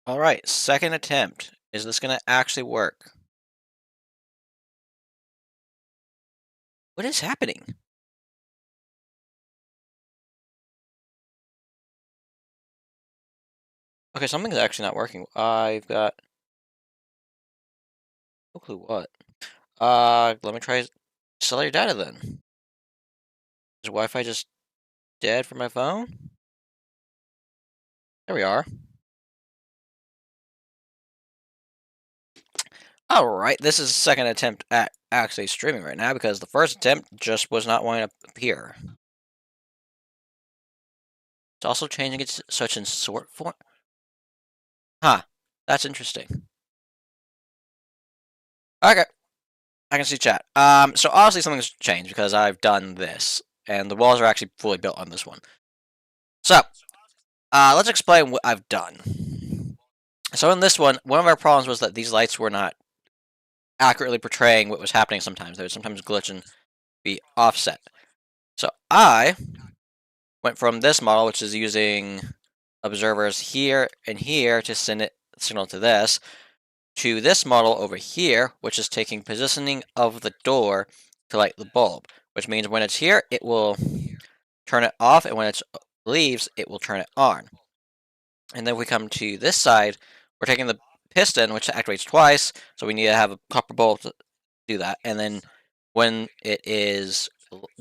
Alright, second attempt. Is this gonna actually work? What is happening? Okay, something's actually not working. I've got no clue what. Let me try sell your data then. Is Wi-Fi just dead for my phone? There we are. Alright, this is the second attempt at actually streaming right now because the first attempt just was not wanting to appear. It's also changing its such in sort form. Huh. That's interesting. Okay, I can see chat. So obviously something's changed because I've done this, and the walls are actually fully built on this one. So, let's explain what I've done. So in this one of our problems was that these lights were not accurately portraying what was happening sometimes. They would sometimes glitch and be offset. So I went from this model, which is using observers here and here to send it signal to this model over here, which is taking positioning of the door to light the bulb, which means when it's here, it will turn it off, and when it leaves, it will turn it on. And then we come to this side, we're taking the piston, which activates twice, so we need to have a copper bulb to do that. And then when it is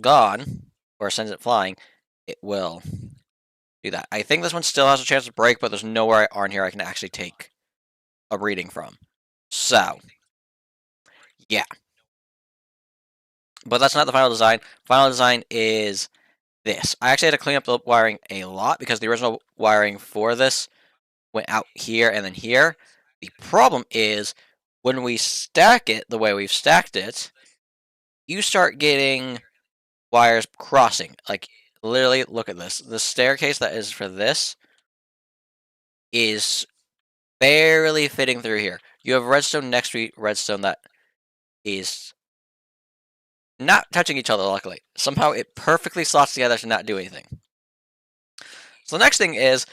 gone, or sends it flying, it will do that. I think this one still has a chance to break, but there's nowhere on here I can actually take a reading from. So, yeah. But that's not the final design. Final design is this. I actually had to clean up the wiring a lot because the original wiring for this went out here and then here. The problem is when we stack it the way we've stacked it, you start getting wires crossing. Like, literally, look at this. The staircase that is for this is barely fitting through here. You have redstone next to redstone that is not touching each other, luckily. Somehow it perfectly slots together to not do anything. So the next thing is,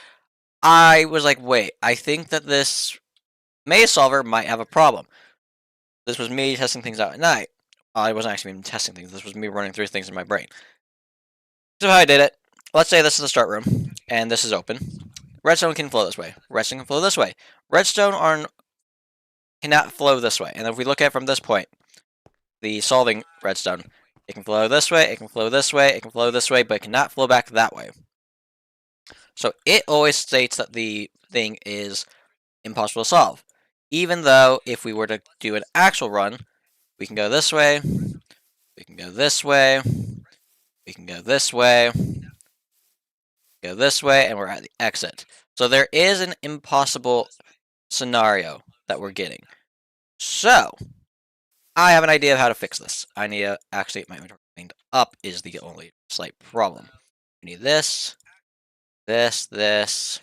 I was like, wait, I think that this maze solver might have a problem. This was me testing things out at night. I wasn't actually even testing things. This was me running through things in my brain. So how I did it, let's say this is the start room, and this is open. Redstone can flow this way. Redstone can flow this way. Redstone cannot flow this way. And if we look at it from this point, the solving redstone, it can flow this way, it can flow this way, it can flow this way, but it cannot flow back that way. So it always states that the thing is impossible to solve. Even though if we were to do an actual run, we can go this way, we can go this way, we can go this way, go this way, and we're at the exit. So there is an impossible scenario that we're getting. So, I have an idea of how to fix this. I need to actually get my inventory cleaned up is the only slight problem. I need this, this.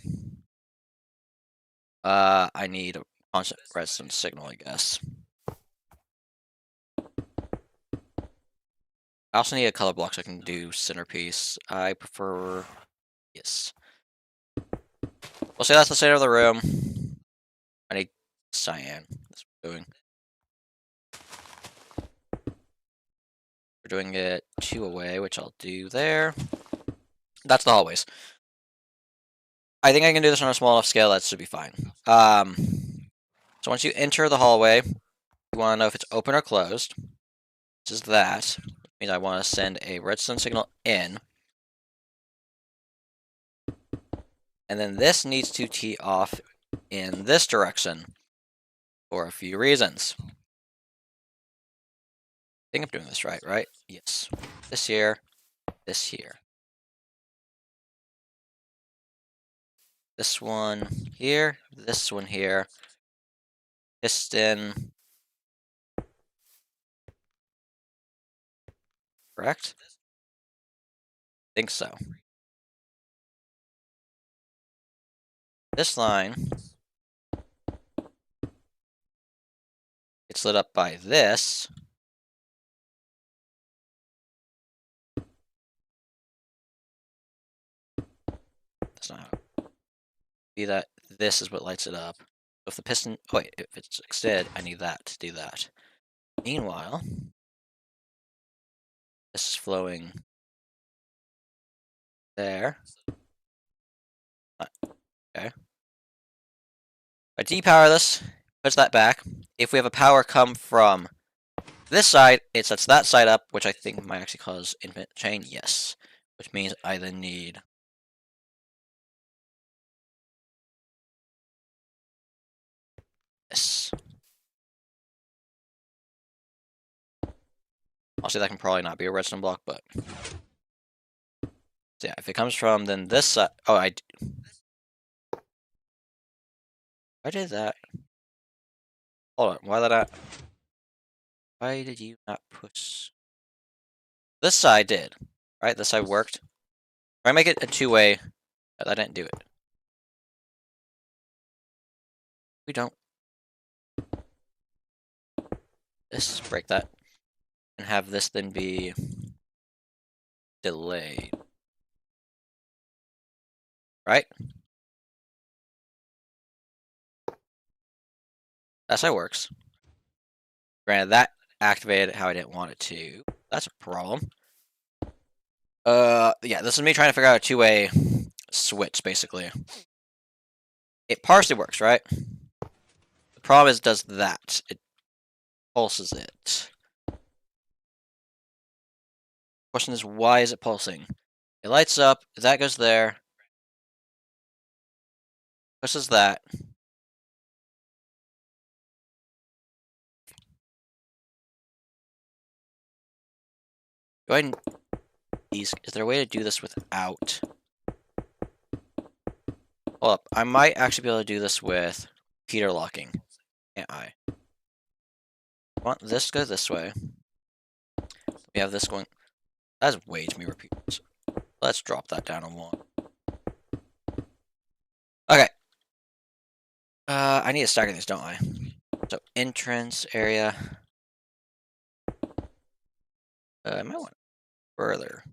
I need a constant redstone signal, I guess. I also need a color block so I can do centerpiece. I prefer... yes. We'll say that's the center of the room. I need cyan. That's what we're doing. We're doing it 2 away, which I'll do there. That's the hallways. I think I can do this on a small enough scale, that should be fine. So once you enter the hallway, you want to know if it's open or closed. This is that. Which means I want to send a redstone signal in. And then this needs to tee off in this direction for a few reasons. I think I'm doing this right? Yes. This here, this here. This one here, this one here. Piston. Correct? Think so. This line gets lit up by this. That's not how. Be that this is what lights it up. If the piston, oh wait, if it's extended, I need that to do that. Meanwhile, this is flowing there. Okay. I depower this, push that back. If we have a power come from this side, it sets that side up, which I think might actually cause infinite chain. Yes. Which means I then need this. Honestly, that can probably not be a redstone block, but so yeah, if it comes from then this side. Oh, I did that. Hold on, why did I? Why did you not push? This side did, right? This side worked. If I make it a two-way, I didn't do it. We don't. This break that, and have this then be delayed, right? That's how it works. Granted, that activated how I didn't want it to. That's a problem. Yeah, this is me trying to figure out a two-way switch, basically. It partially works, right? The problem is it does that. It pulses it. Question is, why is it pulsing? It lights up, that goes there. Pushes that. Go ahead and is there a way to do this without? Hold up, I might actually be able to do this with Peter locking. Can't I? I want this to go this way. We have this going. That's way too many repeaters. Let's drop that down on one. Okay. I need to stagger these, don't I? So entrance area. I might want further.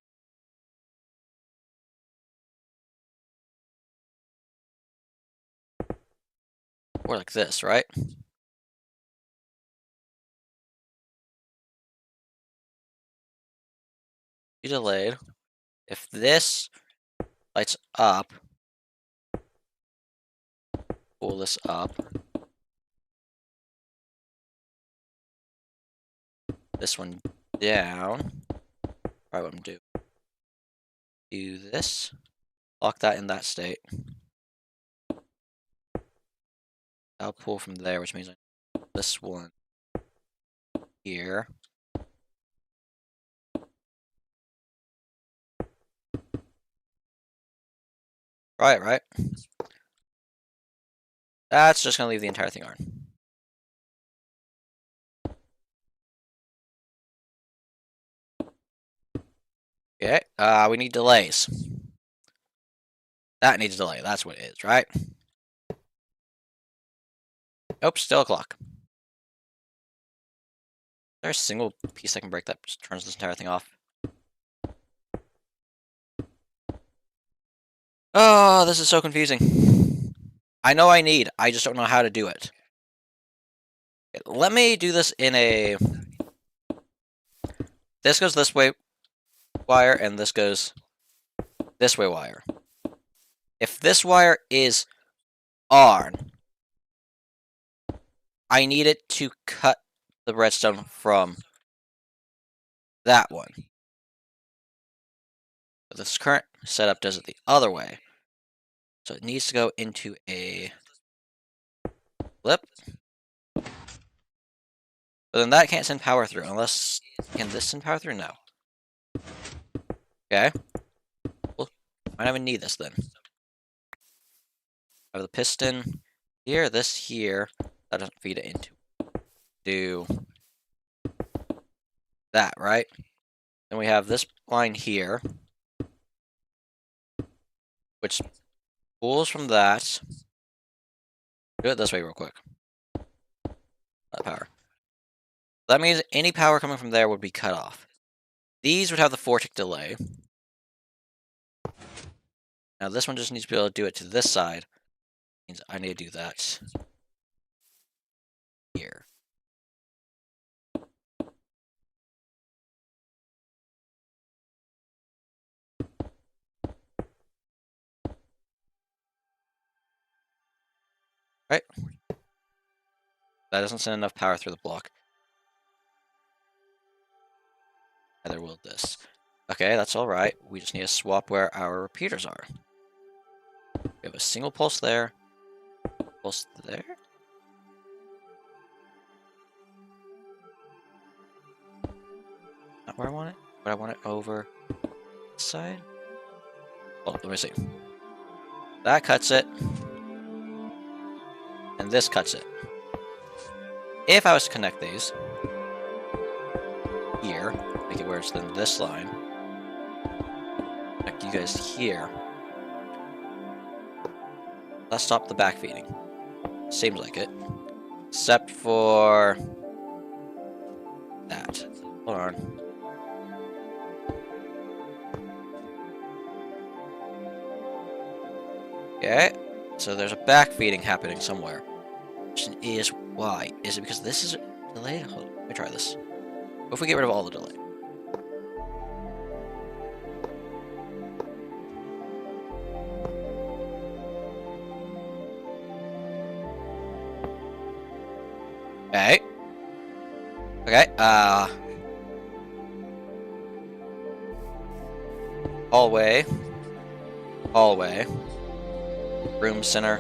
Or like this, right? Be delayed. If this lights up, pull this up. This one down. Probably what I'm do. Do this. Lock that in that state. I'll pull from there, which means I need this one here. Right. That's just gonna leave the entire thing on. Okay, we need delays. That needs a delay, that's what it is, right? Nope, still a clock. Is there a single piece I can break that just turns this entire thing off? Oh, this is so confusing. I know I just don't know how to do it. Okay, let me do this in a... This goes this way wire, and this goes this way wire. If this wire is on, I need it to cut the redstone from that one. But this current setup does it the other way. So it needs to go into a flip. But then that can't send power through, unless... Can this send power through? No. Okay. Well, I don't even need this then. I have the piston here, this here. That doesn't feed it into. Do that, right? Then we have this line here, which pulls from that. Do it this way real quick. That power. That means any power coming from there would be cut off. These would have the 4-tick delay. Now this one just needs to be able to do it to this side. Means I need to do that here. Right. That doesn't send enough power through the block. Neither will this. Okay, that's alright. We just need to swap where our repeaters are. We have a single pulse there. Pulse there. Not where I want it, but I want it over this side. Oh, let me see. That cuts it. And this cuts it. If I was to connect these here, make it where it's then this line, connect you guys here. Let's stop the backfeeding. Seems like it. Except for that. Hold on. Okay, so there's a backfeeding happening somewhere. Question is why? Is it because this is delayed? Hold on, let me try this. What if we get rid of all the delay? Okay. Okay, hallway. Hallway. Room center.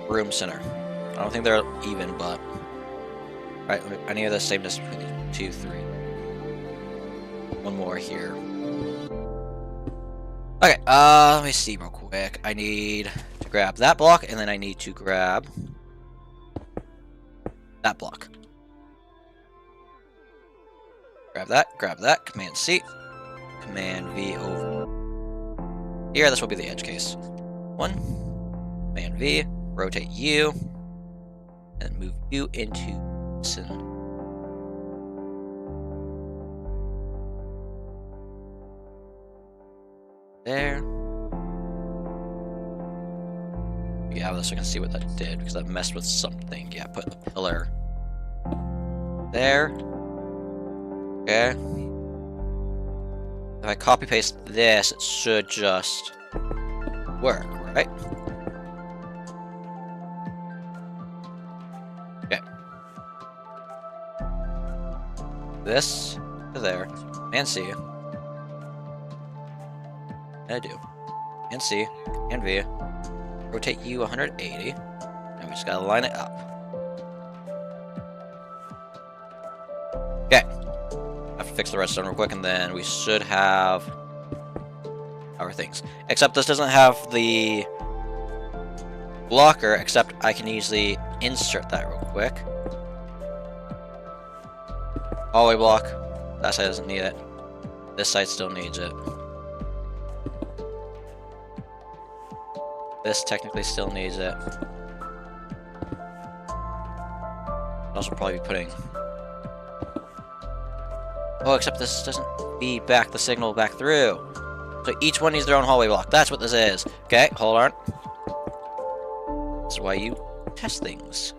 Room center. I don't think they're even, but... Right, I need the same distance between these 2, 3. One more here. Okay, let me see real quick. I need to grab that block, and then I need to grab... that block. Grab that, Command C. Command V over. Here, this will be the edge case. 1. Command V, rotate you, and move you into sin. There. Yeah, this I can see what that did because that messed with something. Yeah, put the pillar there. Okay. If I copy paste this, it should just work, right? Okay. This to there, and C. And I do. And C, and V. Rotate you 180. And we just gotta line it up. Okay. I have to fix the redstone real quick, and then we should have our things. Except this doesn't have the blocker, except I can easily insert that real quick. Hallway block. That side doesn't need it. This side still needs it. This technically still needs it. I'll also probably be putting... Oh, except this doesn't feed back the signal back through. So each one needs their own hallway block. That's what this is. Okay, hold on. This is why you test things.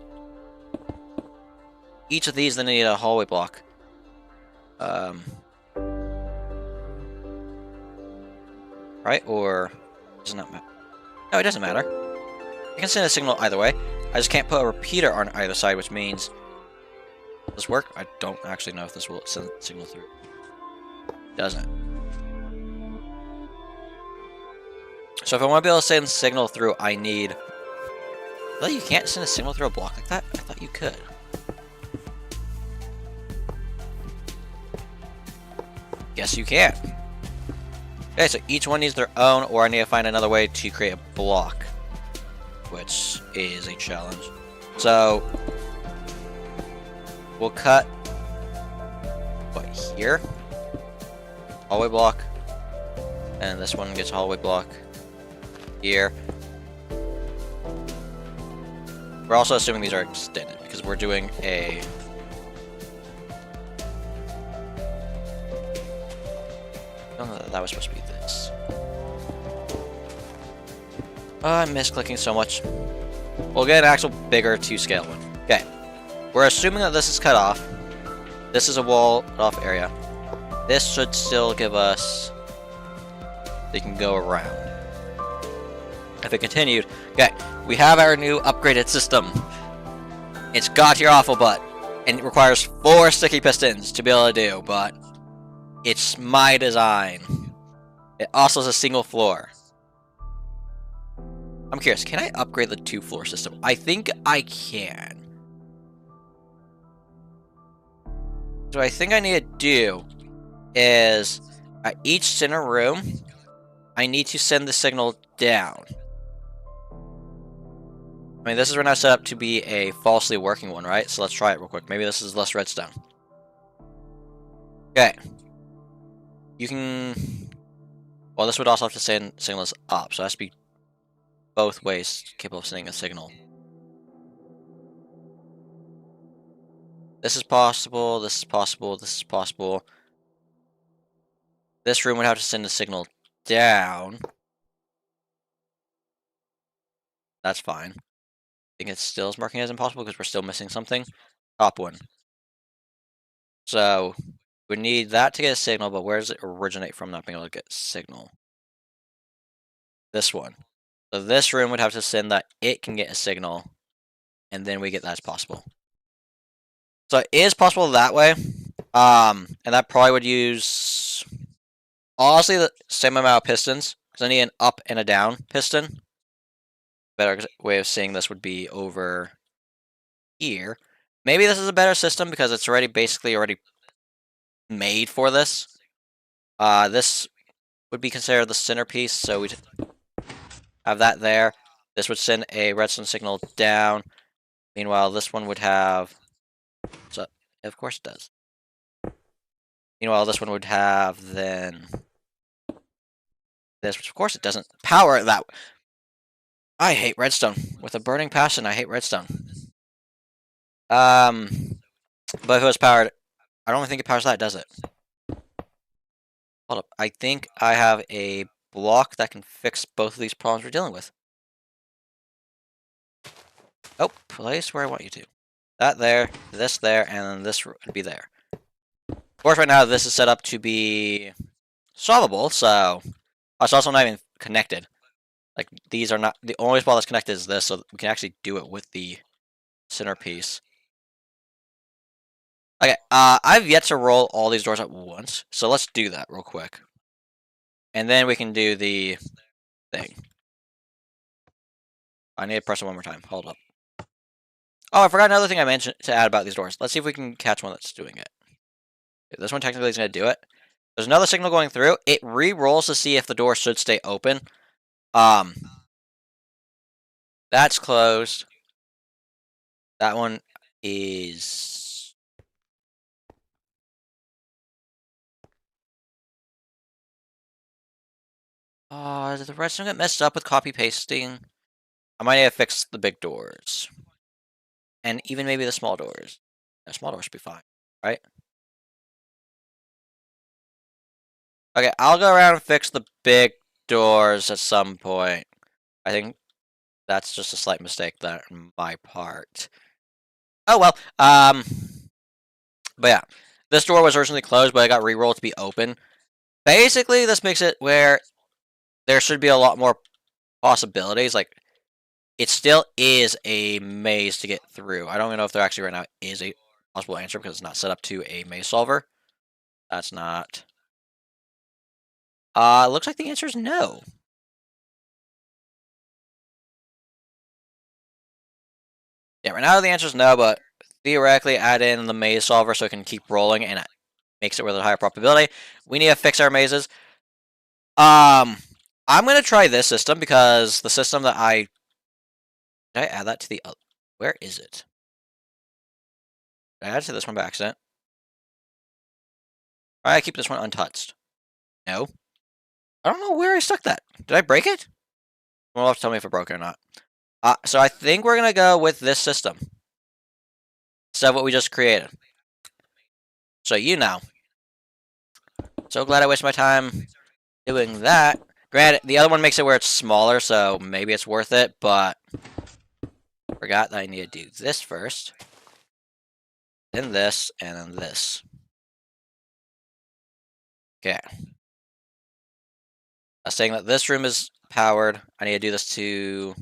Each of these then need a hallway block. Right? Or doesn't that matter? No, it doesn't matter. I can send a signal either way. I just can't put a repeater on either side, which means... Does this work? I don't actually know if this will send a signal through. Doesn't. So if I want to be able to send a signal through, I need... Well, you can't send a signal through a block like that? I thought you could. Guess you can. Okay, so each one needs their own, or I need to find another way to create a block, which is a challenge. So, we'll cut, what, here? Hallway block. And this one gets a hallway block here. We're also assuming these are extended, because we're doing a... Oh, that was supposed to be this. I'm misclicking so much. We'll get an actual bigger 2-scale one. Okay. We're assuming that this is cut off. This is a walled off area. This should still give us... They can go around. If it continued... Okay, we have our new upgraded system. It's god tier awful butt. And it requires 4 sticky pistons to be able to do, but... It's my design. It also has a single floor. I'm curious, can I upgrade the 2-floor system? I think I can. So I think I need to do is at each center room, I need to send the signal down. I mean, this is right now set up to be a falsely working one, right? So let's try it real quick. Maybe this is less redstone. Okay. You can... Well, this would also have to send signals up, so it has to be both ways capable of sending a signal. This is possible, this is possible, this is possible. This room would have to send a signal down. That's fine. I think it still is marking as impossible because we're still missing something. Top one. So, we need that to get a signal, but where does it originate from not being able to get a signal? This one. So this room would have to send that it can get a signal, and then we get that as possible. So it is possible that way, and that probably would use, honestly, the same amount of pistons, because I need an up and a down piston. Better way of seeing this would be over here. Maybe this is a better system because it's already basically made for this. This would be considered the centerpiece, so we'd have that there. This would send a redstone signal down. Meanwhile, this one would have... So, of course it does. Meanwhile, this one would have then... This, which of course it doesn't power that... I hate redstone. With a burning passion, I hate redstone. But if it was powered... I don't think it powers that, does it? Hold up. I think I have a block that can fix both of these problems we're dealing with. Oh, place where I want you to. That there, this there, and this would be there. Of course, right now this is set up to be solvable, so it's also not even connected. Like, these are not... The only spot that's connected is this, so we can actually do it with the centerpiece. Okay, I've yet to roll all these doors at once, so let's do that real quick. And then we can do the thing. I need to press it one more time. Hold up. Oh, I forgot another thing I mentioned to add about these doors. Let's see if we can catch one that's doing it. This one technically is going to do it. There's another signal going through. It re-rolls to see if the door should stay open. That's closed. That one is... did the redstone get messed up with copy pasting? I might need to fix the big doors. And even maybe the small doors. The small doors should be fine, right? Okay, I'll go around and fix the big doors at some point. I think that's just a slight mistake there on my part. Oh well, but yeah. This door was originally closed, but it got re-rolled to be open. Basically, this makes it where there should be a lot more possibilities. Like, it still is a maze to get through. I don't even know if there actually right now is a possible answer because it's not set up to a maze solver. That's not... looks like the answer is no. Yeah, right now the answer is no, but theoretically add in the maze solver so it can keep rolling and it makes it with a higher probability. We need to fix our mazes. I'm going to try this system because the system that I... Did I add that to the... Where is it? Did I add it to this one by accident? Alright, I keep this one untouched. No. I don't know where I stuck that. Did I break it? Well, have to tell me if I broke it or not. So I think we're going to go with this system. Instead of what we just created. So you know. So glad I wasted my time doing that. Granted, the other one makes it where it's smaller, so maybe it's worth it, but... Forgot that I need to do this first. Then this, and then this. Okay. I was saying that this room is powered. I need to do this to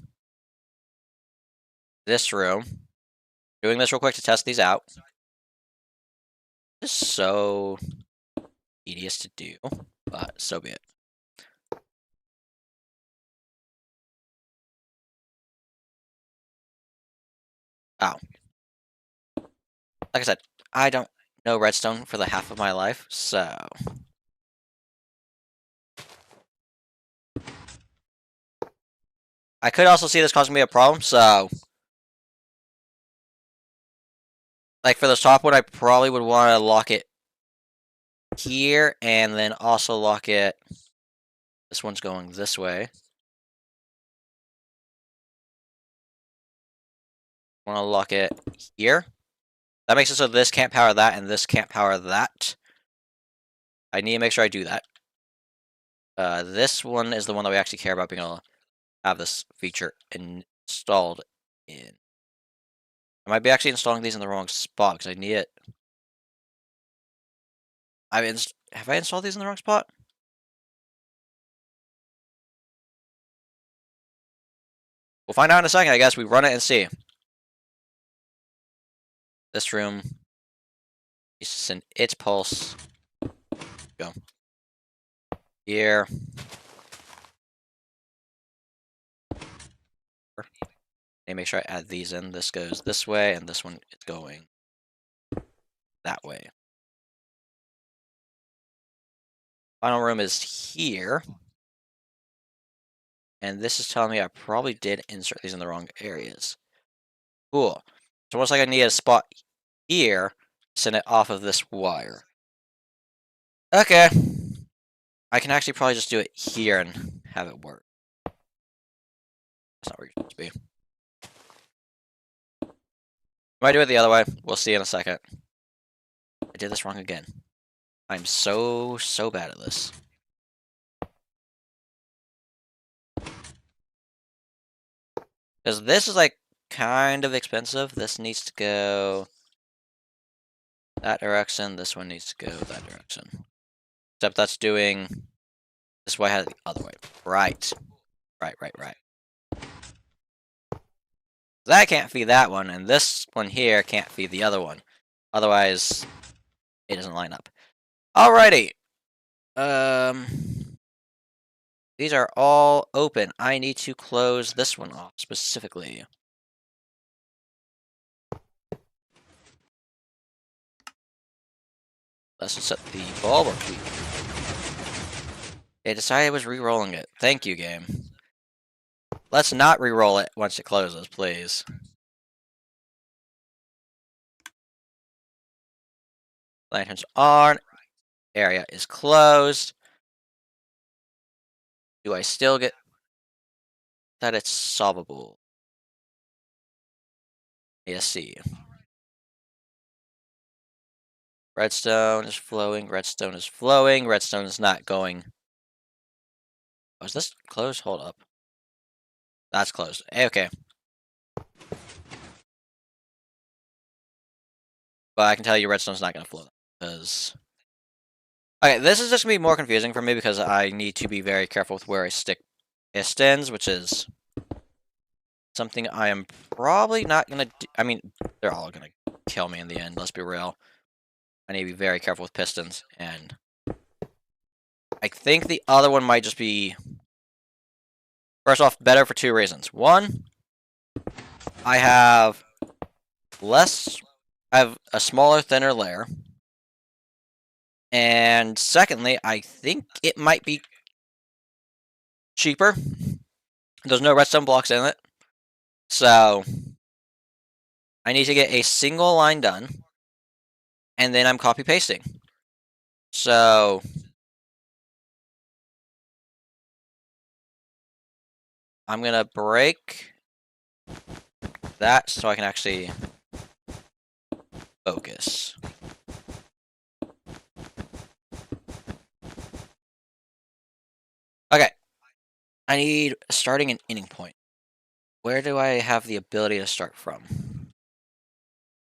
this room. Doing this real quick to test these out. This is so tedious to do, but so be it. Oh. Like I said, I don't know redstone for the half of my life, so... I could also see this causing me a problem, so... Like, for the top one, I probably would want to lock it here, and then also lock it... This one's going this way. I want to lock it here. That makes it so this can't power that, and this can't power that. I need to make sure I do that. This one is the one that we actually care about being able to have this feature installed in. I might be actually installing these in the wrong spot, because I need it. Have I installed these in the wrong spot? We'll find out in a second, I guess. We run it and see. This room needs to send its pulse. Go. Here. And make sure I add these in. This goes this way, and this one is going that way. Final room is here. And this is telling me I probably did insert these in the wrong areas. Cool. It's almost like I need a spot here, send it off of this wire. Okay. I can actually probably just do it here and have it work. That's not where you're supposed to be. Might do it the other way. We'll see in a second. I did this wrong again. I'm so bad at this. Because this is like kind of expensive. This needs to go that direction. This one needs to go that direction. Except that's doing this way, I had it the other way. Right. Right. That can't feed that one, and this one here can't feed the other one. Otherwise, it doesn't line up. Alrighty. These are all open. I need to close this one off specifically. Let's set the bulb or keep. It decided it was re-rolling it. Thank you, game. Let's not re-roll it once it closes, please. Lanterns on. Area is closed. Do I still get that it's solvable? Yes, see. Redstone is flowing. Redstone is flowing. Redstone is not going. Oh, is this closed? Hold up. That's closed. Okay. But I can tell you redstone's not going to flow. Because... Okay, this is just going to be more confusing for me because I need to be very careful with where I stick pistons, which is something I am probably not going to do. I mean, they're all going to kill me in the end, let's be real. I need to be very careful with pistons, and I think the other one might just be, first off, better for two reasons. One, I have a smaller, thinner layer. And secondly, I think it might be cheaper. There's no redstone blocks in it. So I need to get a single line done. And then I'm copy pasting. So I'm going to break that so I can actually focus. Okay. I need starting and ending point. Where do I have the ability to start from?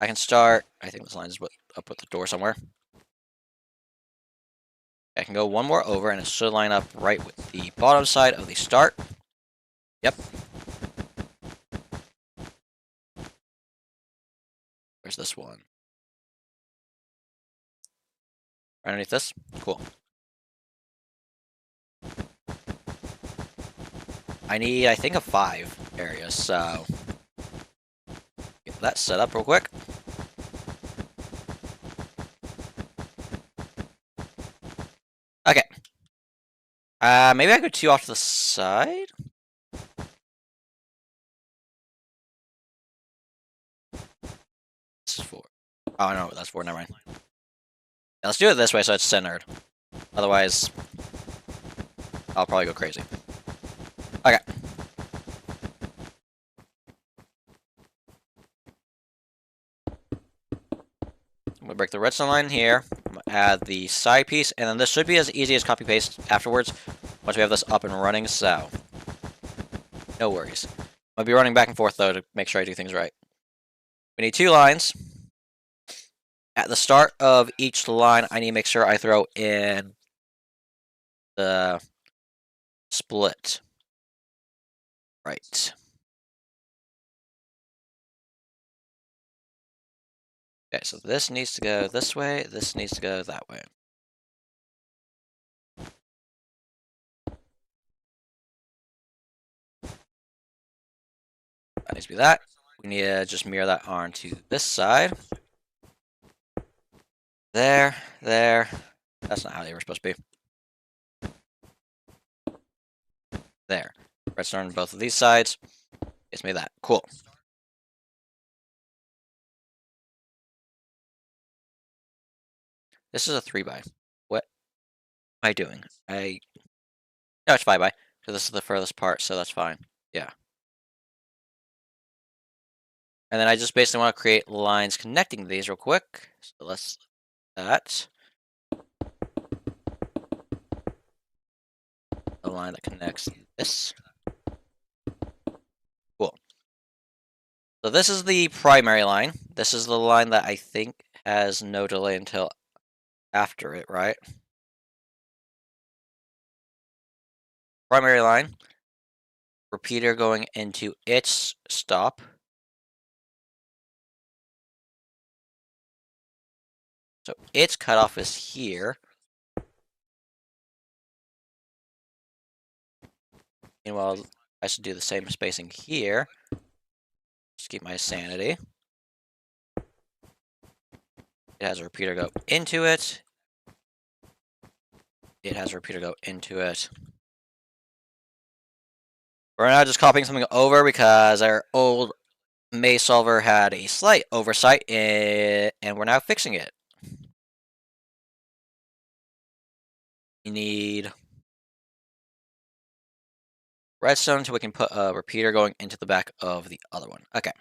I can start. I think this line is up with the door somewhere. I can go one more over, and it should line up right with the bottom side of the start. Yep. Where's this one? Right underneath this? Cool. I need, I think, a 5 area, so get that set up real quick. Okay. Maybe I go 2 off to the side? This is 4. Oh, no, that's 4, never mind. Yeah, let's do it this way so it's centered. Otherwise, I'll probably go crazy. Okay. I'm gonna break the redstone line here. I'm gonna add the side piece, and then this should be as easy as copy paste afterwards once we have this up and running, so no worries. I'll be running back and forth though to make sure I do things right. We need 2 lines. At the start of each line, I need to make sure I throw in the split. Right. Okay, so this needs to go this way, this needs to go that way. That needs to be that. We need to just mirror that onto this side. There, there. That's not how they were supposed to be. There. Redstone on both of these sides. Gets me that. Cool. This is a 3x. What am I doing? No, it's 5x. So this is the furthest part, so that's fine. Yeah. And then I just basically want to create lines connecting these real quick. So let's that. A line that connects this. Cool. So this is the primary line. This is the line that I think has no delay until after it, right? Primary line. Repeater going into its stop. So its cutoff is here. Meanwhile, I should do the same spacing here. Just keep my sanity. It has a repeater go into it. It has a repeater go into it. We're now just copying something over because our old maze solver had a slight oversight, and we're now fixing it. We need redstone so we can put a repeater going into the back of the other one. Okay.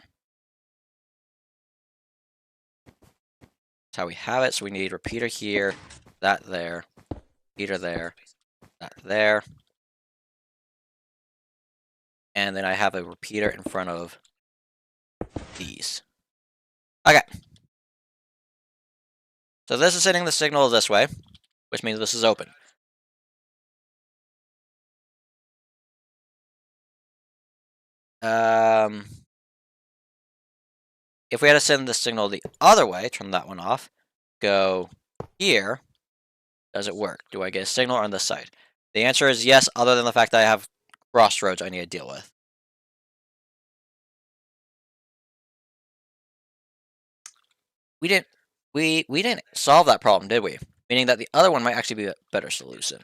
That's how we have it. So we need repeater here, that there, repeater there, that there. And then I have a repeater in front of these. Okay. So this is sending the signal this way, which means this is open. If we had to send the signal the other way, turn that one off, go here, does it work? Do I get a signal on this side? The answer is yes, other than the fact that I have crossroads I need to deal with. We didn't solve that problem, did we? Meaning that the other one might actually be a better solution.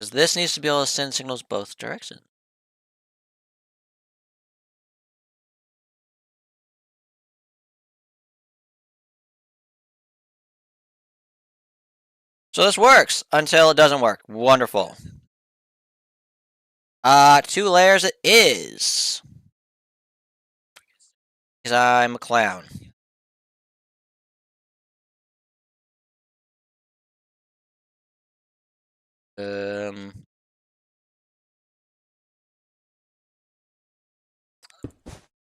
Because this needs to be able to send signals both directions. So this works until it doesn't work. Wonderful. 2 layers it is. Because I'm a clown.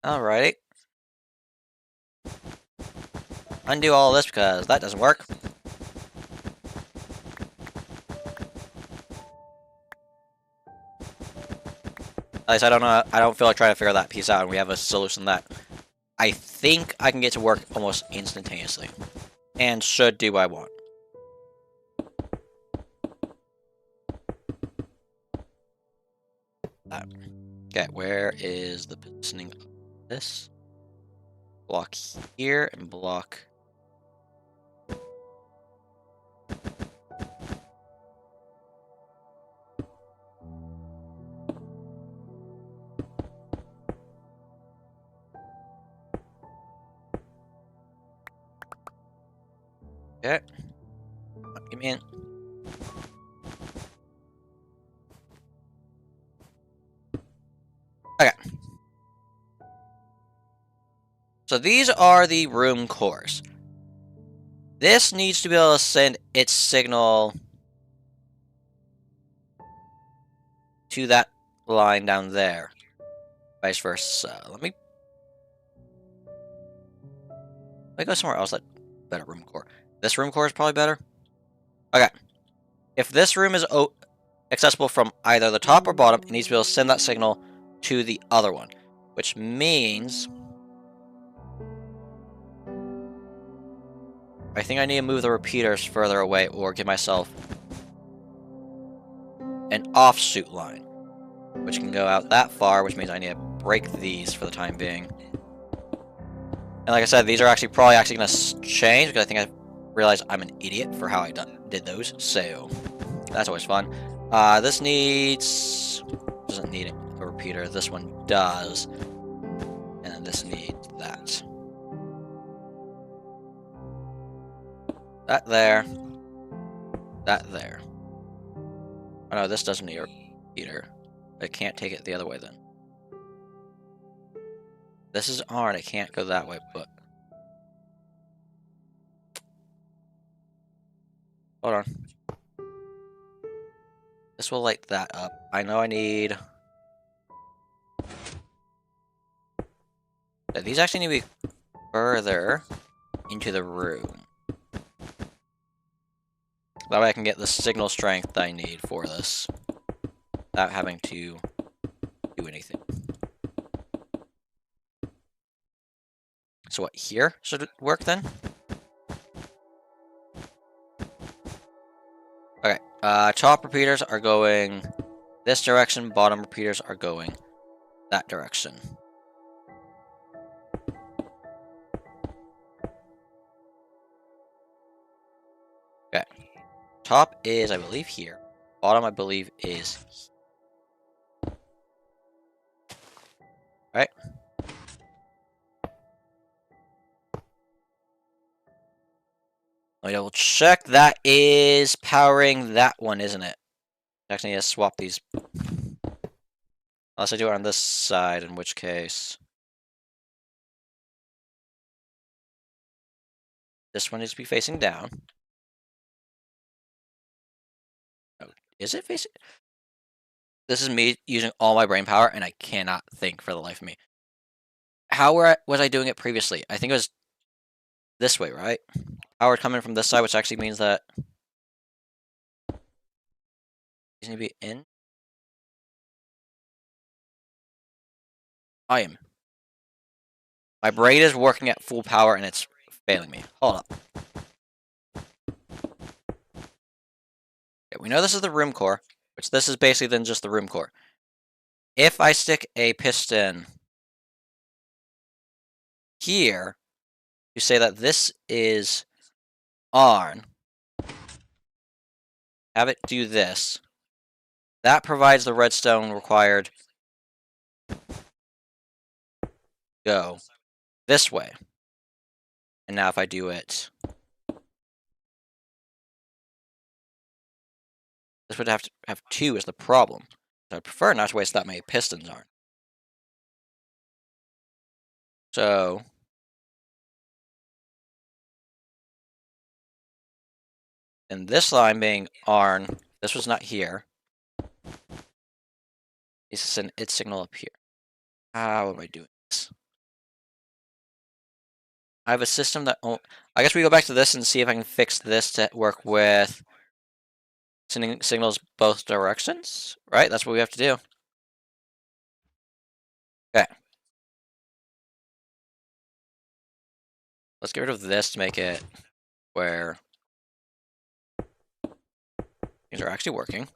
Alrighty. Undo all this because that doesn't work. At least I don't know. I don't feel like trying to figure that piece out, and we have a solution that I think I can get to work almost instantaneously, and should do what I want. Okay, where is the positioning of this? Block here and block. Okay. Give me in. Okay. So these are the room cores. This needs to be able to send its signal to that line down there. Vice versa. Let me go somewhere else that better room core. This room core is probably better. Okay. If this room is accessible from either the top or bottom, it needs to be able to send that signal to the other one. Which means I think I need to move the repeaters further away or give myself an offshoot line, which can go out that far, which means I need to break these for the time being. And like I said, these are probably going to change, because I think I realized I'm an idiot for how I did those, so that's always fun. This doesn't need a repeater, this one does, and then this needs that. That there. That there. Oh no, this doesn't need a repeater. I can't take it the other way then. This is R and I can't go that way, but... Hold on. This will light that up. I know I need... These actually need to be further into the room. That way I can get the signal strength I need for this, without having to do anything. So what, here should it work then? Okay, top repeaters are going this direction, bottom repeaters are going that direction. Okay. Top is, I believe, here. Bottom, I believe, is here. Alright. Let me double check. That is powering that one, isn't it? I actually need to swap these. Unless I do it on this side, in which case... This one needs to be facing down. Oh, is it facing... This is me using all my brain power, and I cannot think for the life of me. How was I doing it previously? I think it was this way, right? Power coming from this side, which actually means that these need to be in. I am. My brain is working at full power, and it's failing me. Hold up. Okay, we know this is the room core, which this is basically then just the room core. If I stick a piston here to say that this is on, have it do this, that provides the redstone required go this way. And now if I do it, this would have to have 2 is the problem. So I prefer not to waste that many pistons on. So and this line being ARN, this was not here. It's send its signal up here. How am I doing this? I have a system that. I guess we go back to this and see if I can fix this to work with sending signals both directions. Right? That's what we have to do. Okay. Let's get rid of this to make it where things are actually working.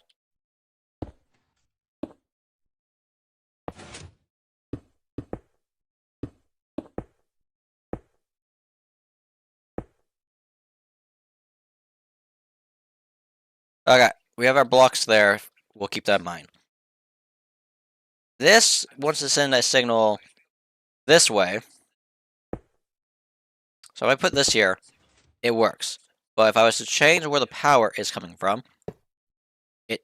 Okay, we have our blocks there. We'll keep that in mind. This wants to send a signal this way. So if I put this here, it works. But if I was to change where the power is coming from, it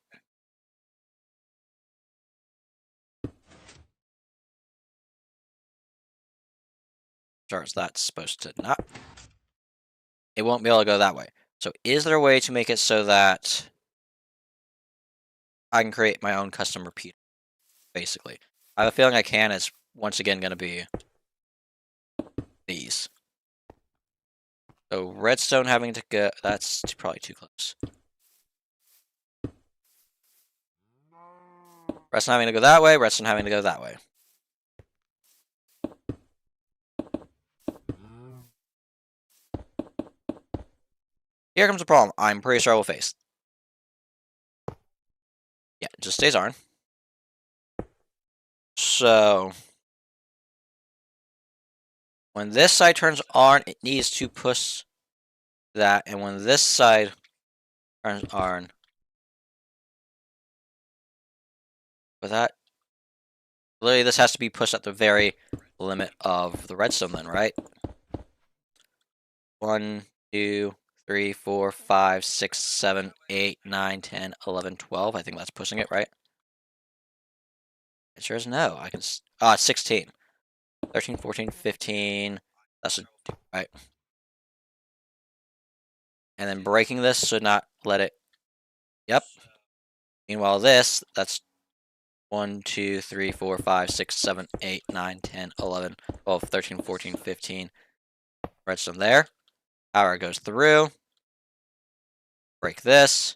starts. That's supposed to not. It won't be able to go that way. So is there a way to make it so that I can create my own custom repeater, basically? I have a feeling I can. It's once again going to be these. So redstone having to go. That's probably too close. Redstone having to go that way. Redstone having to go that way. Here comes a problem I'm pretty sure we'll face. Yeah, it just stays on. So when this side turns on, it needs to push that, and when this side turns on, with that, literally this has to be pushed at the very limit of the redstone then, right? 1, 2, 3, 4, 5, 6, 7, 8, 9, 10, 11, 12. I think that's pushing it, right? It sure is no. I can. Ah, 16. 13, 14, 15. That's a. Right. And then breaking this should not let it. Yep. Meanwhile, this, that's 1, 2, 3, 4, 5, 6, 7, 8, 9, 10, 11, 12, 13, 14, 15. Redstone there. Power goes through. Break this.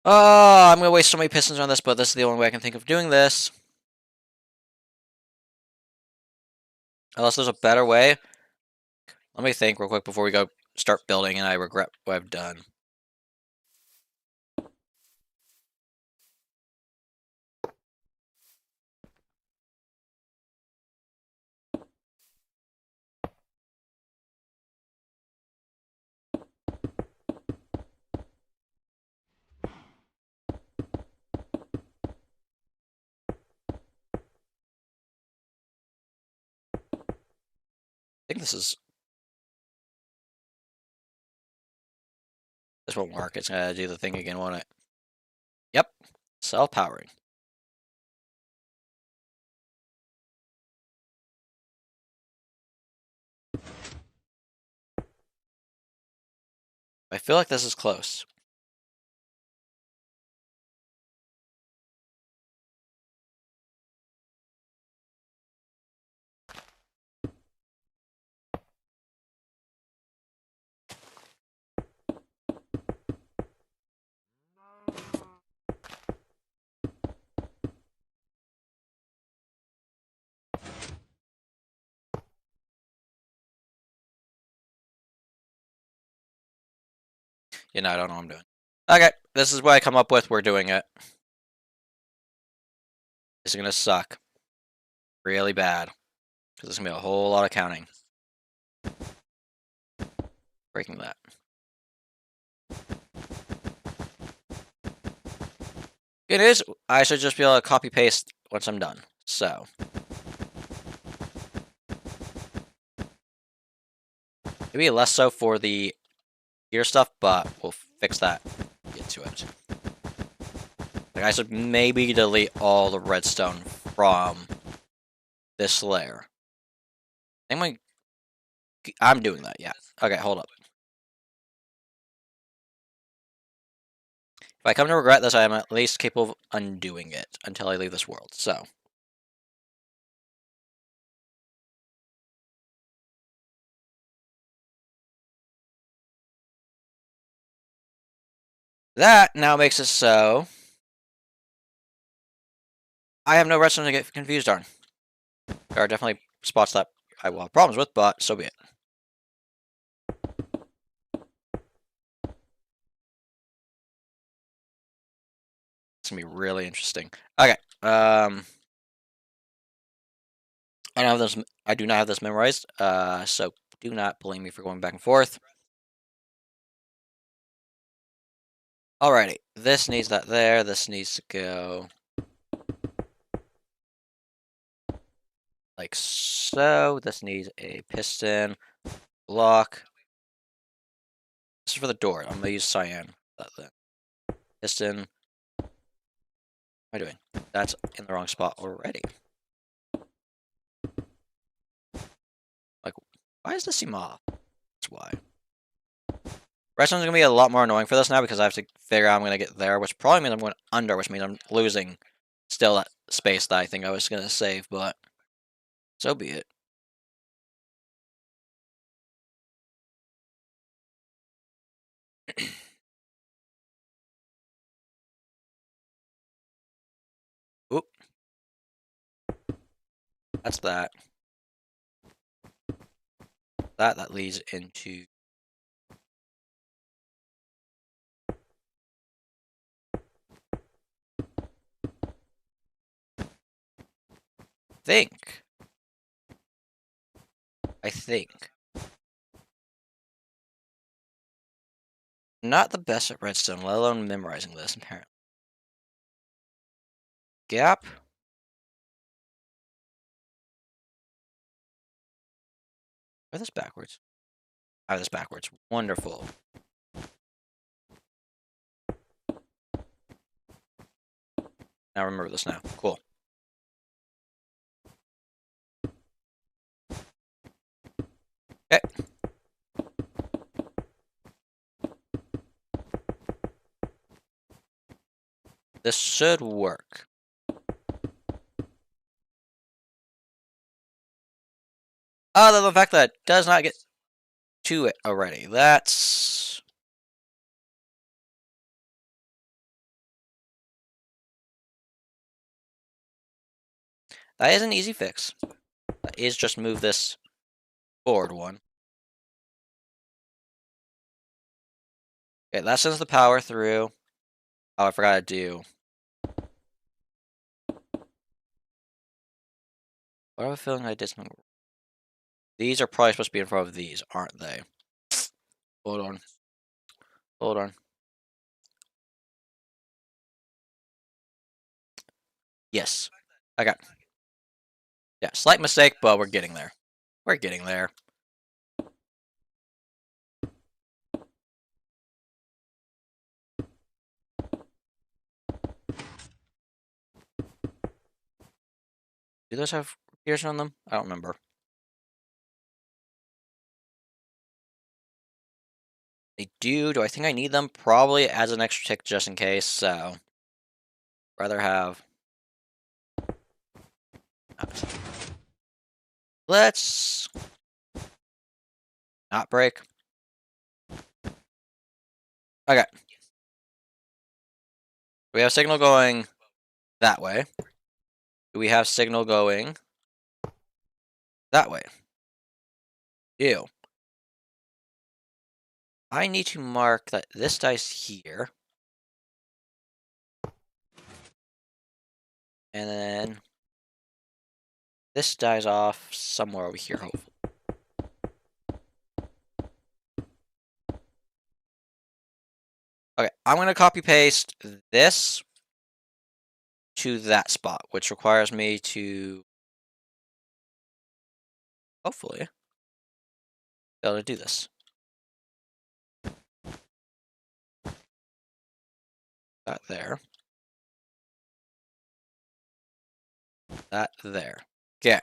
Oh, I'm going to waste so many pistons on this, but this is the only way I can think of doing this. Unless there's a better way. Let me think real quick before we go start building and I regret what I've done. I think this won't work. It's going to do the thing again, won't it? Yep. Self-powering. I feel like this is close. You know, I don't know what I'm doing. Okay, this is what I come up with. We're doing it. This is going to suck. Really bad. Because there's going to be a whole lot of counting. Breaking that. It is. I should just be able to copy paste once I'm done. So. Maybe less so for the gear stuff, but we'll fix that. Get to it. Like I should maybe delete all the redstone from this layer. I'm doing that, yeah. Okay, hold up. If I come to regret this, I am at least capable of undoing it until I leave this world, so. That now makes it so I have no redstone to get confused on. There are definitely spots that I will have problems with, but so be it. It's gonna be really interesting. Okay. I don't have this. I do not have this memorized. So do not blame me for going back and forth. Alrighty. This needs that there. This needs to go like so. This needs a piston block. This is for the door. I'm gonna use cyan. That then. Piston. What am I doing? That's in the wrong spot already. Like, why does this seem off? That's why. Redstone's gonna be a lot more annoying for this now because I have to figure out I'm gonna get there, which probably means I'm going under, which means I'm losing still that space that I think I was gonna save, but so be it. Oop, that's that. That leads into think. I think. Not the best at redstone, let alone memorizing this, apparently. Gap. I have this backwards. I have this backwards. Wonderful. Now remember this now. Cool. Okay. This should work. Other than the fact that it does not get to it already. That's... That is an easy fix. That is just move this forward one. Okay, that sends the power through. Oh, I forgot to do. What have a feeling I did something. These are probably supposed to be in front of these, aren't they? Hold on. Hold on. Yes. I got. Yeah, slight mistake, but we're getting there. We're getting there. Do those have gears on them? I don't remember. They do. Do I think I need them? Probably as an extra tick just in case, so. Rather have. Let's not break. Okay. We have signal going that way. Do we have signal going that way? Ew. I need to mark that this dice here. And then this dies off somewhere over here, hopefully. Okay, I'm going to copy paste this to that spot, which requires me to hopefully be able to do this. That there. That there. Okay.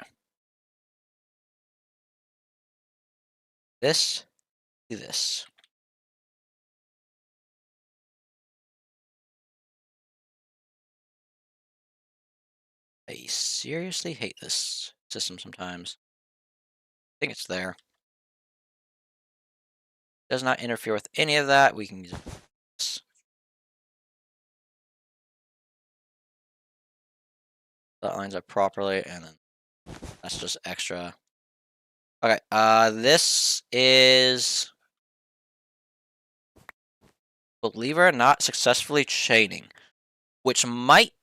This, do this. I seriously hate this system sometimes. I think it's there. Does not interfere with any of that. We can use this. That lines up properly, and then that's just extra. Okay, this is, believe it or not, successfully chaining, which might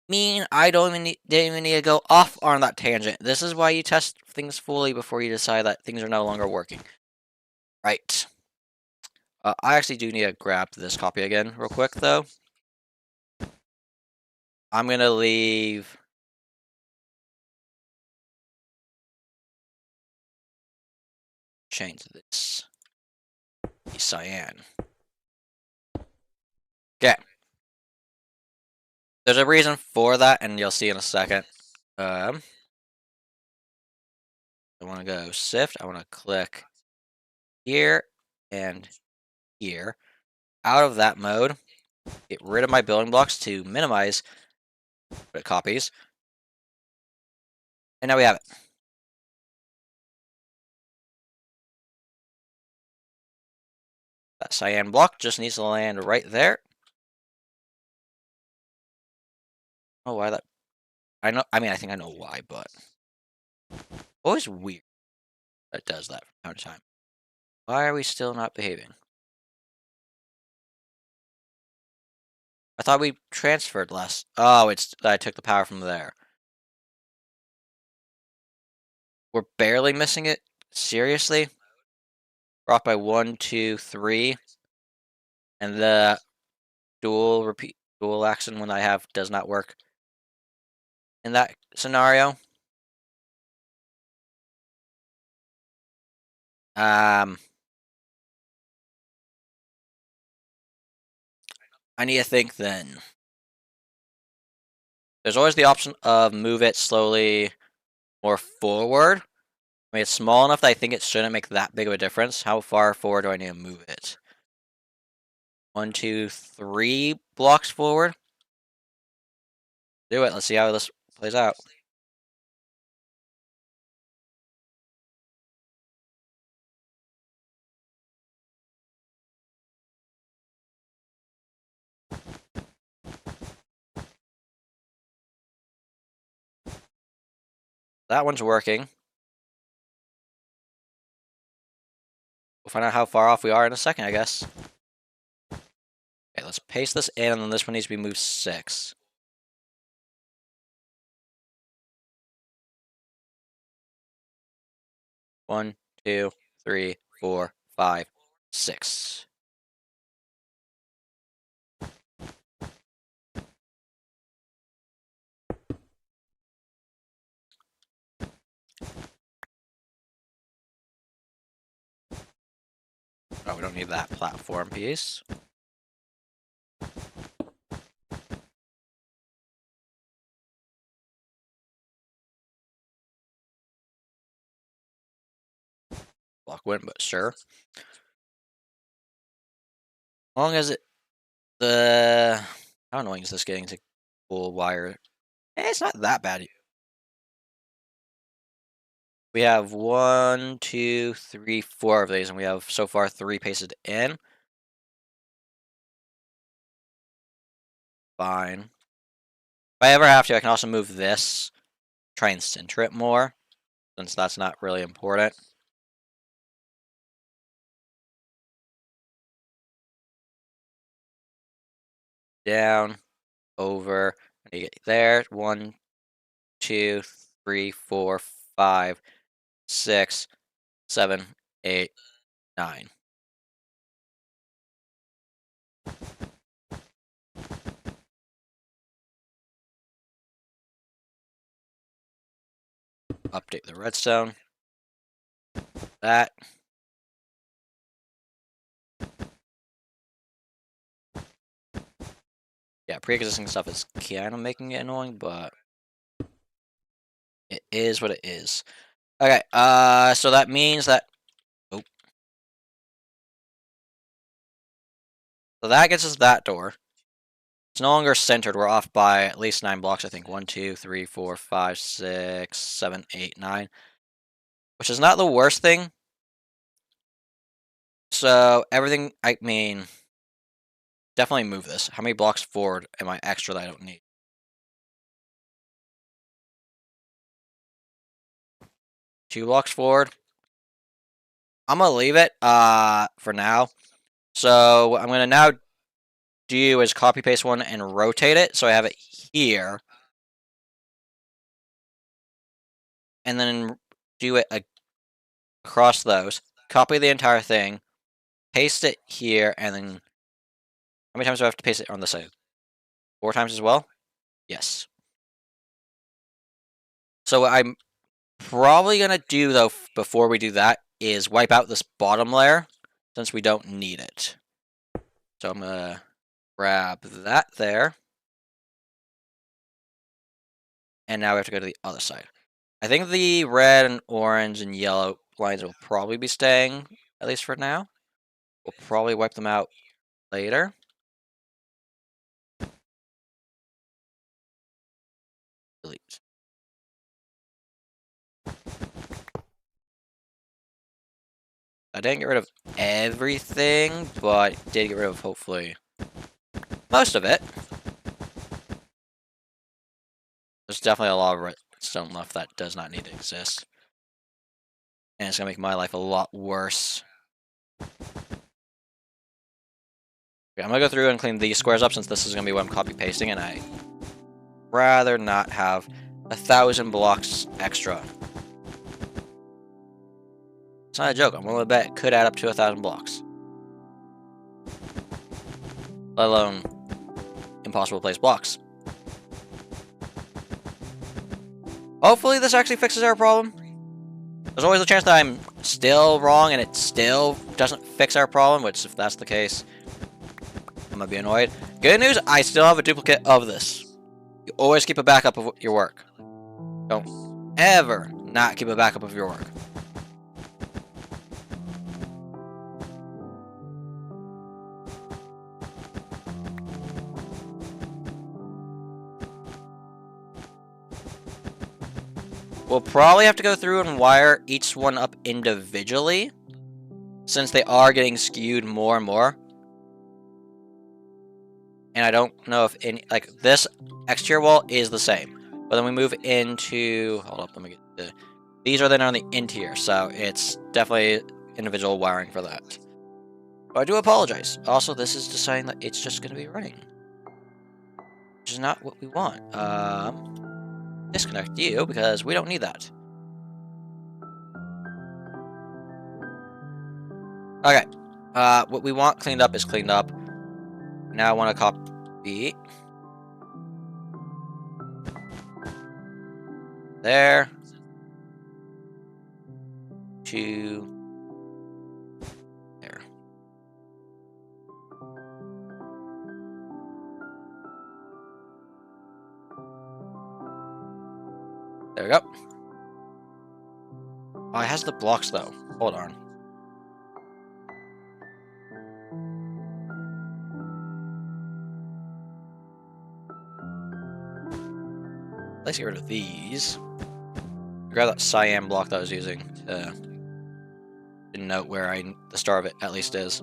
mean I didn't even need to go off on that tangent. This is why you test things fully before you decide that things are no longer working. Right. I actually do need to grab this copy again real quick, though. I'm gonna leave. Change this. Cyan. Okay. There's a reason for that, and you'll see in a second. I want to go sift. I want to click here and here. Out of that mode, get rid of my building blocks to minimize copies. And now we have it. That cyan block just needs to land right there. Oh, why that? I know. I mean, I think I know why, but always weird that it does that from time to time. Why are we still not behaving? I thought we transferred last. Oh, it's I took the power from there. We're barely missing it. Seriously? We're off by 1, 2, 3, and the dual action one I have does not work in that scenario. I need to think then. There's always the option of move it slowly more forward. I mean, it's small enough that I think it shouldn't make that big of a difference. How far forward do I need to move it? 1, 2, 3 blocks forward. Do it. Let's see how this plays out. That one's working. We'll find out how far off we are in a second, I guess. Okay, let's paste this in, and then this one needs to be moved 6. 1, 2, 3, 4, 5, 6. Oh, we don't need that platform piece. Block win, but sure. As long as how annoying is this getting to full wire? It's not that bad. We have 1, 2, 3, 4 of these, and we have so far 3 pasted in. Fine. If I ever have to, I can also move this, try and center it more, since that's not really important. Down, over, and you get there. 1, 2, 3, 4, 5, 6, 7, 8, 9. Update the redstone. That. Yeah, pre-existing stuff is kind of making it annoying, but it is what it is. Okay, so that means that. Oh. So that gets us that door. It's no longer centered. We're off by at least 9 blocks, I think. 1, 2, 3, 4, 5, 6, 7, 8, 9. Which is not the worst thing. So everything, I mean, definitely move this. How many blocks forward am I extra that I don't need? 2 blocks forward. I'm gonna leave it for now. So what I'm gonna now do is copy paste one and rotate it so I have it here. And then do it across those. Copy the entire thing, paste it here, and then how many times do I have to paste it on the side? 4 times as well? Yes. So what I'm probably gonna do though before we do that is wipe out this bottom layer since we don't need it. So I'm gonna grab that there. And now we have to go to the other side. I think the red and orange and yellow lines will probably be staying, at least for now. We'll probably wipe them out later. Delete. I didn't get rid of everything, but did get rid of, hopefully, most of it. There's definitely a lot of redstone left that does not need to exist. And it's going to make my life a lot worse. Okay, I'm going to go through and clean these squares up since this is going to be what I'm copy-pasting, and I'd rather not have 1,000 blocks extra. It's not a joke. I'm willing to bet it could add up to 1,000 blocks. Let alone impossible to place blocks. Hopefully this actually fixes our problem. There's always a chance that I'm still wrong and it still doesn't fix our problem, which if that's the case, I'm gonna be annoyed. Good news, I still have a duplicate of this. You always keep a backup of your work. Don't ever not keep a backup of your work. We'll probably have to go through and wire each one up individually, since they are getting skewed more and more. And I don't know if any, like, this exterior wall is the same. But then we move into, hold up, let me get these are then on the interior, so it's definitely individual wiring for that. But I do apologize. Also, this is deciding that it's just going to be running, which is not what we want. Disconnect you, because we don't need that. Okay. What we want cleaned up is cleaned up. Now I want to copy there to there. There we go. Oh, it has the blocks though. Hold on. Let's get rid of these. Grab that cyan block that I was using to note where the star of it at least is.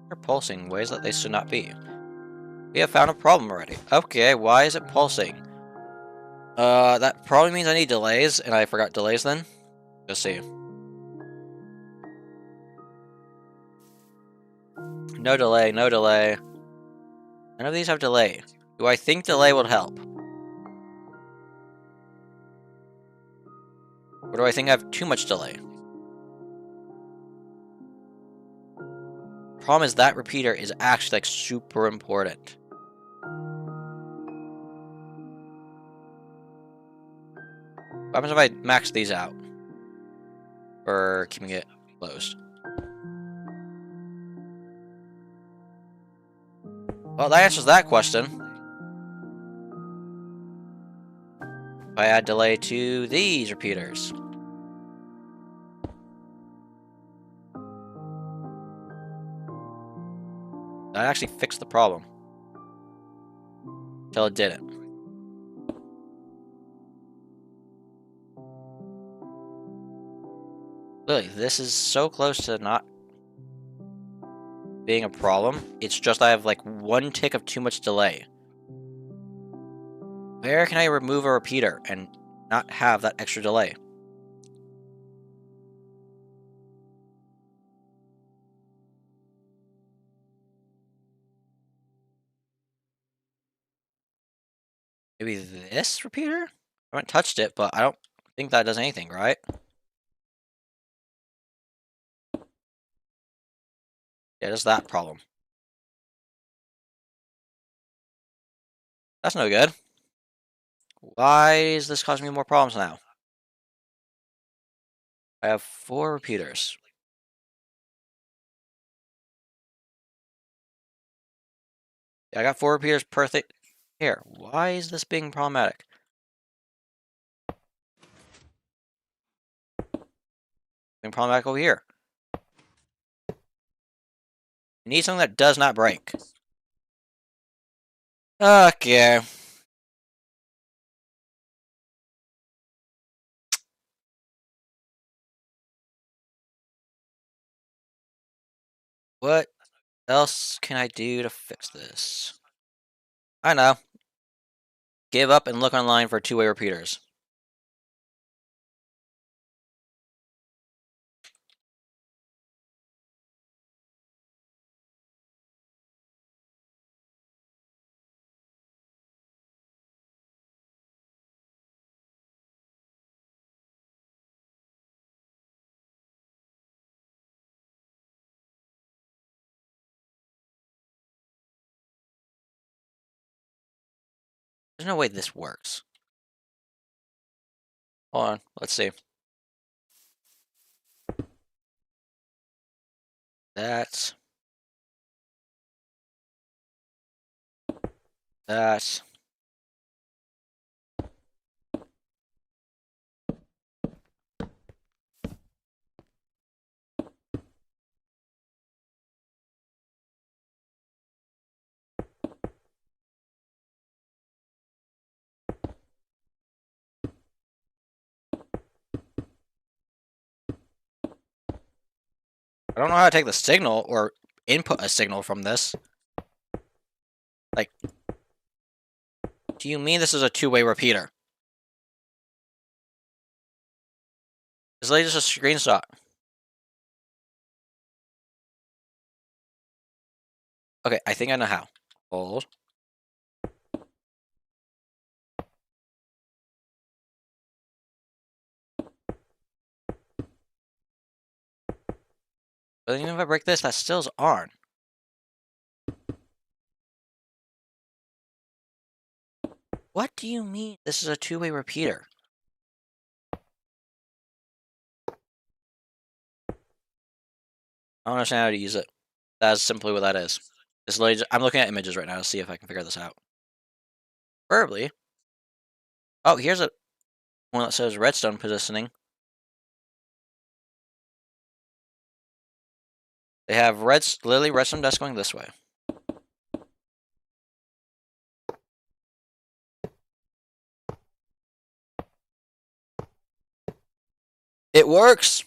They're pulsing ways that they should not be. We have found a problem already. Okay, why is it pulsing? That probably means I need delays, and I forgot delays then. Let's see. No delay, no delay. None of these have delay. Do I think delay would help? Or do I think I have too much delay? Problem is that repeater is actually like super important. What happens if I max these out? For keeping it closed? Well, that answers that question. If I add delay to these repeaters. That actually fixed the problem. Until it didn't. Literally, this is so close to not being a problem. It's just I have like one tick of too much delay. Where can I remove a repeater and not have that extra delay? Maybe this repeater? I haven't touched it, but I don't think that does anything, right? Yeah, just that problem. That's no good. Why is this causing me more problems now? I have 4 repeaters. Yeah, I got 4 repeaters per thing. Here, why is this being problematic? Being problematic over here. I need something that does not break. Okay. What else can I do to fix this? I know. Give up and look online for two-way repeaters. There's no way this works. Hold on, let's see. That's that. I don't know how to take the signal or input a signal from this. Like, do you mean this is a two-way repeater? It's literally just a screenshot. Okay, I think I know how. Hold. But even if I break this, that still's on. What do you mean this is a two-way repeater? I don't understand how to use it. That's simply what that is. It's literally I'm looking at images right now to see if I can figure this out. Preferably. Oh, here's a one that says redstone positioning. They have literally redstone dust going this way. It works.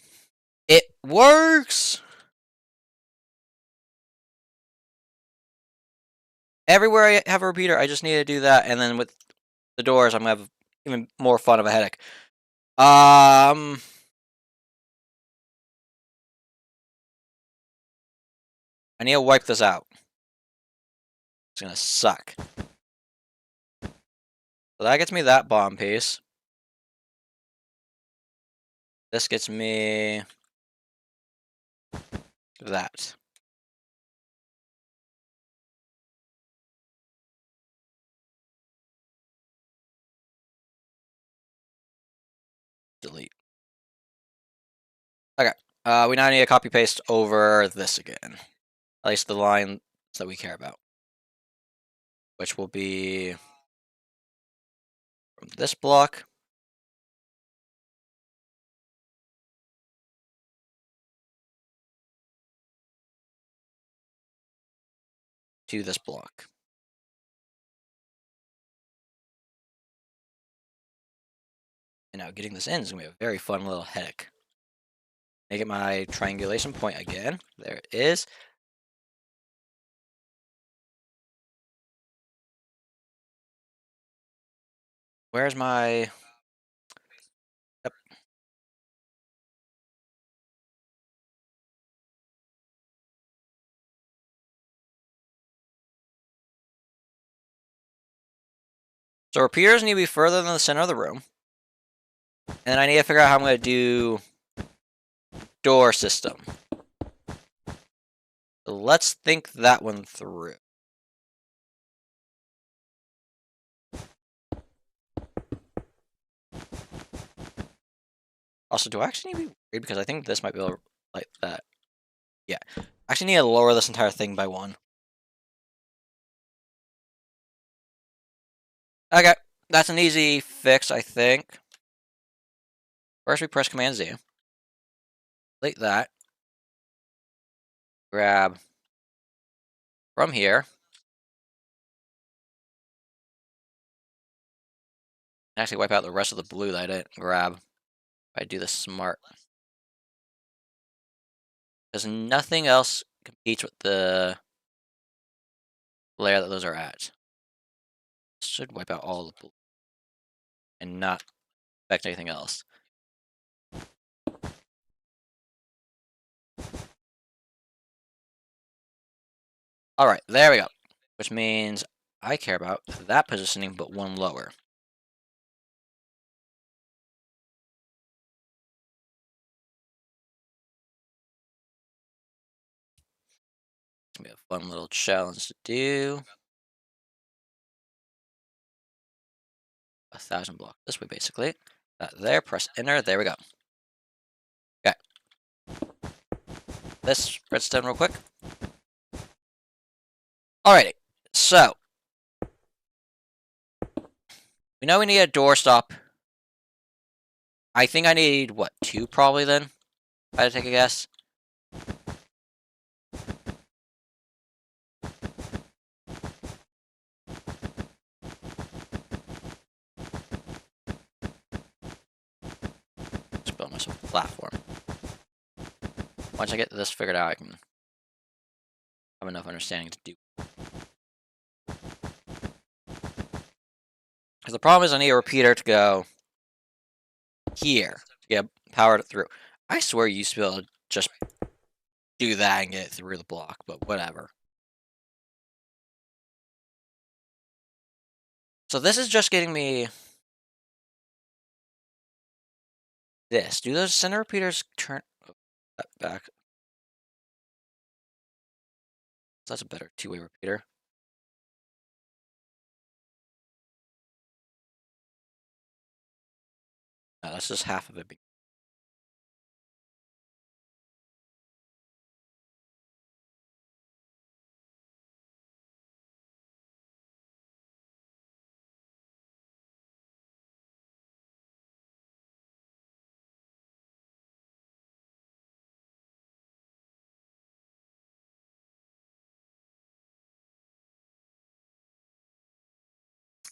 It works. Everywhere I have a repeater, I just need to do that, and then with the doors, I'm gonna have even more fun of a headache. I need to wipe this out. It's gonna suck. So that gets me that bomb piece. This gets me that. Delete. Okay. We now need to copy paste over this again. At least the line that we care about. Which will be from this block to this block. And now getting this in is gonna be a very fun little headache. I get my triangulation point again. There it is. Where's my... Yep. So repeaters need to be further than the center of the room. And I need to figure out how I'm going to do door system. So let's think that one through. Also, do I actually need to be weird? Because I think this might be like that. Yeah. I actually need to lower this entire thing by 1. Okay. That's an easy fix, I think. First, we press Command Z. Delete that. Grab from here. Actually, wipe out the rest of the blue that I didn't grab. If I do this smart. Because nothing else competes with the layer that those are at. Should wipe out all the blue. And not affect anything else. Alright, there we go. Which means I care about that positioning, but 1 lower. It's gonna be a fun little challenge to do. 1,000 blocks this way, basically. That there, press enter, there we go. Okay. This redstone real quick. Alrighty, so. We know we need a doorstop. I think I need, what, 2 probably then? If I had to take a guess. Just build myself a platform. Once I get this figured out, I can have enough understanding to do. Because the problem is I need a repeater to go here to get powered through. I swear you used to be able to just do that and get it through the block, but whatever. So this is just getting me this. Do those center repeaters turn back? That's a better 2-way repeater. No, that's just half of it.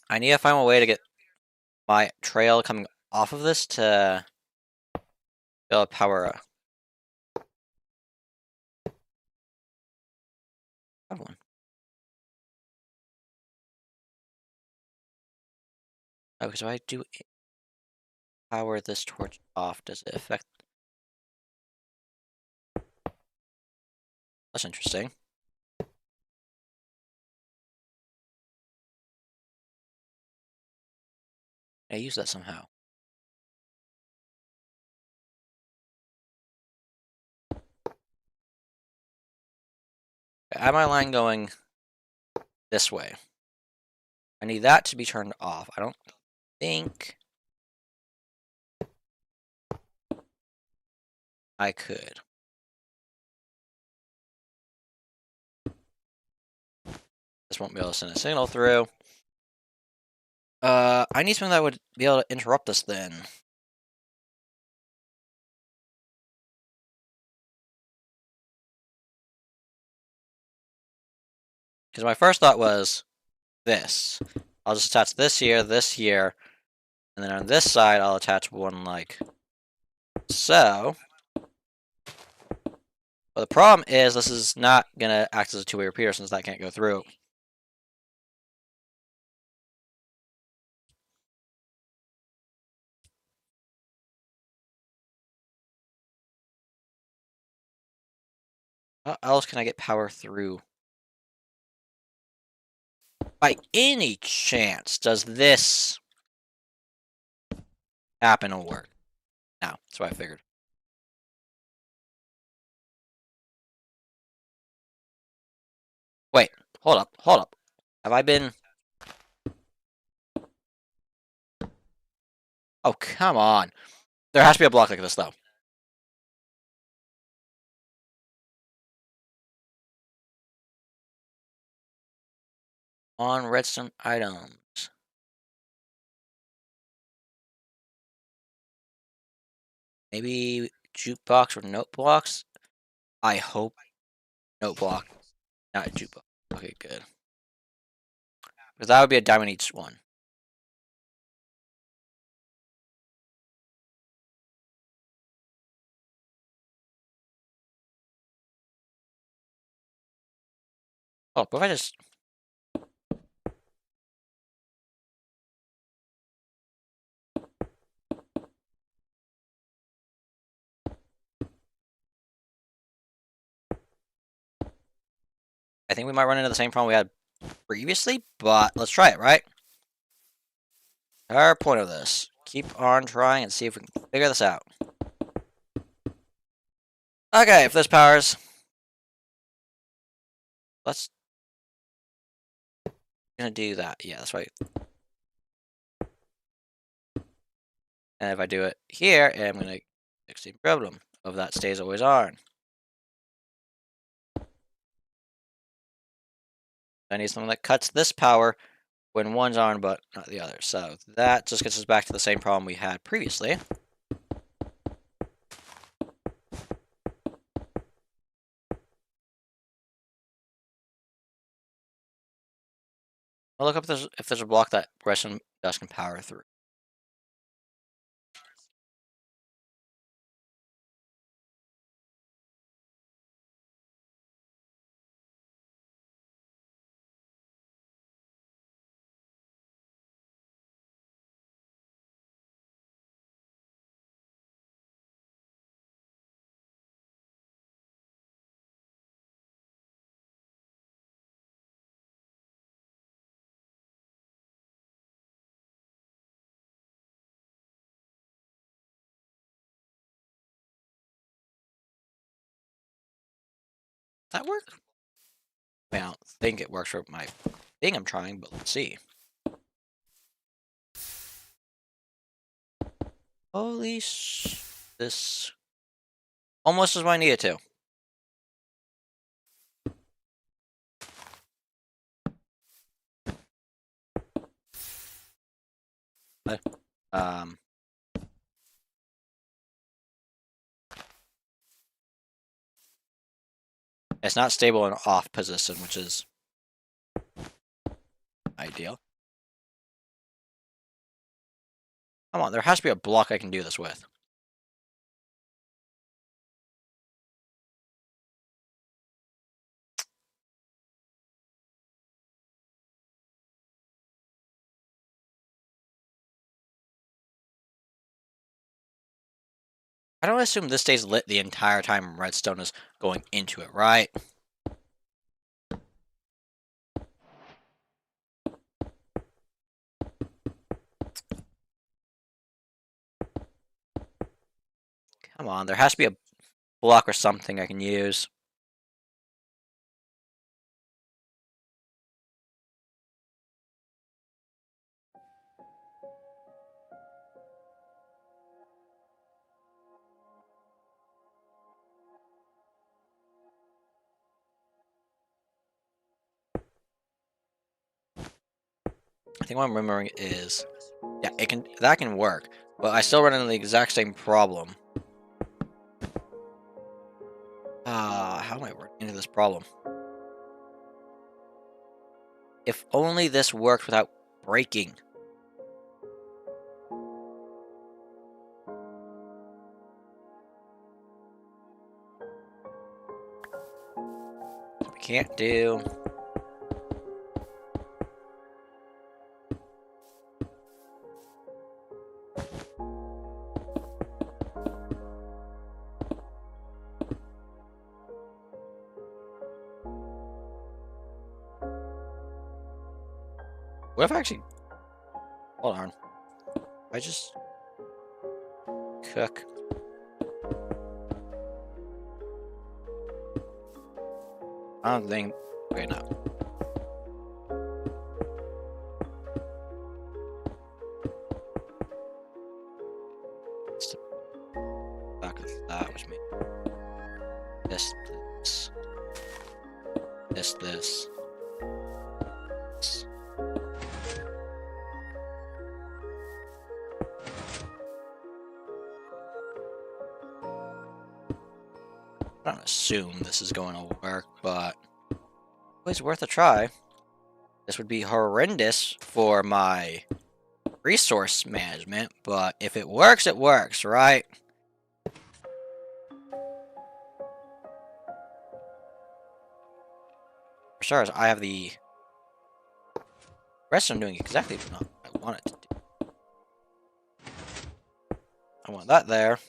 I need to find a way to get my trail coming off of this to be able to power one. Oh, because if I do power this torch off, does it affect? That's interesting. I use that somehow. I have my line going this way. I need that to be turned off. I don't think I could. This won't be able to send a signal through. I need something that would be able to interrupt this then. Because my first thought was this. I'll just attach this here, and then on this side I'll attach one like so. But the problem is this is not gonna act as a two-way repeater since that can't go through. How else can I get power through? By any chance, does this happen or work? No, that's what I figured. Wait, hold up, hold up. Have I been... Oh, come on. There has to be a block like this, though. On redstone items. Maybe jukebox or note blocks? I hope note block, not jukebox. Okay, good. Because that would be a diamond each one. Oh, but if I just... I think we might run into the same problem we had previously, but let's try it, right? Our point of this. Keep on trying and see if we can figure this out. Okay, if this powers... Let's... Gonna do that. Yeah, that's right. And if I do it here, I'm gonna fix the problem of that stays always on. I need something that cuts this power when one's on but not the other. So that just gets us back to the same problem we had previously. I'll look up if there's a block that redstone dust can power through. That work? I don't think it works for my thing I'm trying, but let's see. Holy this almost as what I needed to. Um, it's not stable in off position, which is ideal. Come on, there has to be a block I can do this with. I don't assume this stays lit the entire time redstone is going into it, right? Come on, there has to be a block or something I can use. I think what I'm remembering is, yeah, that can work, but I still run into the exact same problem. How am I running into this problem? If only this worked without breaking. can't do. What if I actually... Hold on. I just... cook. I don't think... Wait, no. Back of that, which means... This. This. I don't assume this is going to work, but always worth a try. This would be horrendous for my resource management, but if it works, right? For starters, I have the redstone doing exactly what I want it to do. I want that there.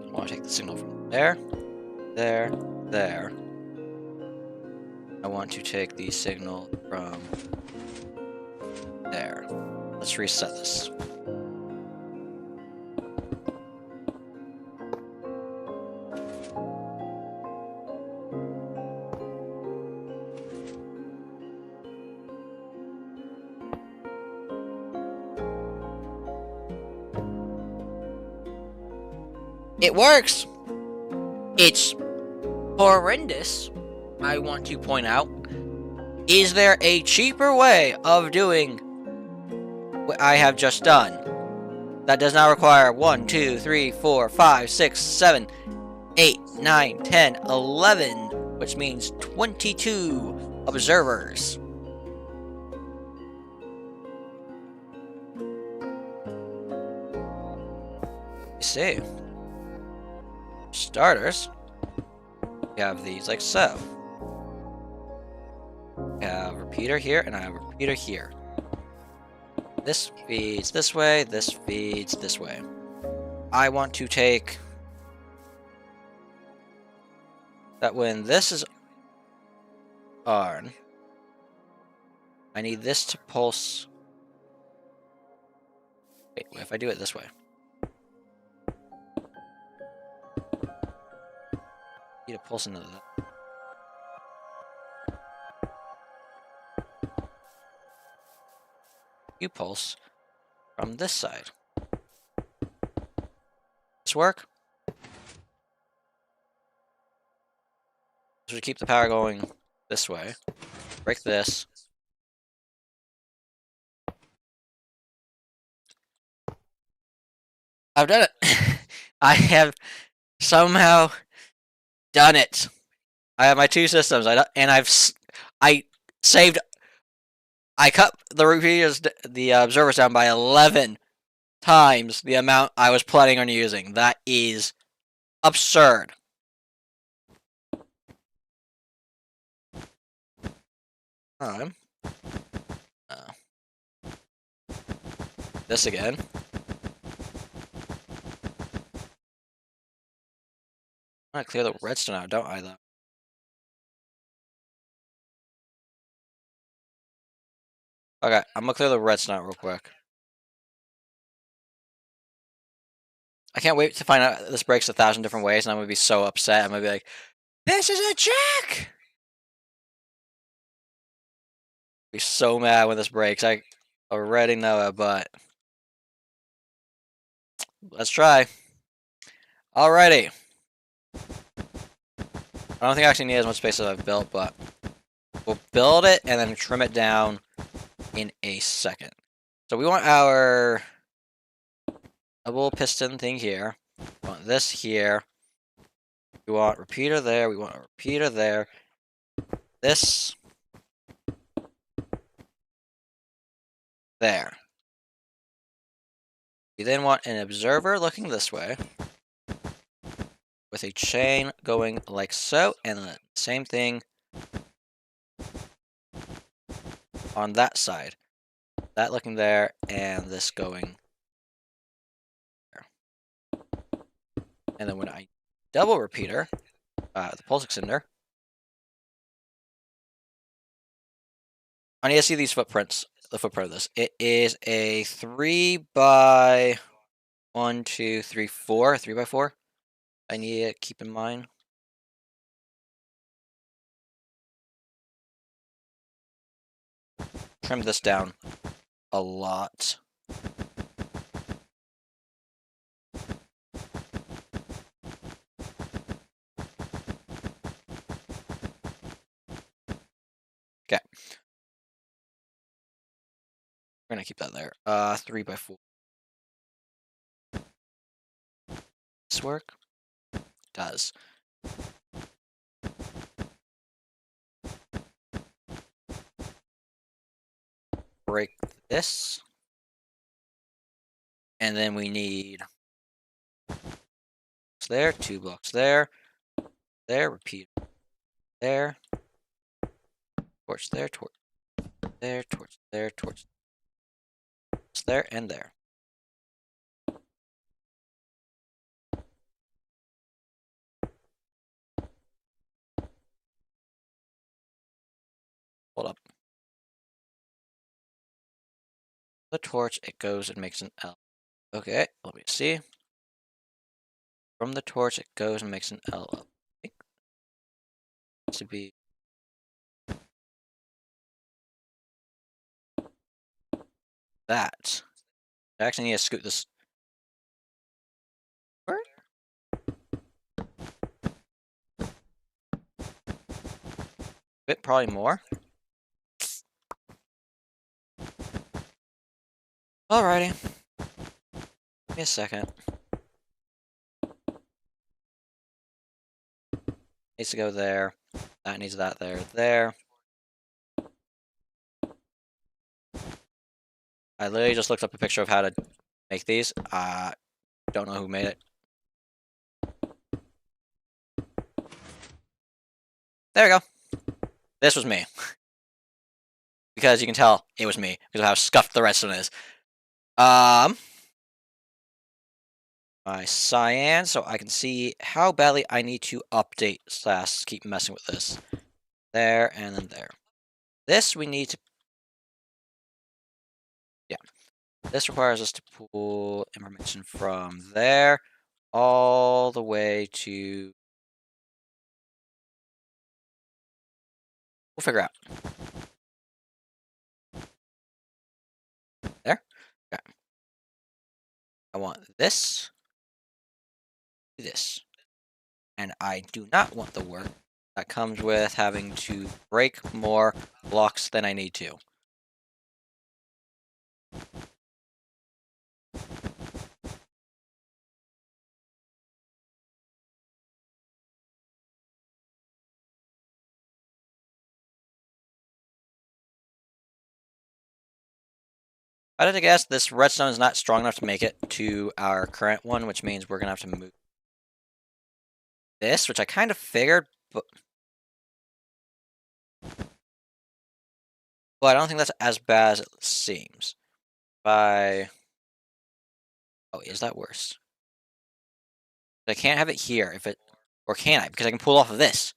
I want to take the signal from there, there. I want to take the signal from there. Let's reset this. It works! It's horrendous, I want to point out. Is there a cheaper way of doing what I have just done that does not require 1, 2, 3, 4, 5, 6, 7, 8, 9, 10, 11, which means 22 observers? You see, starters, we have these like so. I have a repeater here, and I have a repeater here. This feeds this way, this feeds this way. I want to take that when this is on, I need this to pulse. Wait, what if I do it this way? I need to pulse into that. You pulse from this side. This work? This would keep the power going this way. Break this. I've done it. I have somehow done it. I have my two systems, and I saved. I cut the repeaters, the observers down by 11 times the amount I was planning on using. That is absurd. This again. I clear the redstone out, don't I, though? Okay, I'm gonna clear the redstone out real quick. I can't wait to find out this breaks 1,000 different ways, and I'm gonna be so upset. I'm gonna be like, "This is a trick!" Be so mad when this breaks. I already know it, but let's try. Alrighty. I don't think I actually need as much space as I've built, but we'll build it and then trim it down in a second. So we want our double piston thing here. We want this here. We want repeater there. We want a repeater there. This. There. You then want an observer looking this way, with a chain going like so, and the same thing on that side. That looking there, and this going there. And then when I double repeater, the pulse extender, I need to see these footprints, the footprint of this. It is a 3 by 1, 2, 3, 4, 3 by 4. I need to keep in mind. Trim this down a lot. Okay. We're gonna keep that there. 3 by 4. This work? Does. Break this. And then we need there, 2 blocks there, repeat there, torch there, torch there, torch there, torch there, and there. Hold up. The torch, it goes and makes an L. Okay, let me see. From the torch, it goes and makes an L up. I think it to be that. I actually need to scoot this. Where? Bit probably more. Alrighty. Give me a second. Needs to go there. That needs that there. There. I literally just looked up a picture of how to make these. Don't know who made it. There we go. This was me. Because you can tell it was me because of how scuffed the redstone is. My cyan, so I can see how badly I need to update / keep messing with this. There and then there. This we need to, yeah. This requires us to pull information from there all the way to. We'll figure out. There. Okay. I want this. This. And I do not want the work that comes with having to break more blocks than I need to. I did guess this redstone is not strong enough to make it to our current one, which means we're gonna have to move this, which I kind of figured, but I don't think that's as bad as it seems. By oh, is that worse? I can't have it here if it, or can I? Because I can pull off of this.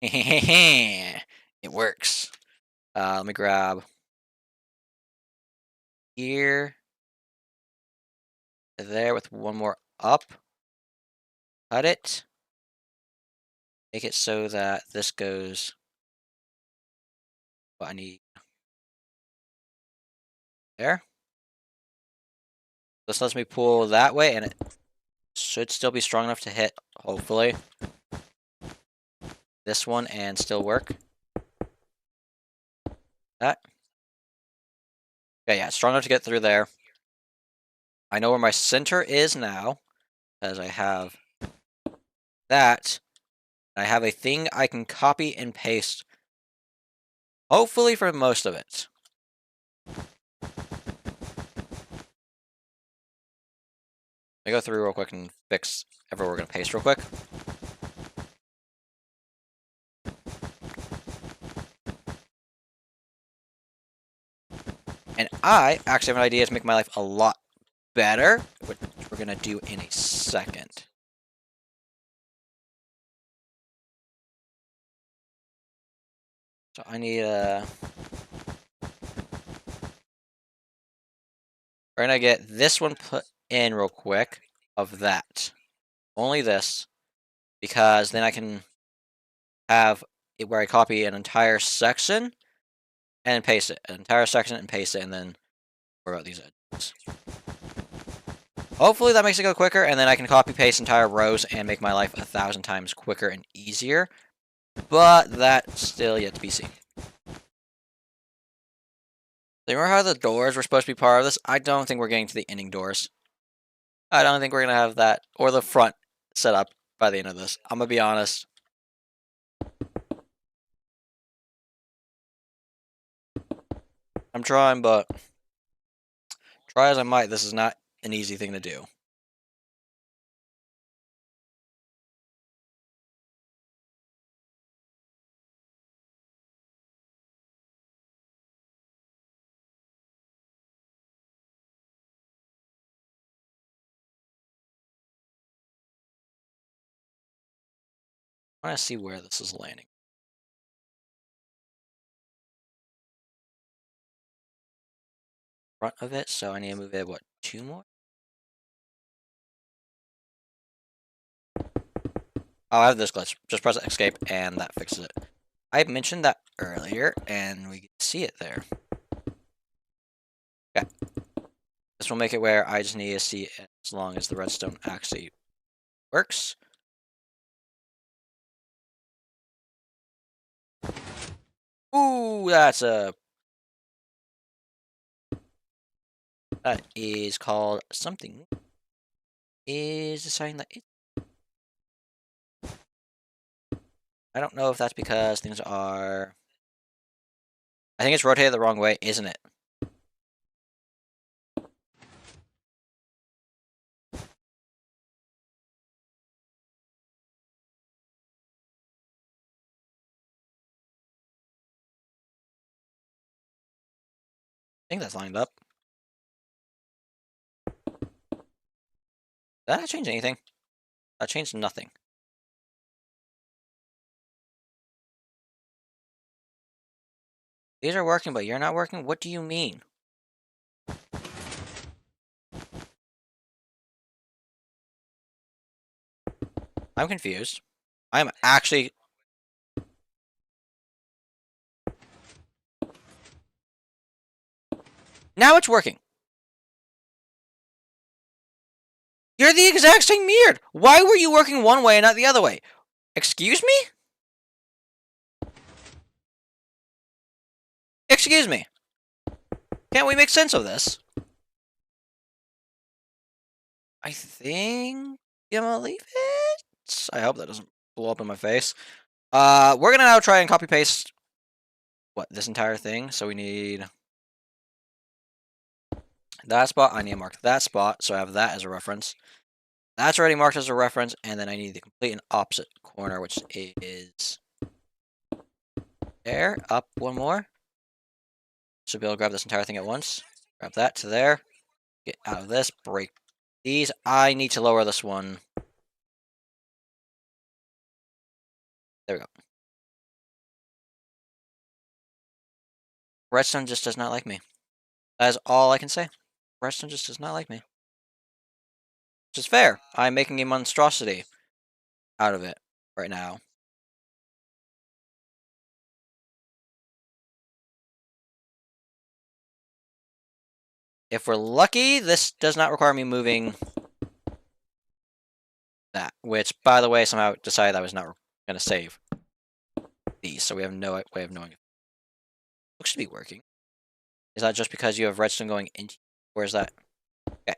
It works. Let me grab here, there with one more up. Cut it. Make it so that this goes. What I need there. This lets me pull that way, and it should still be strong enough to hit, hopefully, this one and still work. That. Okay, yeah, it's strong enough to get through there. I know where my center is now, as I have that. I have a thing I can copy and paste, hopefully for most of it. me go through real quick and fix everywhere we're gonna paste real quick. And I actually have an idea to make my life a lot better, which we're gonna do in a second. So I need we're gonna get this one put in real quick of that. Only this, because then I can have it where I copy an entire section and paste it. An entire section and paste it, and then worry about these edges. Hopefully that makes it go quicker, and then I can copy paste entire rows and make my life 1,000 times quicker and easier. But that's still yet to be seen. Remember how the doors were supposed to be part of this? I don't think we're getting to the ending doors. I don't think we're going to have that, or the front set up by the end of this. I'm going to be honest. I'm trying, but try as I might, this is not an easy thing to do. I want to see where this is landing. Front of it, so I need to move it, what, 2 more? Oh, I have this glitch. Just press escape, and that fixes it. I mentioned that earlier, and we can see it there. Okay. This will make it where I just need to see it as long as the redstone actually works. Ooh, that's a... That is called something. Is deciding that it... I don't know if that's because things are... I think it's rotated the wrong way, isn't it? I think that's lined up. Did that change anything? That changed nothing. These are working, but you're not working? What do you mean? I'm confused. I'm actually... Now it's working! You're the exact same mirrored! Why were you working one way and not the other way? Excuse me? Excuse me. Can't we make sense of this? I think I'm gonna leave it. I hope that doesn't blow up in my face. We're gonna now try and copy paste what, this entire thing. So we need that spot. I need to mark that spot, so I have that as a reference. That's already marked as a reference, and then I need the complete and opposite corner, which is there. Up one more. Should be able to grab this entire thing at once. Grab that to there. Get out of this. Break these. I need to lower this one. There we go. Redstone just does not like me. That is all I can say. Redstone just does not like me. Which is fair. I'm making a monstrosity out of it right now. If we're lucky, this does not require me moving that. Which, by the way, somehow decided I was not going to save these. So we have no way of knowing. Looks to be working. Is that just because you have redstone going into... Or is that... Okay.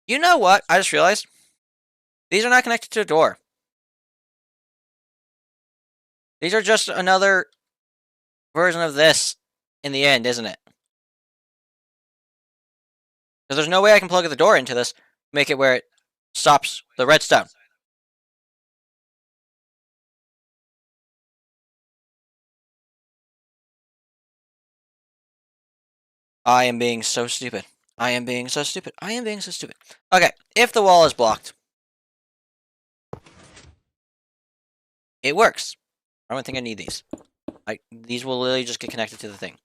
You know what? I just realized. These are not connected to a door. These are just another version of this in the end, isn't it? Because there's no way I can plug the door into this, make it where it stops the redstone. I am being so stupid. I am being so stupid. I am being so stupid. Okay, if the wall is blocked, it works. I don't think I need these. These will literally just get connected to the thing.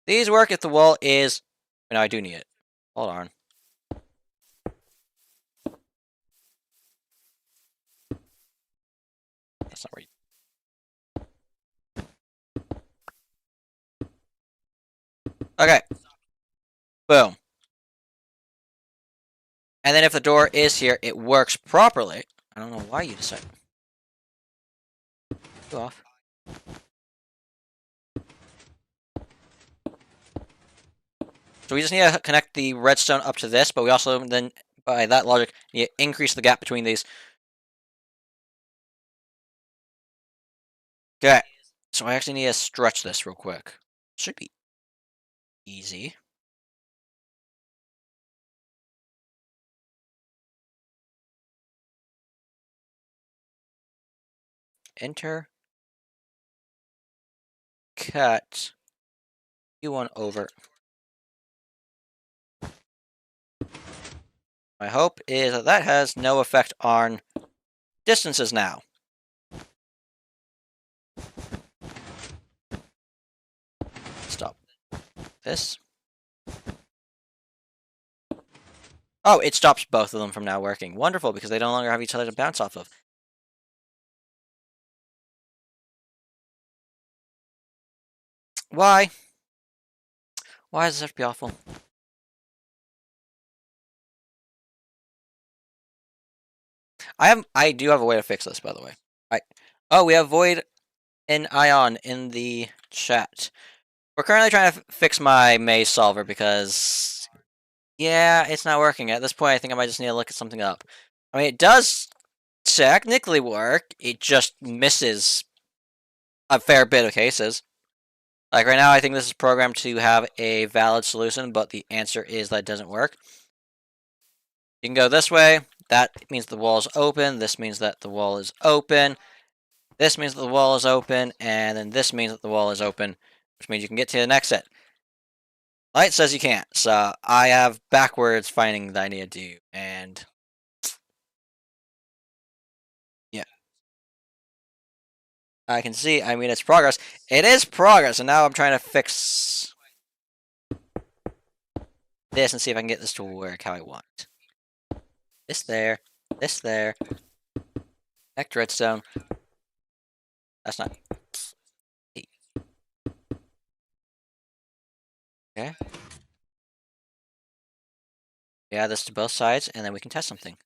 These work if the wall is... No, I do need it. Hold on. That's not where Okay. Boom. And then if the door is here, it works properly. I don't know why you decided. Go off. So we just need to connect the redstone up to this, but we also then, by that logic, need to increase the gap between these. Okay. So I actually need to stretch this real quick. Should be easy. Enter. Cut. U1 over. My hope is that that has no effect on distances now. Stop this. Oh, it stops both of them from now working. Wonderful, because they no longer have each other to bounce off of. Why? Why does this have to be awful? I do have a way to fix this, by the way. Oh, we have Void and Ion in the chat. We're currently trying to fix my maze solver because, yeah, it's not working. At this point, I think I might just need to look at something up. I mean, it does technically work. It just misses a fair bit of cases. Like right now, I think this is programmed to have a valid solution, but the answer is that it doesn't work. You can go this way. That means the wall is open. This means that the wall is open. This means that the wall is open. And then this means that the wall is open, which means you can get to the next set. Light says you can't, so I have backwards finding that I need to do, and yeah. I can see, I mean, it's progress. It is progress, and now I'm trying to fix this and see if I can get this to work how I want. This there, this there. Connect redstone. That's not... Okay. We add this to both sides, and then we can test something.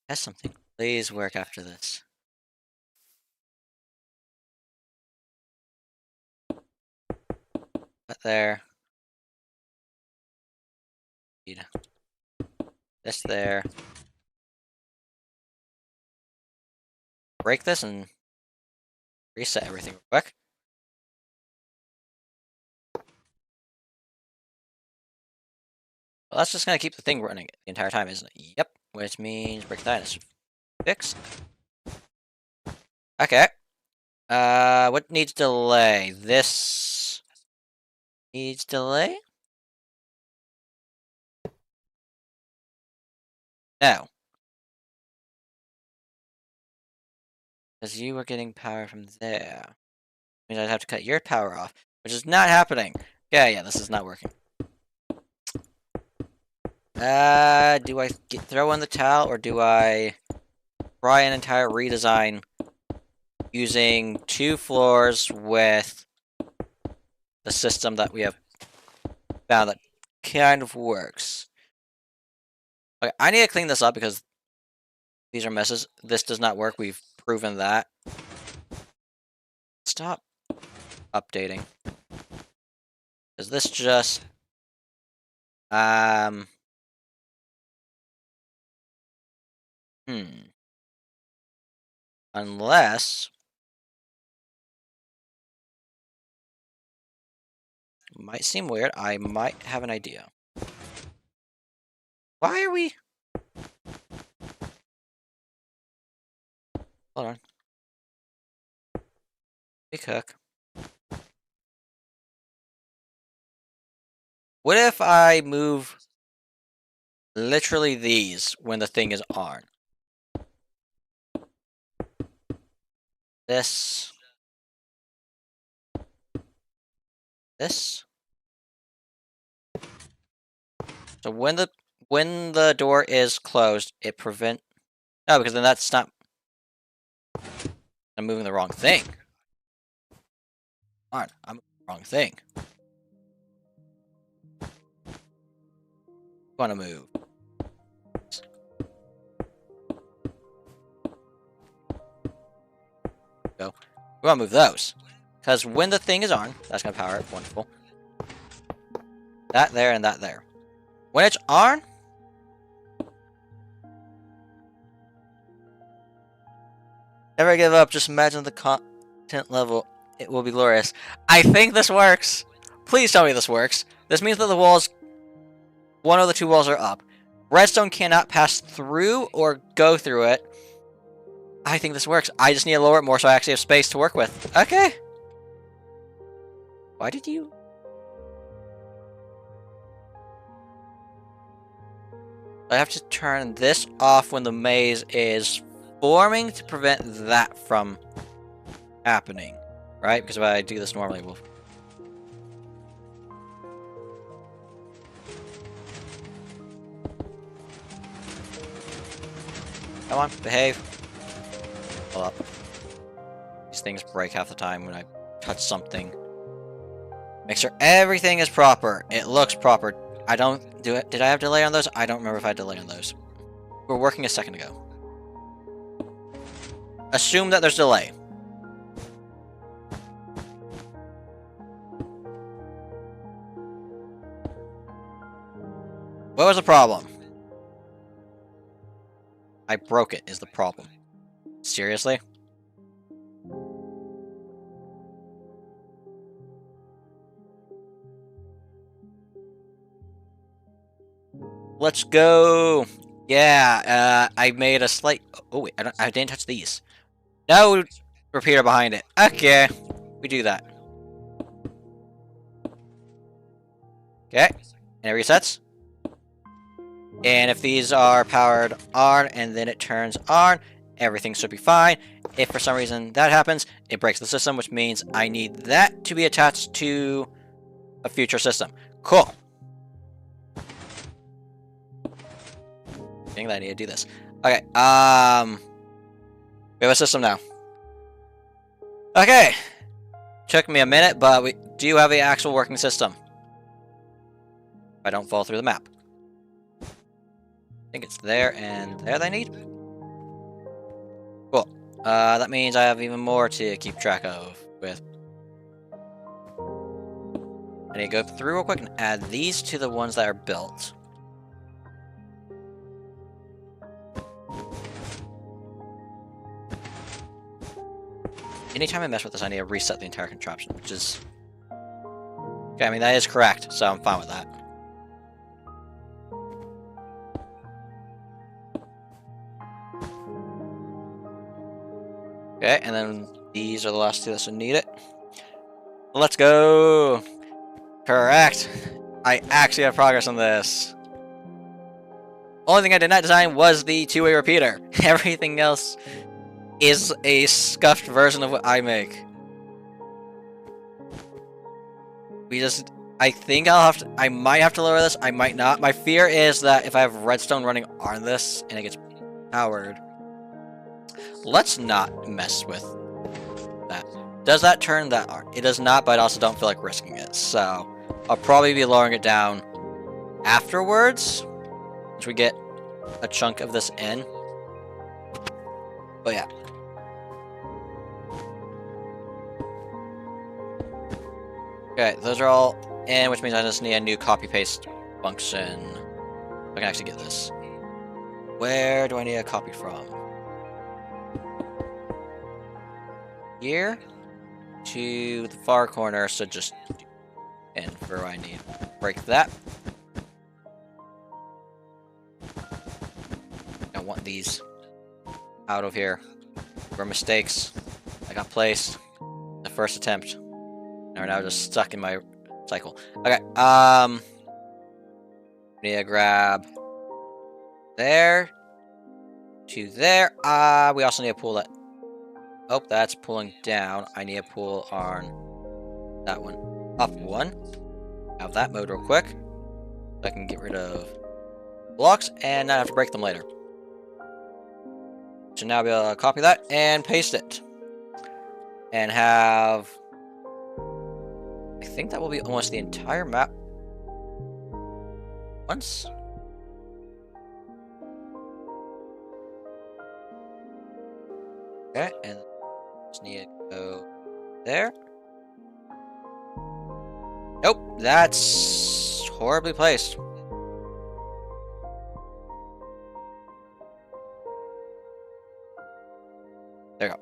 Test something. Please work after this. That there. This there. Break this and reset everything real quick. Well, that's just gonna keep the thing running the entire time, isn't it? Yep. Which means break that is fixed. Okay. What needs delay? This needs delay? No. Because you were getting power from there. Means I'd have to cut your power off, which is not happening. Yeah, this is not working. Do I throw in the towel, or do I try an entire redesign using 2 floors with the system that we have found that kind of works? Okay, I need to clean this up because these are messes. This does not work. We've proven that. Stop updating. Is this just... Hmm. Unless... Might seem weird. I might have an idea. Why are we... Hold on. We cook. What if I move literally these when the thing is on? This. This. So when the door is closed, it prevent... No, because then that's not... I'm moving the wrong thing. Come on, I'm moving the wrong thing. I want to move. Go. We want to move those. Because when the thing is on, that's going to power it. Wonderful. That there and that there. When it's on... Never give up. Just imagine the content level. It will be glorious. I think this works. Please tell me this works. This means that the walls... One of the two walls are up. Redstone cannot pass through or go through it. I think this works. I just need to lower it more so I actually have space to work with. Okay. Why did you... I have to turn this off when the maze is forming to prevent that from happening. Right? Because if I do this normally, we'll... Come on, behave. Pull up. These things break half the time when I touch something. Make sure everything is proper. It looks proper. I don't do it. Did I have delay on those? I don't remember if I had delay on those. We were working a second ago. Assume that there's delay. What was the problem? I broke it, is the problem. Seriously? Let's go! Yeah, I made a slight... Oh, wait, I didn't touch these. No repeater behind it. Okay, we do that. Okay, and it resets. And if these are powered on and then it turns on, everything should be fine. If for some reason that happens, it breaks the system, which means I need that to be attached to a future system. Cool. I think that I need to do this. Okay, we have a system now. Okay. Took me a minute, but we do have an actual working system. If I don't fall through the map. I think it's there and there they need. Cool. That means I have even more to keep track of with. I need to go through real quick and add these to the ones that are built. Anytime I mess with this, I need to reset the entire contraption, which is... Okay, I mean, that is correct, so I'm fine with that. Okay, and then these are the last two that should need it. Let's go! Correct! I actually have progress on this. Only thing I did not design was the two-way repeater. Everything else is a scuffed version of what I make. I think I might have to lower this, I might not. My fear is that if I have redstone running on this and it gets powered, let's not mess with that. Does that turn that on? It does not, but I also don't feel like risking it. So I'll probably be lowering it down afterwards, once we get a chunk of this in. But yeah. Okay, those are all in, which means I just need a new copy-paste function. I can actually get this. Where do I need a copy from? here to the far corner, so just in for what I need. Break that. I want these out of here. For mistakes I got placed the first attempt. And are now just stuck in my cycle. Okay, need to grab there to there. We also need to pull that. Oh, that's pulling down. I need to pull on that one up one. Have that mode real quick. So I can get rid of blocks and not have to break them later. So now be able to copy that and paste it. And have... I think that will be almost the entire map. Once. Okay, and just need to go there. Nope, that's horribly placed. There you go.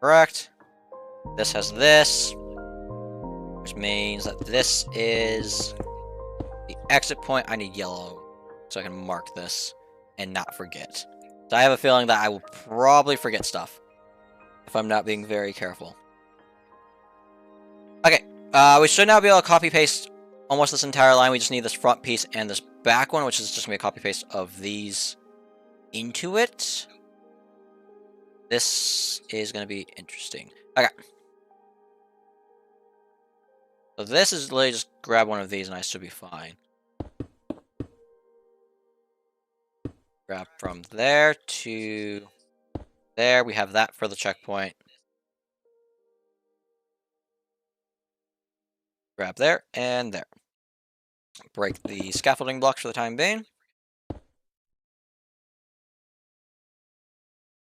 Correct. This has this, which means that this is the exit point. I need yellow so I can mark this and not forget. So I have a feeling that I will probably forget stuff if I'm not being very careful. Okay, we should now be able to copy paste almost this entire line. We just need this front piece and this back one, which is just going to be a copy paste of these into it. This is going to be interesting. Okay. So this is literally just grab one of these and I should be fine. Grab from there to there. We have that for the checkpoint. Grab there and there. Break the scaffolding blocks for the time being.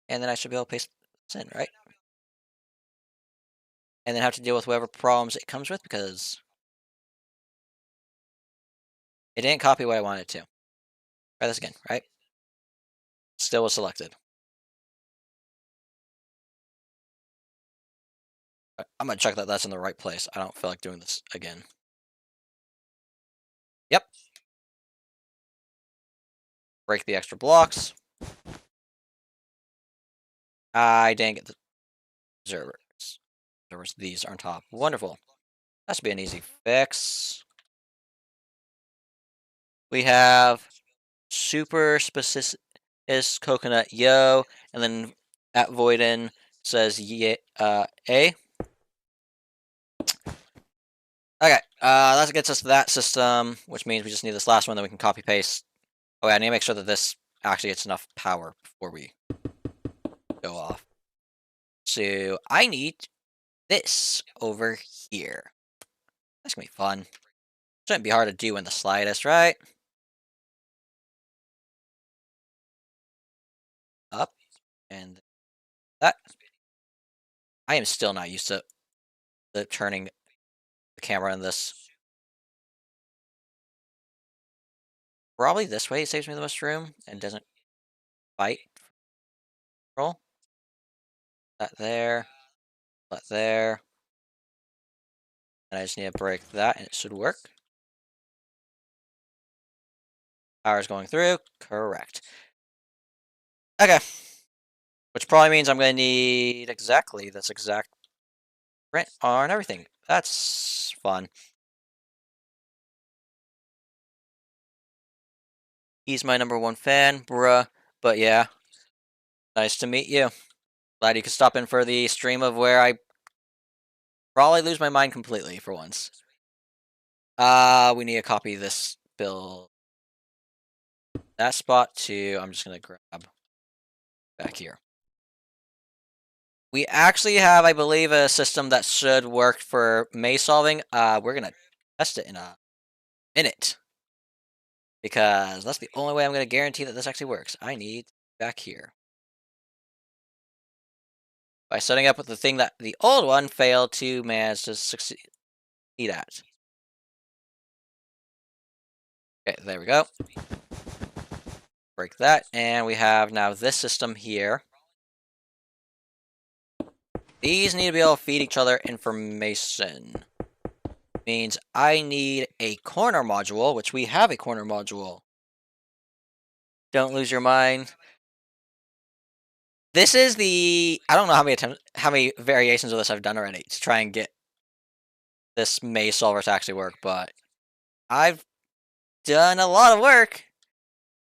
And then I should be able to paste this in, right? And then have to deal with whatever problems it comes with because it didn't copy what I wanted it to. Try this again, right? Still was selected. I'm gonna check that that's in the right place. I don't feel like doing this again. Yep. Break the extra blocks. I didn't get the observers. These are on top. Wonderful. That should be an easy fix. We have super specific is coconut yo, and then at Voiden says yeah, A. Okay, that gets us to that system, which means we just need this last one that we can copy paste. Oh yeah, I need to make sure that this actually gets enough power before we go off. So I need this over here. That's gonna be fun. Shouldn't be hard to do in the slightest, right? Up and that. I am still not used to the turning the camera in this. Probably this way it saves me the most room and doesn't fight. Roll. That there. That there. And I just need to break that and it should work. Power's going through. Correct. Okay. Which probably means I'm going to need exactly this exact print on everything. That's fun. He's my #1 fan, bruh. But yeah, nice to meet you. Glad you could stop in for the stream of where I probably lose my mind completely for once. We need to copy this build. That spot too. I'm just going to grab back here. We actually have, I believe, a system that should work for maze solving. We're going to test it in a minute. Because that's the only way I'm going to guarantee that this actually works. I need back here. By setting up with the thing that the old one failed to manage to succeed at. Okay, there we go. Break that. And we have now this system here. These need to be able to feed each other information. Means I need a corner module, which we have a corner module. Don't lose your mind. This is the I don't know how many variations of this I've done already to try and get this maze solver to actually work, but I've done a lot of work.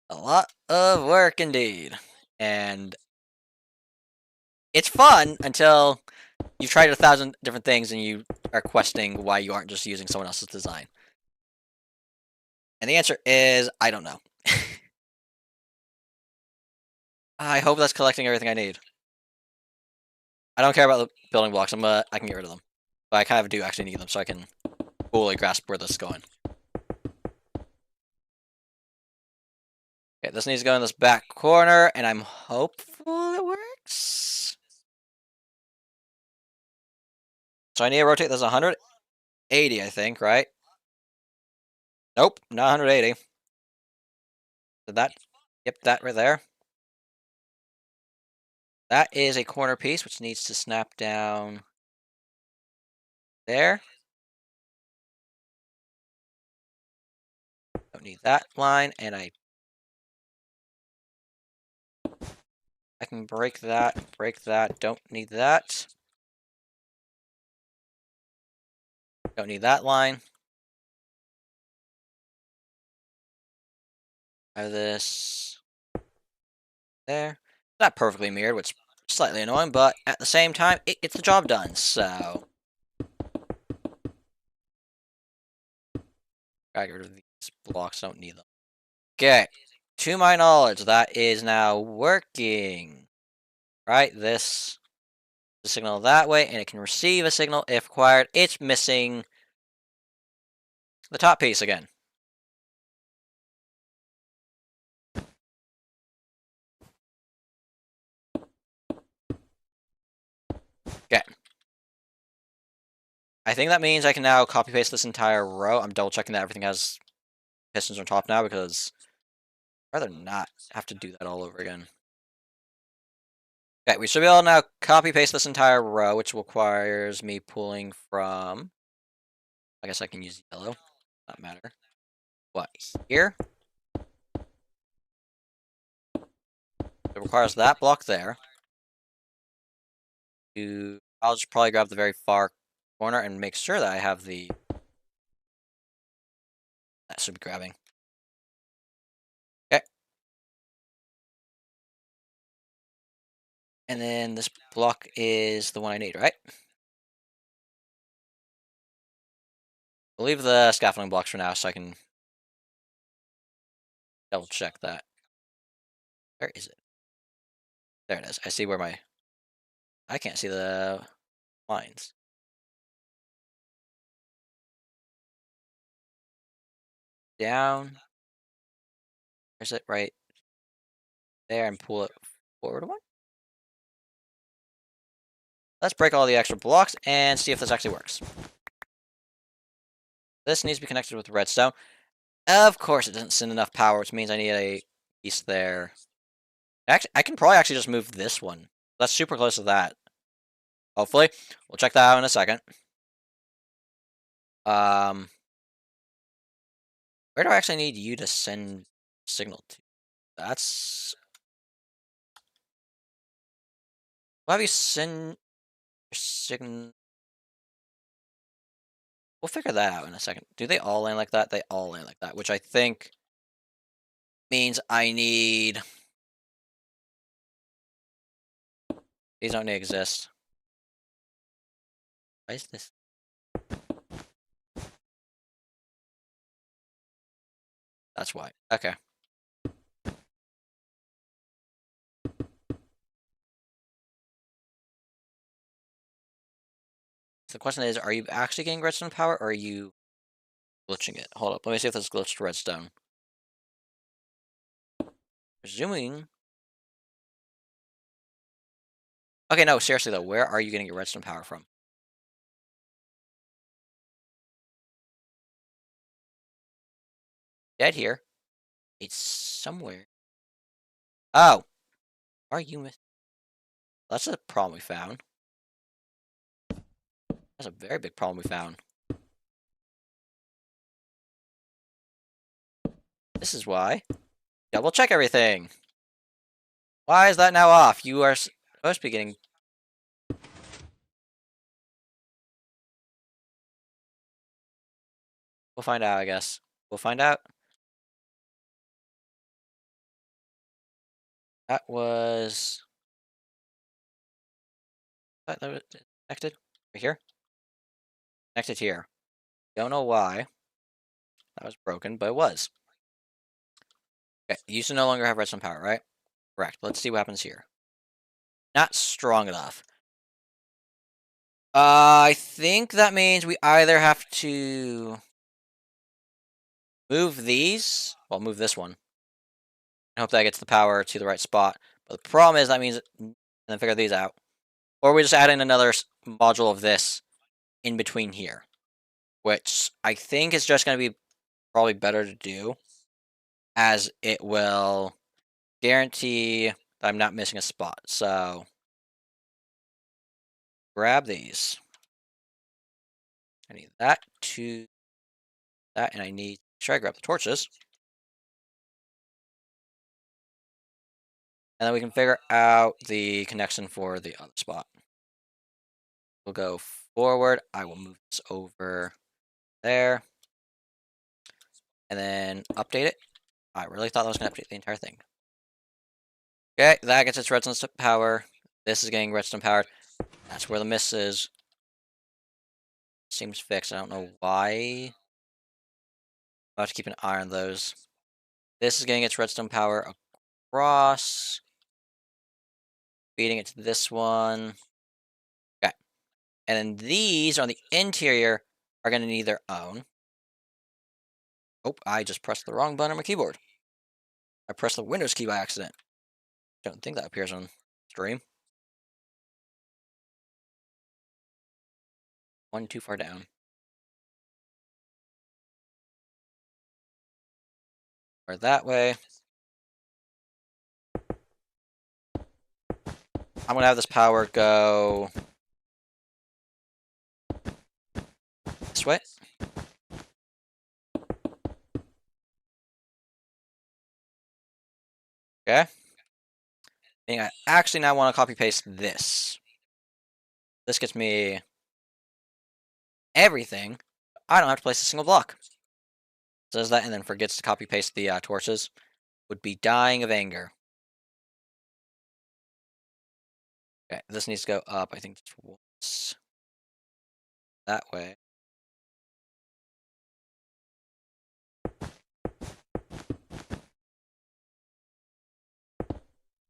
A lot of work indeed. And it's fun until you've tried 1,000 different things and you are questioning why you aren't just using someone else's design. And the answer is, I don't know. I hope that's collecting everything I need. I don't care about the building blocks. I can get rid of them. But I kind of do actually need them so I can fully grasp where this is going. Okay, this needs to go in this back corner, and I'm hopeful it works. So I need to rotate this 180, I think, right? Nope, not 180. Did that? Yep, that right there. That is a corner piece, which needs to snap down there. Don't need that line, and I can break that, don't need that. Don't need that line. I have this there. Not perfectly mirrored, which is slightly annoying, but at the same time, it gets the job done, so... Gotta get rid of these blocks, don't need them. Okay, to my knowledge, that is now working. Right, this the signal that way, and it can receive a signal if required. It's missing the top piece again. Okay. I think that means I can now copy paste this entire row. I'm double checking that everything has pistons on top now because I'd rather not have to do that all over again. Okay, we should be able to now copy paste this entire row, which requires me pulling from. I guess I can use yellow. Not matter. What here? It requires that block there. I'll just probably grab the very far corner and make sure that I have the. That should be grabbing. Okay. And then this block is the one I need, right? We'll leave the scaffolding blocks for now so I can double check that. Where is it? There it is. I see where my. I can't see the lines. Down. Where's it? Right there and pull it forward one. Let's break all the extra blocks and see if this actually works. This needs to be connected with redstone. Of course, it doesn't send enough power, which means I need a piece there. Actually, I can probably actually just move this one. That's super close to that. Hopefully. We'll check that out in a second. Where do I actually need you to send signal to? That's... We'll have you send your signal... We'll figure that out in a second. Do they all land like that? They all land like that, which I think means I need... These don't need to exist. Why is this? That's why. Okay. So the question is, are you actually getting redstone power, or are you glitching it? Hold up, let me see if this glitched redstone. Presuming... Okay, no, seriously though, where are you getting your redstone power from? Dead here. It's somewhere. Oh! Are you miss... That's a problem we found. That's a very big problem we found. This is why. Double check everything. Why is that now off? You are supposed to be getting... We'll find out, I guess. We'll find out. That was... That was connected? Right here? Connected here. Don't know why. That was broken, but it was. Okay, you used to no longer have redstone power, right? Correct. Let's see what happens here. Not strong enough. I think that means we either have to move these. Well, move this one. I hope that gets the power to the right spot. But the problem is that means... And then figure these out. Or we just add in another module of this in between here. Which I think is just going to be probably better to do. As it will guarantee that I'm not missing a spot. So... grab these. I need that to that, and I need... Should I grab the torches? And then we can figure out the connection for the other spot. We'll go forward. I will move this over there. And then update it. I really thought that was going to update the entire thing. Okay, that gets its redstone power. This is getting redstone powered. That's where the miss is. Seems fixed. I don't know why. I'll have to keep an eye on those. This is getting its redstone power across. Feeding it to this one. Okay. And then these on the interior are going to need their own. Oh, I just pressed the wrong button on my keyboard. I pressed the Windows key by accident. Don't think that appears on stream. One too far down. Or that way. I'm going to have this power go this way. Okay. And I actually now want to copy paste this. This gets me everything. I don't have to place a single block. Says that and then forgets to copy paste the torches. Would be dying of anger. Okay, this needs to go up, I think, just once. That way.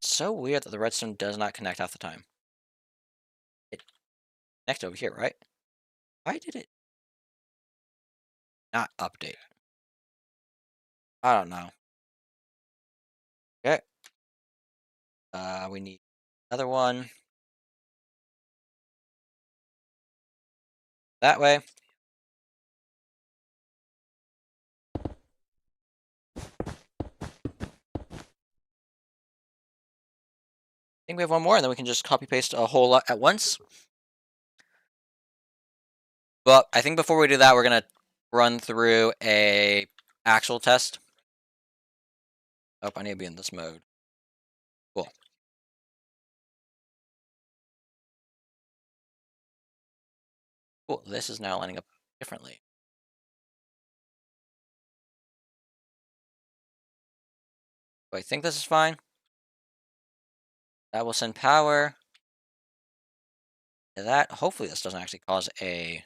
So weird that the redstone does not connect half the time. It connects over here, right? Why did it not update? I don't know. Okay. We need another one. That way. I think we have one more, and then we can just copy paste a whole lot at once. But I think before we do that, we're gonna run through a actual test. Oh, I need to be in this mode. Cool. Cool. This is now lining up differently. So I think this is fine. That will send power to that. Hopefully this doesn't actually cause a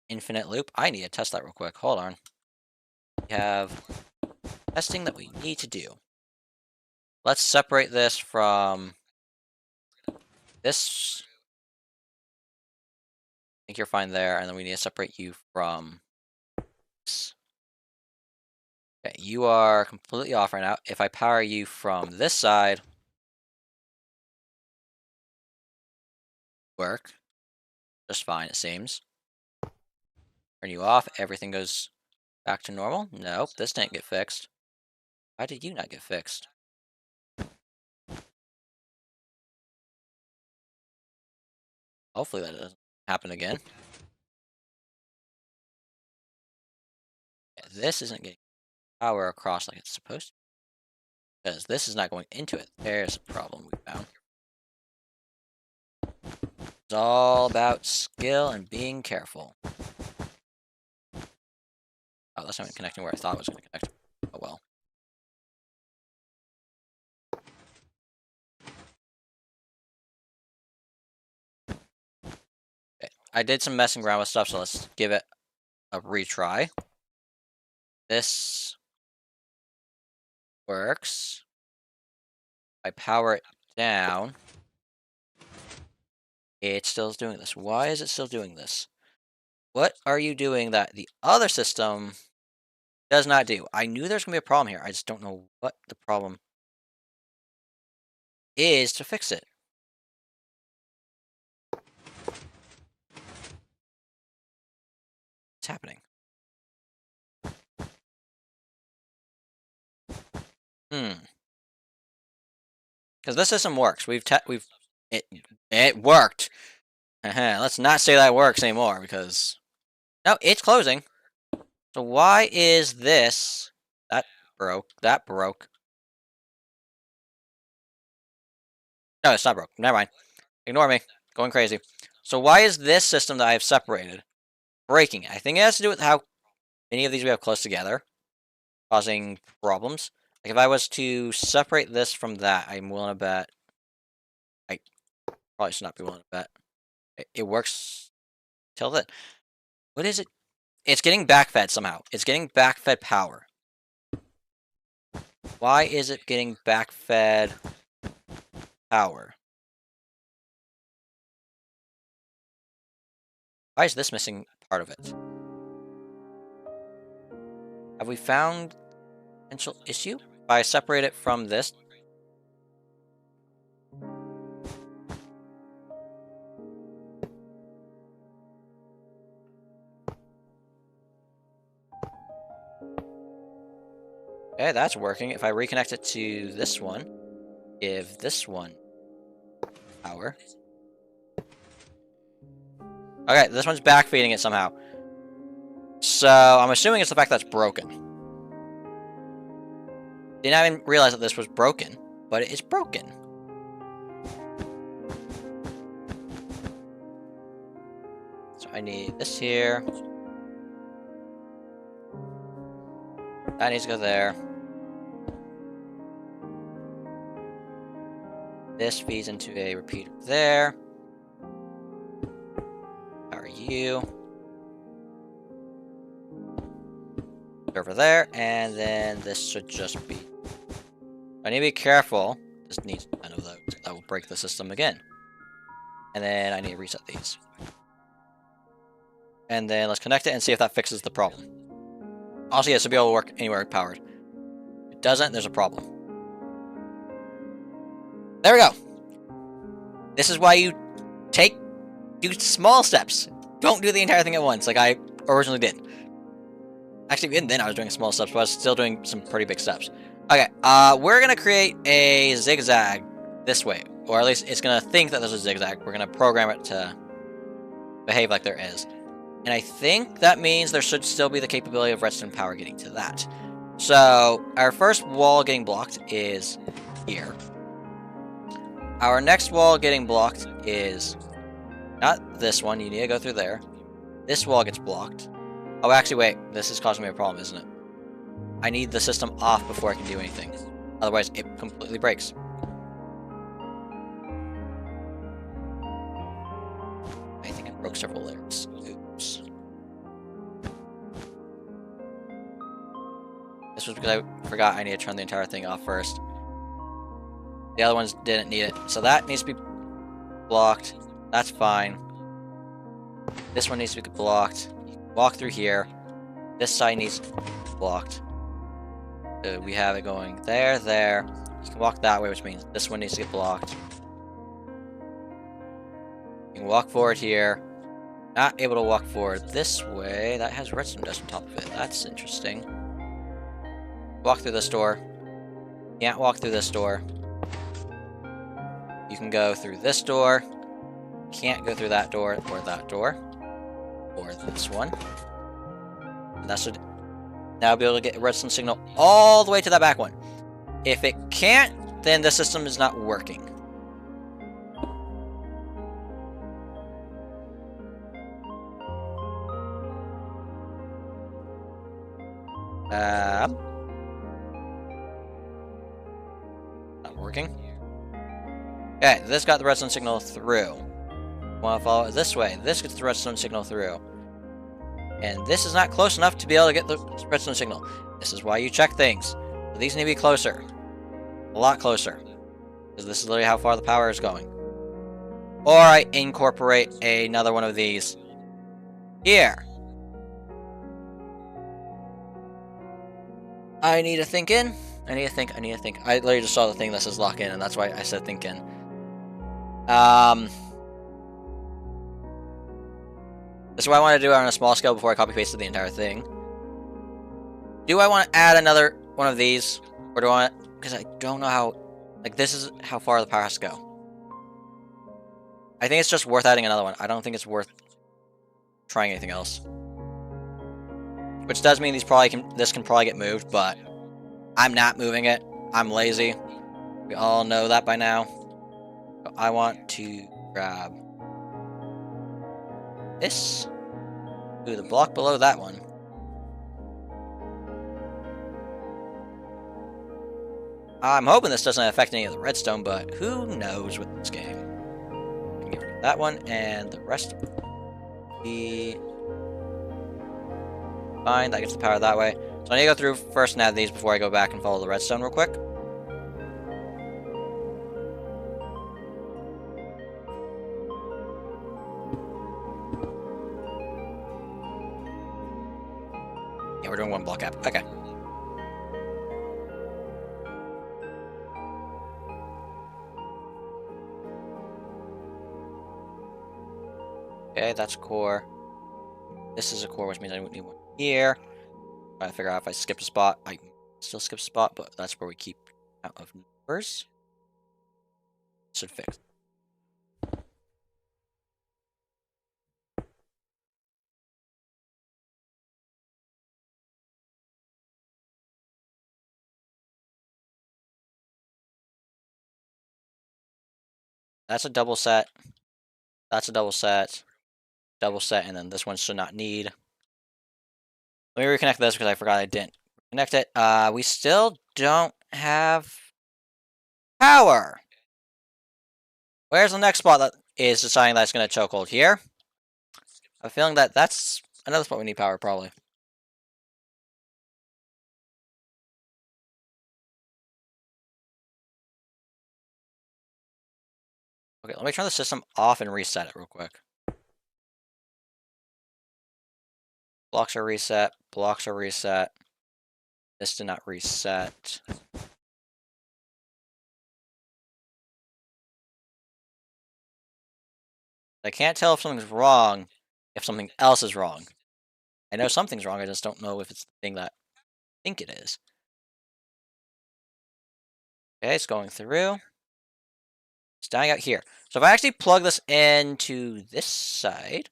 infinite loop. I need to test that real quick. Hold on. We have testing that we need to do. Let's separate this from this. I think you're fine there, and then we need to separate you from this. Okay, you are completely off right now. If I power you from this side, work just fine, it seems. Turn you off, everything goes back to normal. Nope, this didn't get fixed. Why did you not get fixed? Hopefully that doesn't happen again. Yeah, this isn't getting power across like it's supposed to. Because this is not going into it. There's a problem we found. It's all about skill and being careful. Oh, that's not even connecting where I thought it was going to connect. Oh well. Okay. I did some messing around with stuff, so let's give it a retry. This works. I power it down. It still is doing this. Why is it still doing this? What are you doing that the other system does not do? I knew there's going to be a problem here. I just don't know what the problem is to fix it. What's happening? Because this system works. It worked. Let's not say that works anymore because no, it's closing. So why is this that broke? That broke. No, it's not broke. Never mind. Ignore me. Going crazy. So why is this system that I have separated breaking? I think it has to do with how many of these we have close together, causing problems. Like if I was to separate this from that, I'm willing to bet. I probably should not be willing to bet. It works till then. What is it? It's getting backfed somehow. It's getting backfed power. Why is it getting backfed power? Why is this missing part of it? Have we found potential issue? If I separate it from this. Okay, that's working. If I reconnect it to this one, give this one power. Okay, this one's backfeeding it somehow. So, I'm assuming it's the fact that it's broken. Didn't even realize that this was broken, but it is broken. So, I need this here. That needs to go there. This feeds into a repeater there. How are you? Over there, and then this should just be. I need to be careful. This needs none of those. That will break the system again. And then I need to reset these. And then let's connect it and see if that fixes the problem. Also, yeah, it should be able to work anywhere powered. If it doesn't, there's a problem. There we go. This is why you do small steps. Don't do the entire thing at once, like I originally did. Actually, even then I was doing small steps, but I was still doing some pretty big steps. Okay, we're gonna create a zigzag this way, or at least it's gonna think that there's a zigzag. We're gonna program it to behave like there is. And I think that means there should still be the capability of redstone power getting to that. So, our first wall getting blocked is here. Our next wall getting blocked is not this one, you need to go through there. This wall gets blocked. Oh, actually, wait, this is causing me a problem, isn't it? I need the system off before I can do anything. Otherwise, it completely breaks. I think I broke several layers. Oops. This was because I forgot I need to turn the entire thing off first. The other ones didn't need it. So that needs to be blocked. That's fine. This one needs to be blocked. You can walk through here. This side needs blocked. We have it going there, there. You can walk that way, which means this one needs to get blocked. You can walk forward here. Not able to walk forward this way. That has redstone dust on top of it. That's interesting. Walk through this door. Can't walk through this door. You can go through this door. can't go through that door or that door. Or this one. And that should now be able to get a redstone signal all the way to that back one. If it can't, then the system is not working. Not working. Okay, this got the redstone signal through. Want to follow it this way. This gets the redstone signal through. And this is not close enough to be able to get the redstone signal. This is why you check things. These need to be closer. A lot closer. Because this is literally how far the power is going. Or I incorporate another one of these here. I need to think in. I need to think. I literally just saw the thing that says lock in, and that's why I said think in. This is why I want to do it on a small scale before I copy pasted the entire thing. Do I want to add another one of these? Or do I want... Because I don't know how... Like, this is how far the power has to go. I think it's just worth adding another one. I don't think it's worth trying anything else. Which does mean this can probably get moved, but I'm not moving it. I'm lazy. We all know that by now. So I want to grab this. Do the block below that one. I'm hoping this doesn't affect any of the redstone, but who knows with this game. Get rid of that one, and the rest will be fine. That gets the power that way. So I need to go through first and add these before I go back and follow the redstone real quick. Yeah, we're doing one block up. Okay. Okay, that's core. This is a core, which means I need one here. Trying to figure out if I skip a spot. I still skip a spot, but that's where we keep out of numbers. Should fix. That's a double set. That's a double set. Double set, and then this one should not need. Let me reconnect this because I forgot I didn't connect it. We still don't have power. Where's the next spot that is deciding that it's going to chokehold? Here? I have a feeling that that's another spot we need power, probably. Okay, let me turn the system off and reset it real quick. Blocks are reset. Blocks are reset. This did not reset. I can't tell if something's wrong if something else is wrong. I know something's wrong, I just don't know if it's the thing that I think it is. Okay, it's going through. It's dying out here. So if I actually plug this into this side,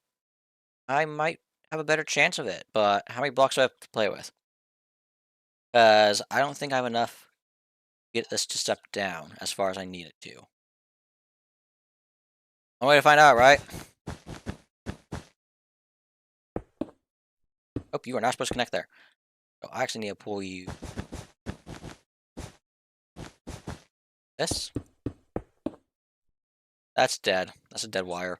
I might have a better chance of it. But how many blocks do I have to play with? Because I don't think I have enough to get this to step down as far as I need it to. One way to find out, right? Oh, you are not supposed to connect there. So I actually need to pull you this. That's dead. That's a dead wire.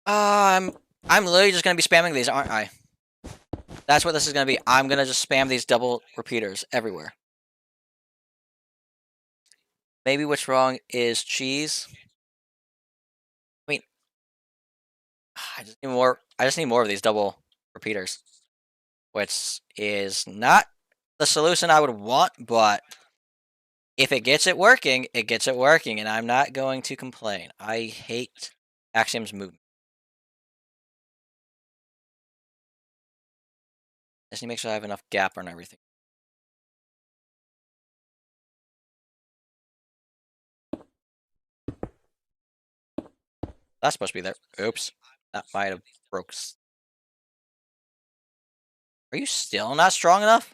I'm literally just gonna be spamming these, aren't I? That's what this is gonna be. I'm gonna just spam these double repeaters everywhere. Maybe what's wrong is cheese. I mean, I just need more. I just need more of these double repeaters, which is not the solution I would want, but if it gets it working, it gets it working, and I'm not going to complain. I hate Axiom's movement. I just need to make sure I have enough gap on everything. That's supposed to be there. Oops. That might have broke. Are you still not strong enough?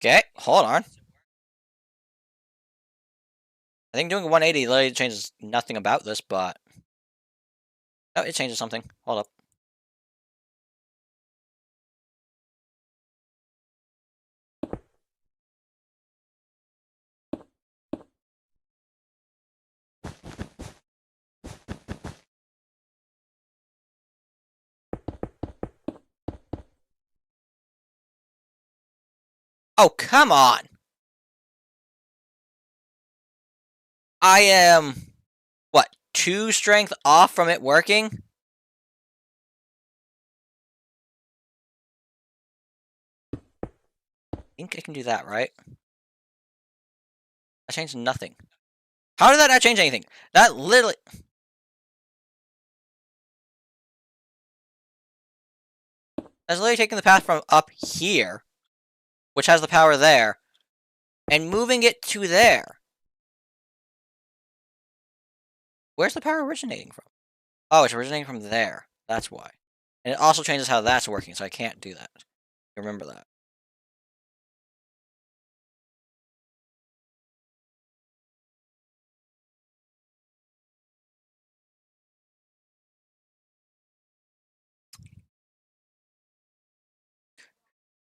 Okay, hold on. I think doing 180 literally changes nothing about this, but... Oh, it changes something. Hold up. Oh, come on! I am... What? 2 strength off from it working? I think I can do that, right? I changed nothing. How did that not change anything? That literally... That's literally taking the path from up here, which has the power there, and moving it to there. Where's the power originating from? Oh, it's originating from there. That's why. And it also changes how that's working, so I can't do that. Remember that.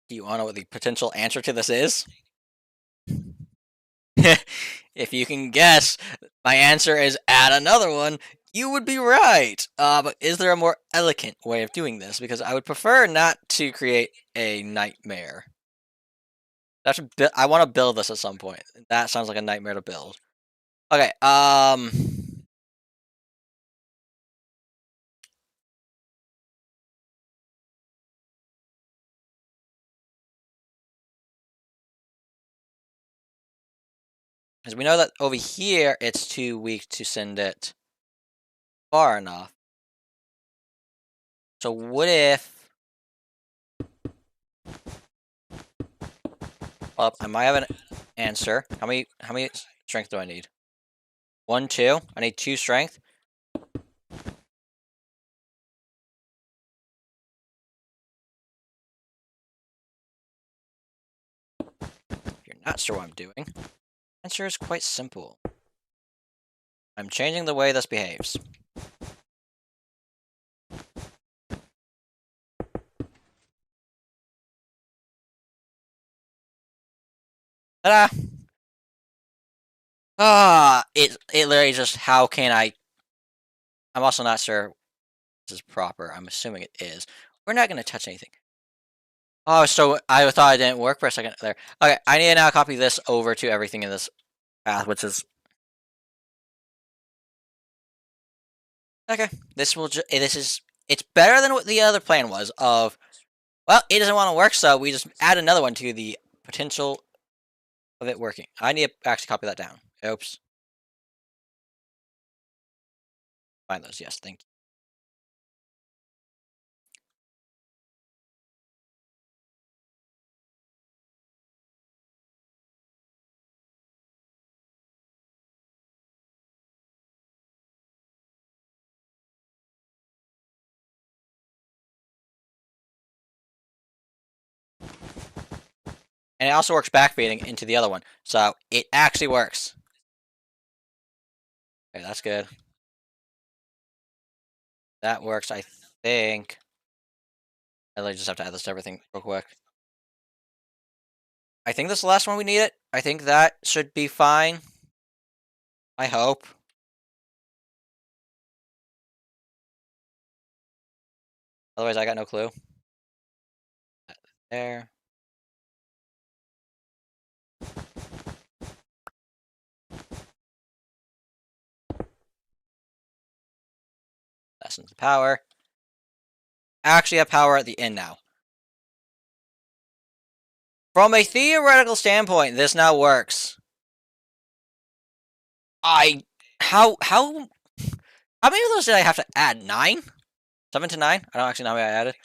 Do you want to know what the potential answer to this is? If you can guess, my answer is add another one. You would be right. But is there a more elegant way of doing this? Because I would prefer not to create a nightmare. I want to build this at some point. That sounds like a nightmare to build. Okay. Because we know that over here it's too weak to send it far enough. So what if... Well, I might have an answer. How many strength do I need? 1, 2. I need 2 strength. If you're not sure what I'm doing, the answer is quite simple. I'm changing the way this behaves. Ta-da! It literally just, how can I... I'm also not sure this is proper. I'm assuming it is. We're not going to touch anything. Oh, so I thought it didn't work for a second there. Okay, I need to now copy this over to everything in this path, which is... Okay, this is... It's better than what the other plan was of... Well, it doesn't want to work, so we just add another one to the potential of it working. I need to actually copy that down. Oops. Find those, yes, thank you. And it also works backfeeding into the other one. So it actually works. Okay, that's good. That works, I think. I literally just have to add this to everything real quick. I think this is the last one we need it. I think that should be fine. I hope. Otherwise, I got no clue. There. Lessens the power. I actually have power at the end now. From a theoretical standpoint, this now works. How many of those did I have to add? 9? 7 to 9? I don't actually know how many I added.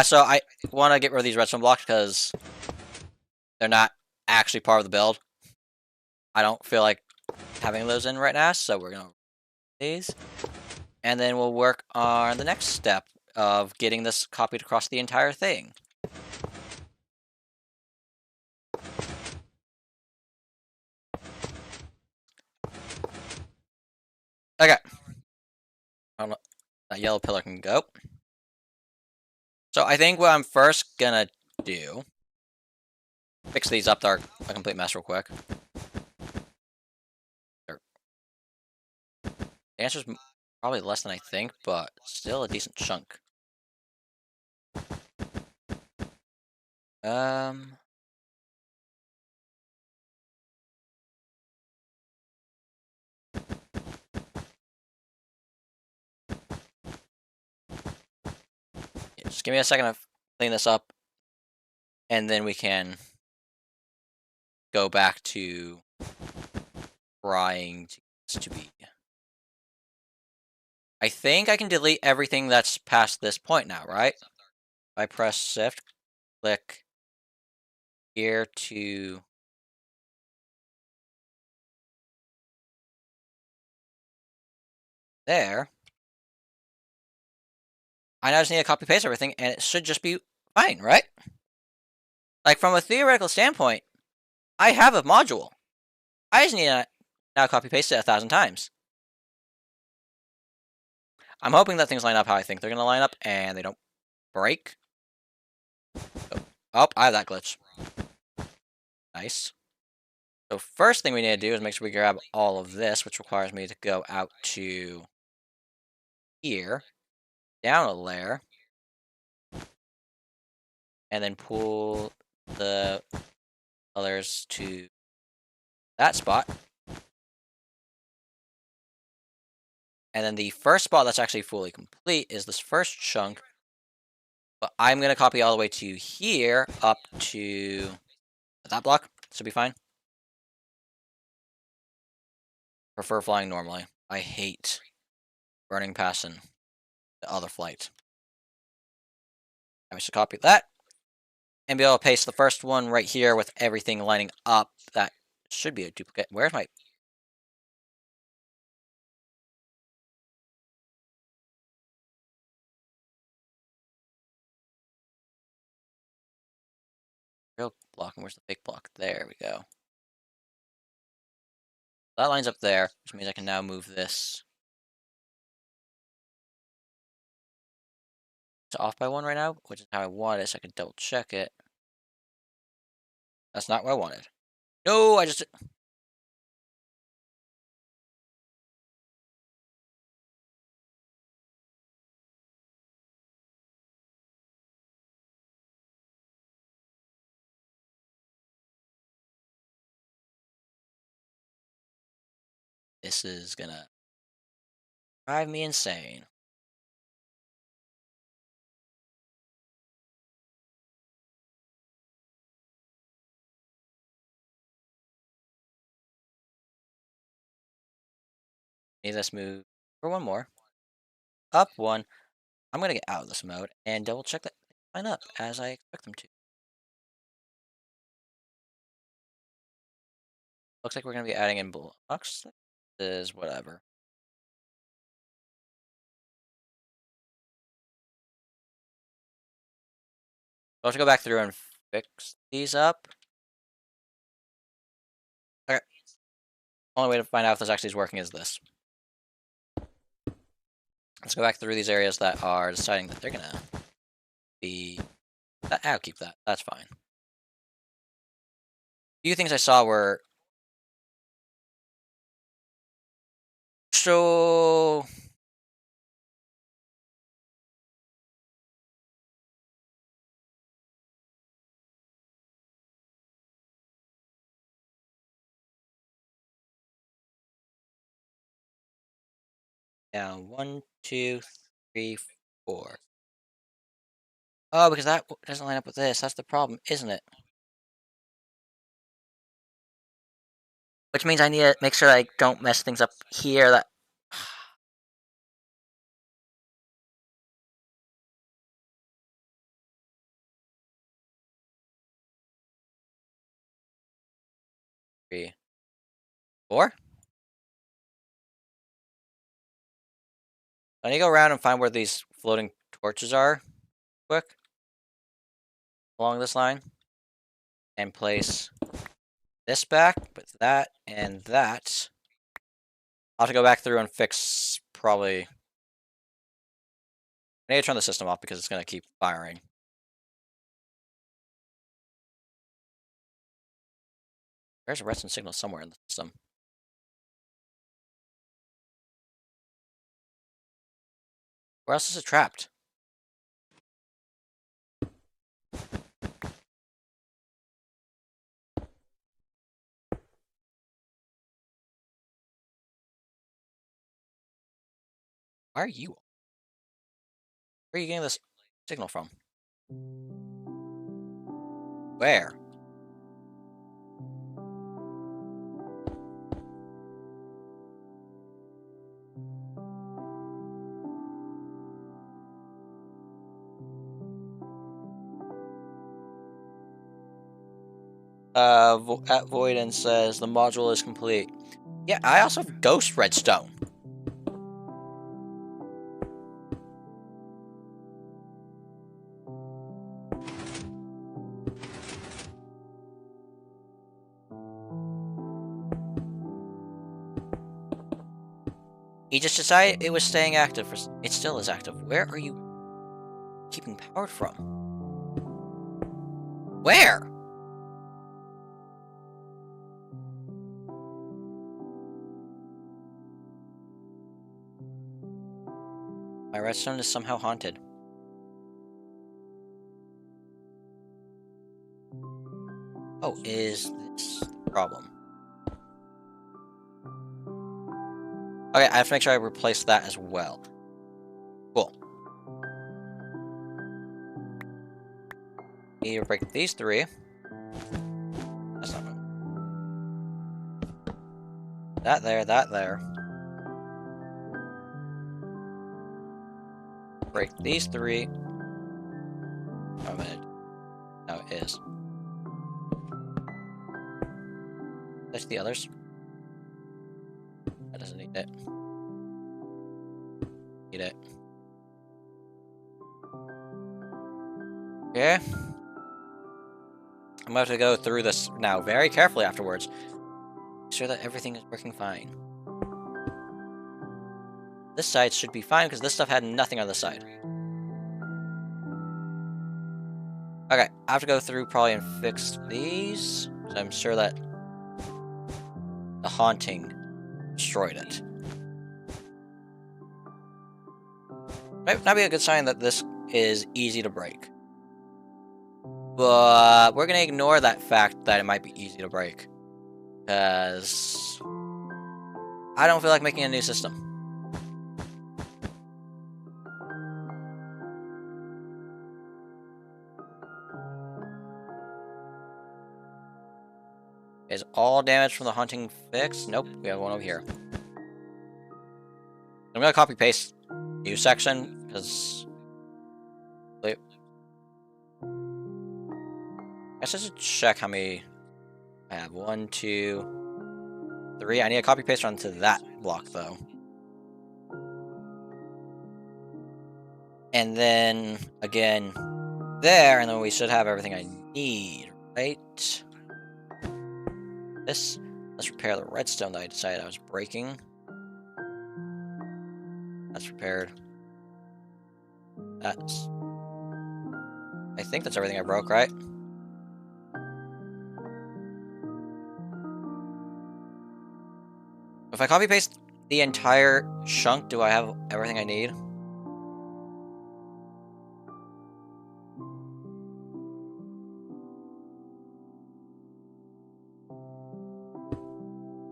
So I want to get rid of these redstone blocks because they're not actually part of the build. I don't feel like having those in right now, so we're gonna these, and then we'll work on the next step of getting this copied across the entire thing. Okay. I don't know. That yellow pillar can go. So I think what I'm first gonna do, fix these up. They're a complete mess real quick. The answer's probably less than I think, but still a decent chunk. Um, yeah, just give me a second to clean this up, and then we can go back to trying to get this to be. I think I can delete everything that's past this point now, right? I press shift, click here to there. I now just need to copy paste everything, and it should just be fine, right? Like from a theoretical standpoint, I have a module. I just need to now copy paste it 1,000 times. I'm hoping that things line up how I think they're gonna line up, and they don't break. Oh, I have that glitch. Nice. So first thing we need to do is make sure we grab all of this, which requires me to go out to here, down a layer, and then pull the others to that spot. And then the first spot that's actually fully complete is this first chunk. But I'm going to copy all the way to here, up to that block. Should be fine. Prefer flying normally. I hate burning past in the other flight. I should copy that. And be able to paste the first one right here with everything lining up. That should be a duplicate. Where's my... real block, and where's the big block? There we go. That line's up there, which means I can now move this. It's off by one right now, which is how I want it, so I can double check it. That's not what I wanted. No, I just... This is gonna drive me insane. Need this move for one more. Up one. I'm gonna get out of this mode and double check that they line up as I expect them to. Looks like we're gonna be adding in blocks. This is whatever. I'll have to go back through and fix these up. Okay. Only way to find out if this actually is working is this. Let's go back through these areas that are deciding that they're gonna be... I'll keep that. That's fine. A few things I saw were... So... Down 1, 2, 3, 4. Oh, because that doesn't line up with this. That's the problem, isn't it? Which means I need to make sure I don't mess things up here. That 3, 4. I need to go around and find where these floating torches are, quick, along this line, and place this back, with that and that. I'll have to go back through and fix probably. I need to turn the system off because it's going to keep firing. There's a redstone signal somewhere in the system. Where else is it trapped? Why are you? Where are you getting this signal from? Where? At Voidin says the module is complete. Yeah, I also have ghost redstone. He just decided it was staying active. It still is active. Where are you keeping powered from? Where? My redstone is somehow haunted. Oh, is this the problem? Okay, I have to make sure I replace that as well. Cool. Need to break these 3. That's not good. That there, that there. Break these 3. Oh, man. No, it is. That's the others. That doesn't need it. Need it. Okay. I'm about to go through this now very carefully afterwards. Make sure that everything is working fine. This side should be fine because this stuff had nothing on this side. Okay, I have to go through probably and fix these. So I'm sure that the haunting destroyed it. Might not be a good sign that this is easy to break. But we're gonna ignore that fact that it might be easy to break. Because I don't feel like making a new system. Is all damage from the haunting fixed? Nope, we have one over here. I'm gonna copy paste new section because I guess I should check how many I have. 1, 2, 3. I need a copy paste onto that block though. And then again there, and then we should have everything I need, right? Let's repair the redstone that I decided I was breaking. That's repaired. I think that's everything I broke, right? If I copy paste the entire chunk, do I have everything I need?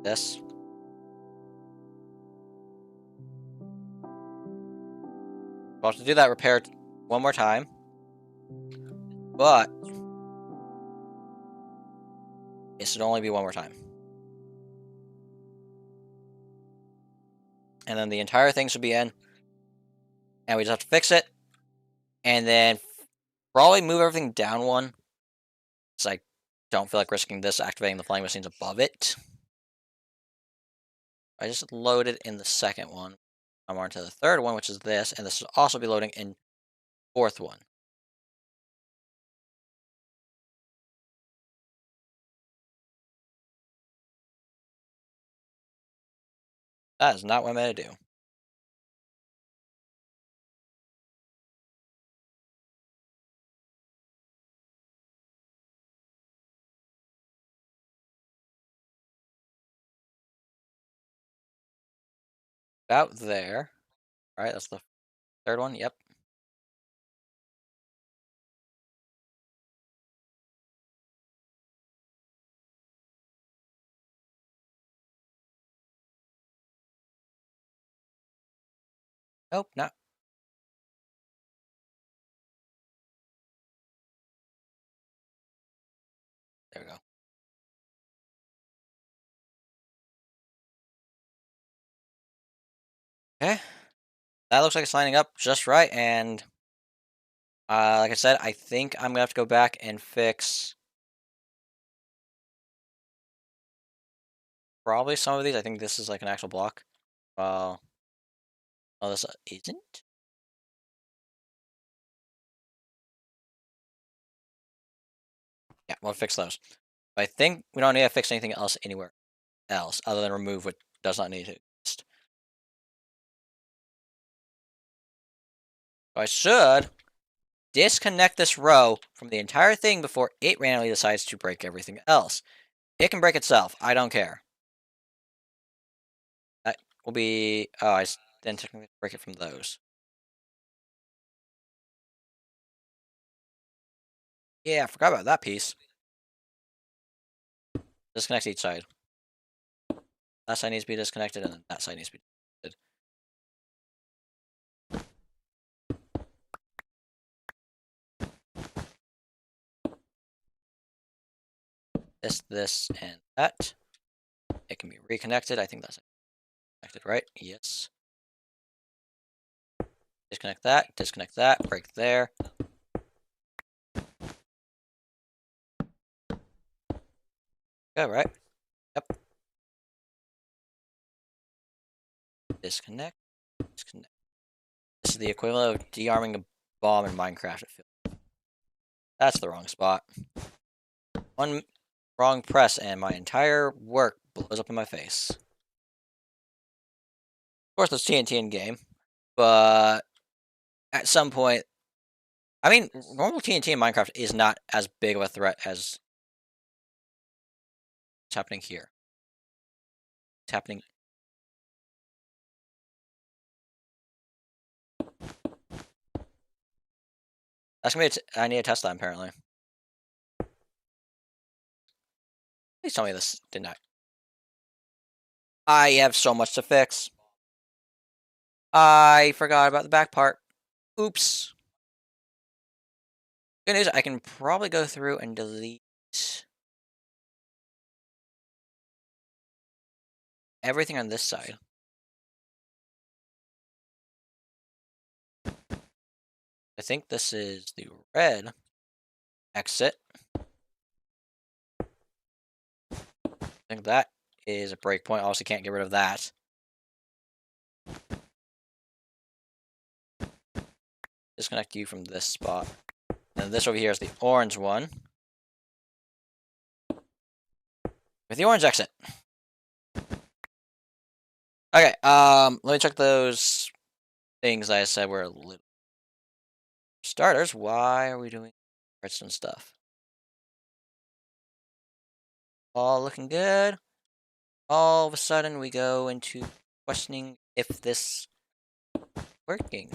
This. I'll have to do that repair one more time. But it should only be one more time. And then the entire thing should be in. And we just have to fix it. And then probably move everything down one. It's like Don't feel like risking this activating the flying machines above it. I just loaded in the second one. I'm on to the third one, which is this, and this will also be loading in fourth one. That is not what I'm going to do. About there. All right, that's the third one. Yep. Nope, not. There we go. Okay. That looks like it's lining up just right, and like I said, I think I'm gonna have to go back and fix probably some of these. I think this is like an actual block. Well, oh, this isn't. Yeah, we'll fix those. But I think we don't need to fix anything else anywhere else other than remove what does not need to exist. So I should disconnect this row from the entire thing before it randomly decides to break everything else. It can break itself. I don't care. That will be. Oh, didn't technically break it from those. Yeah, I forgot about that piece. Disconnect each side. That side needs to be disconnected, and then that side needs to be disconnected. This, and that. It can be reconnected. I think that's connected, right? Yes. Disconnect that, break there. Go, right? Yep. Disconnect. Disconnect. This is the equivalent of de-arming a bomb in Minecraft. That's the wrong spot. One wrong press and my entire work blows up in my face. Of course, there's TNT in game, but at some point, I mean, normal TNT in Minecraft is not as big of a threat as what's happening here. It's happening. That's gonna be. I need to test that apparently. Please tell me this did not. I have so much to fix. I forgot about the back part. Oops. Good news, I can probably go through and delete everything on this side. I think this is the red exit. I think that is a breakpoint. Obviously can't get rid of that. Disconnect you from this spot. And this over here is the orange one. With the orange exit. Okay, let me check those things I said were a little. Starters, why are we doing redstone stuff? All looking good. All of a sudden, we go into questioning if this working.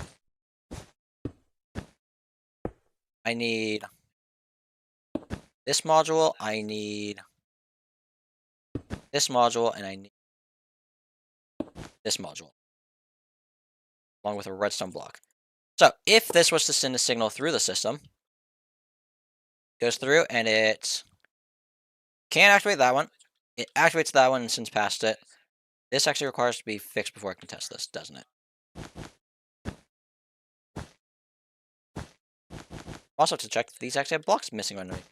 I need this module, I need this module, and I need this module, along with a redstone block. So, if this was to send a signal through the system, goes through and it can't activate that one. It activates that one and sends past it. This actually requires to be fixed before I can test this, doesn't it? Also, to check, these actually have blocks missing underneath.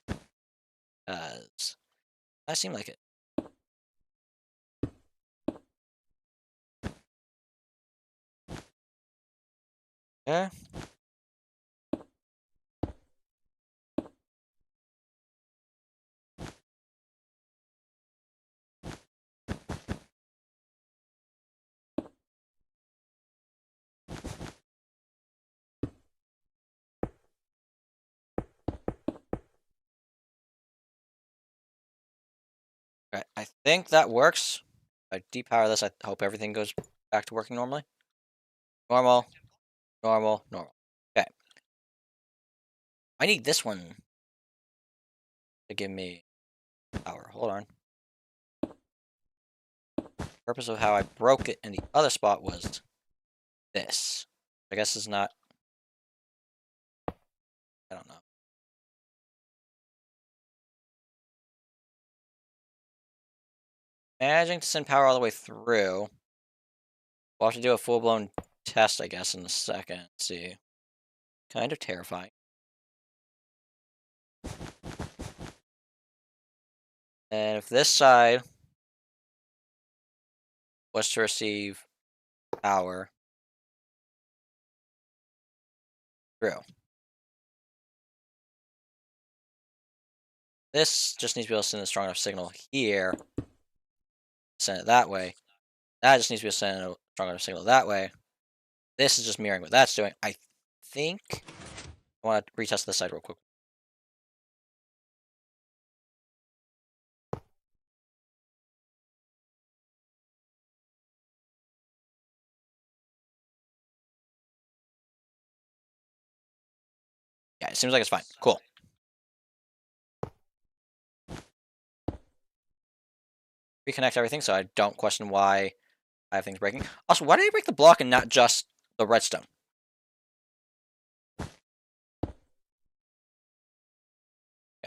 That seemed like it. Yeah. Right. I think that works. If I depower this, I hope everything goes back to working normally. Normal, normal, normal. Okay. I need this one to give me power. Hold on. Purpose of how I broke it in the other spot was this. I guess it's not. I don't know. Managing to send power all the way through. We'll have to do a full-blown test, I guess, in a second. Let's see. Kind of terrifying. And if this side was to receive power through, this just needs to be able to send a strong enough signal here. Send it that way. That just needs to be able to send a strong enough signal that way. This is just mirroring what that's doing. I think I want to retest this side real quick. Yeah, it seems like it's fine. Cool. Reconnect everything so I don't question why I have things breaking. Also, why did I break the block and not just the redstone? I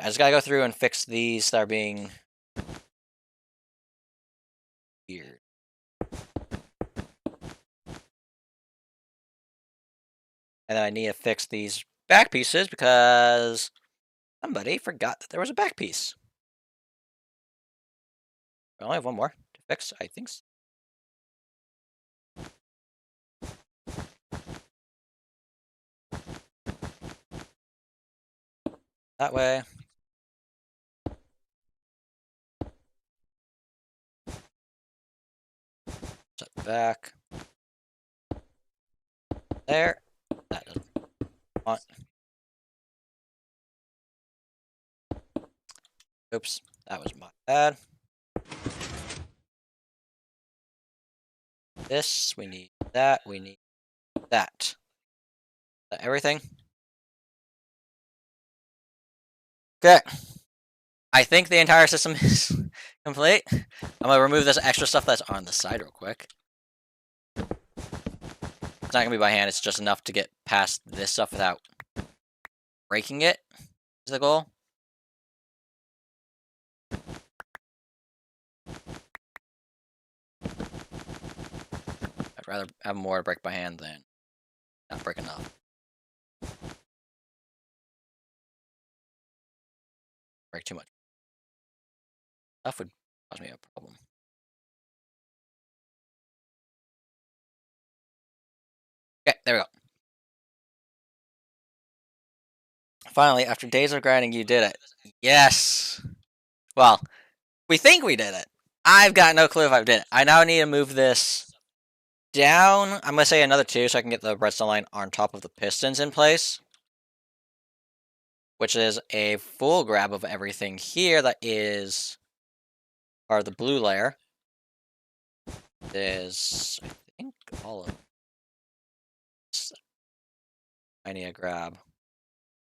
just gotta go through and fix these that are being weird. And then I need to fix these back pieces because somebody forgot that there was a back piece. I only have one more to fix, I think. That way. Set back. There. That doesn't want. Oops, that was my bad. This, we need that, we need that. Is that everything? Okay. I think the entire system is complete. I'm gonna remove this extra stuff that's on the side real quick. It's not gonna be by hand, it's just enough to get past this stuff without breaking it, is the goal. I'd rather have more to break by hand than not break enough. Break too much stuff would cause me a problem. Okay, there we go. Finally, after days of grinding, you did it. Yes! Well, we think we did it. I've got no clue if I did it. I now need to move this down. I'm going to say another 2 so I can get the redstone line on top of the pistons in place. Which is a full grab of everything here that is part of the blue layer. Is, I think, all of this. I need to grab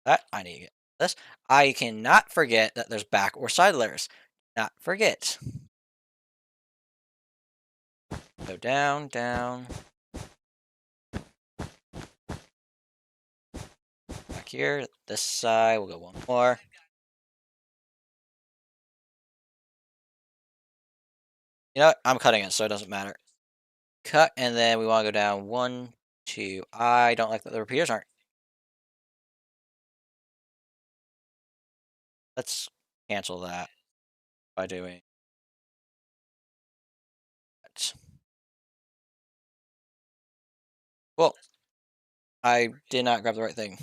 that. I need to get this. I cannot forget that there's back or side layers. Not forget. Go down, down. Back here. This side. We'll go one more. You know what? I'm cutting it, so it doesn't matter. Cut, and then we want to go down 1, 2. I don't like that the repeaters aren't. Let's cancel that by doing that. Well, I did not grab the right thing.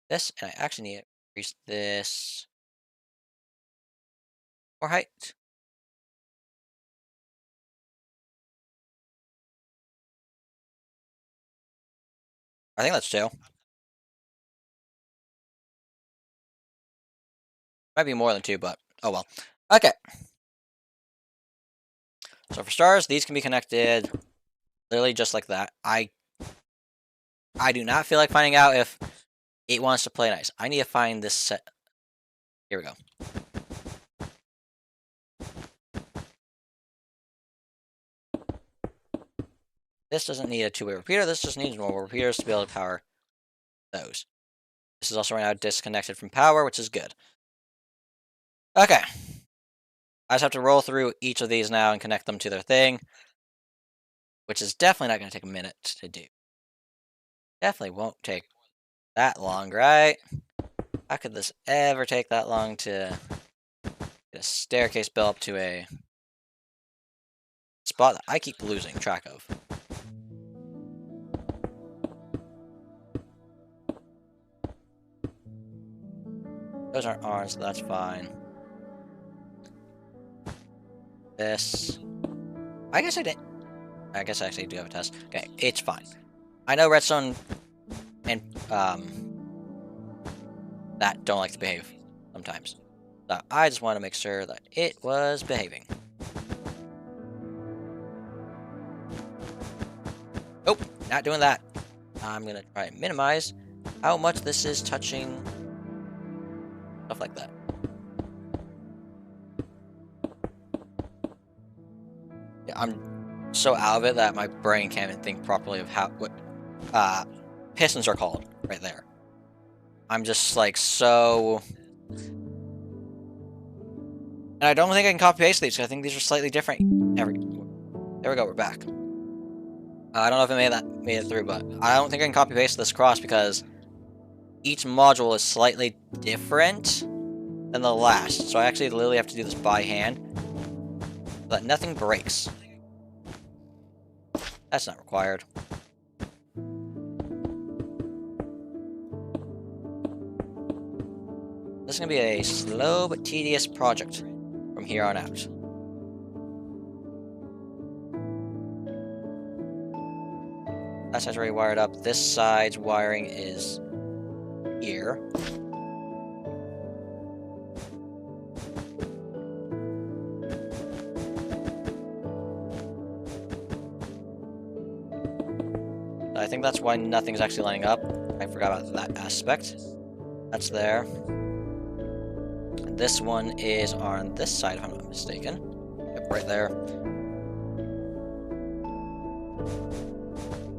This, and I actually need to increase this more height. I think that's 2. Might be more than 2, but oh well. Okay. So for stars, these can be connected literally just like that. I do not feel like finding out if it wants to play nice. I need to find this set. Here we go. This doesn't need a two-way repeater. This just needs normal repeaters to be able to power those. This is also right now disconnected from power, which is good. Okay. I just have to roll through each of these now and connect them to their thing, which is definitely not going to take a minute to do. Definitely won't take that long, right? How could this ever take that long to get a staircase built up to a spot that I keep losing track of? Those aren't ours, so that's fine. This. I guess I didn't. I guess I actually do have a test. Okay, it's fine. I know redstone and that don't like to behave sometimes. So I just want to make sure that it was behaving. Nope, not doing that. I'm gonna try and minimize how much this is touching stuff like that. Yeah, I'm so out of it that my brain can't even think properly of what pistons are called right there. I'm just like so. And I don't think I can copy paste these. I think these are slightly different. There we go. We're back. I don't know if I made it through, but I don't think I can copy paste this across because each module is slightly different than the last. So I actually literally have to do this by hand, so that nothing breaks. That's not required. This is gonna be a slow but tedious project from here on out. That side's already wired up. This side's wiring is here. I think that's why nothing's actually lining up. I forgot about that aspect. That's there. This one is on this side, if I'm not mistaken. Yep, right there.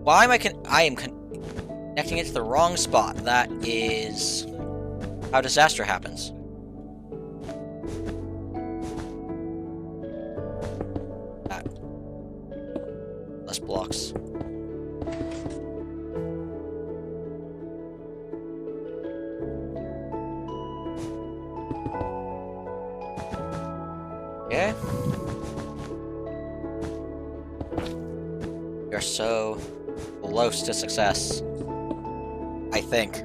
Why am I am connecting it to the wrong spot. That is how disaster happens. Less blocks. Okay. We are so close to success. I think.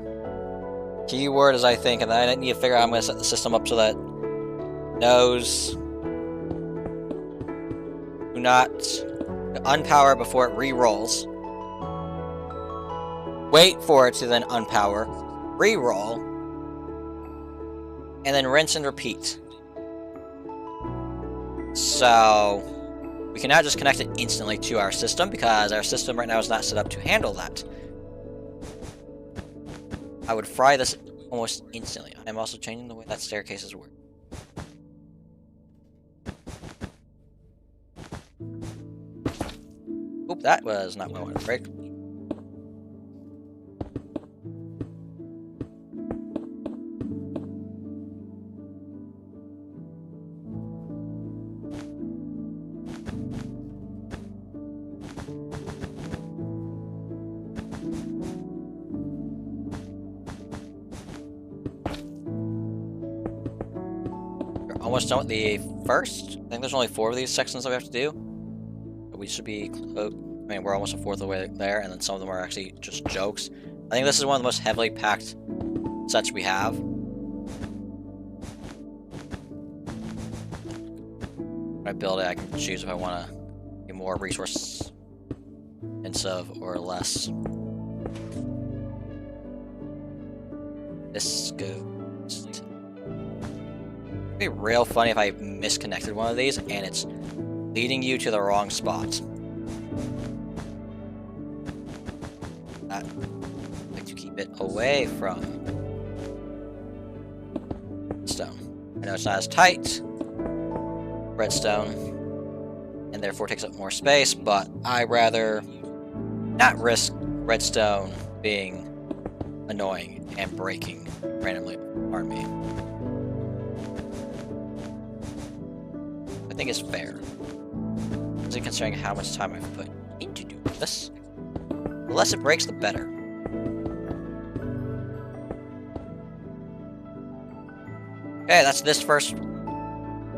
Keyword is I think, and then I need to figure out how I'm going to set the system up so that it knows do not unpower before it re-rolls. Wait for it to then unpower, re-roll, and then rinse and repeat. So we cannot just connect it instantly to our system because our system right now is not set up to handle that. I would fry this almost instantly. I'm also changing the way that staircases work. Oop, that was not what I wanted to break. almost done with the first. I think there's only 4 of these sections that we have to do. We should be. I mean, we're almost a fourth of the way there, and then some of them are actually just jokes. I think this is one of the most heavily packed sets we have. When I build it, I can choose if I want to be more resource intensive or less. This goes. It'd be real funny if I misconnected one of these and it's leading you to the wrong spot. I'd like to keep it away from stone. I know it's not as tight, redstone, and therefore takes up more space, but I rather not risk redstone being annoying and breaking randomly on me. I think it's fair, especially considering how much time I've put into doing this. The less it breaks, the better. Okay, that's this first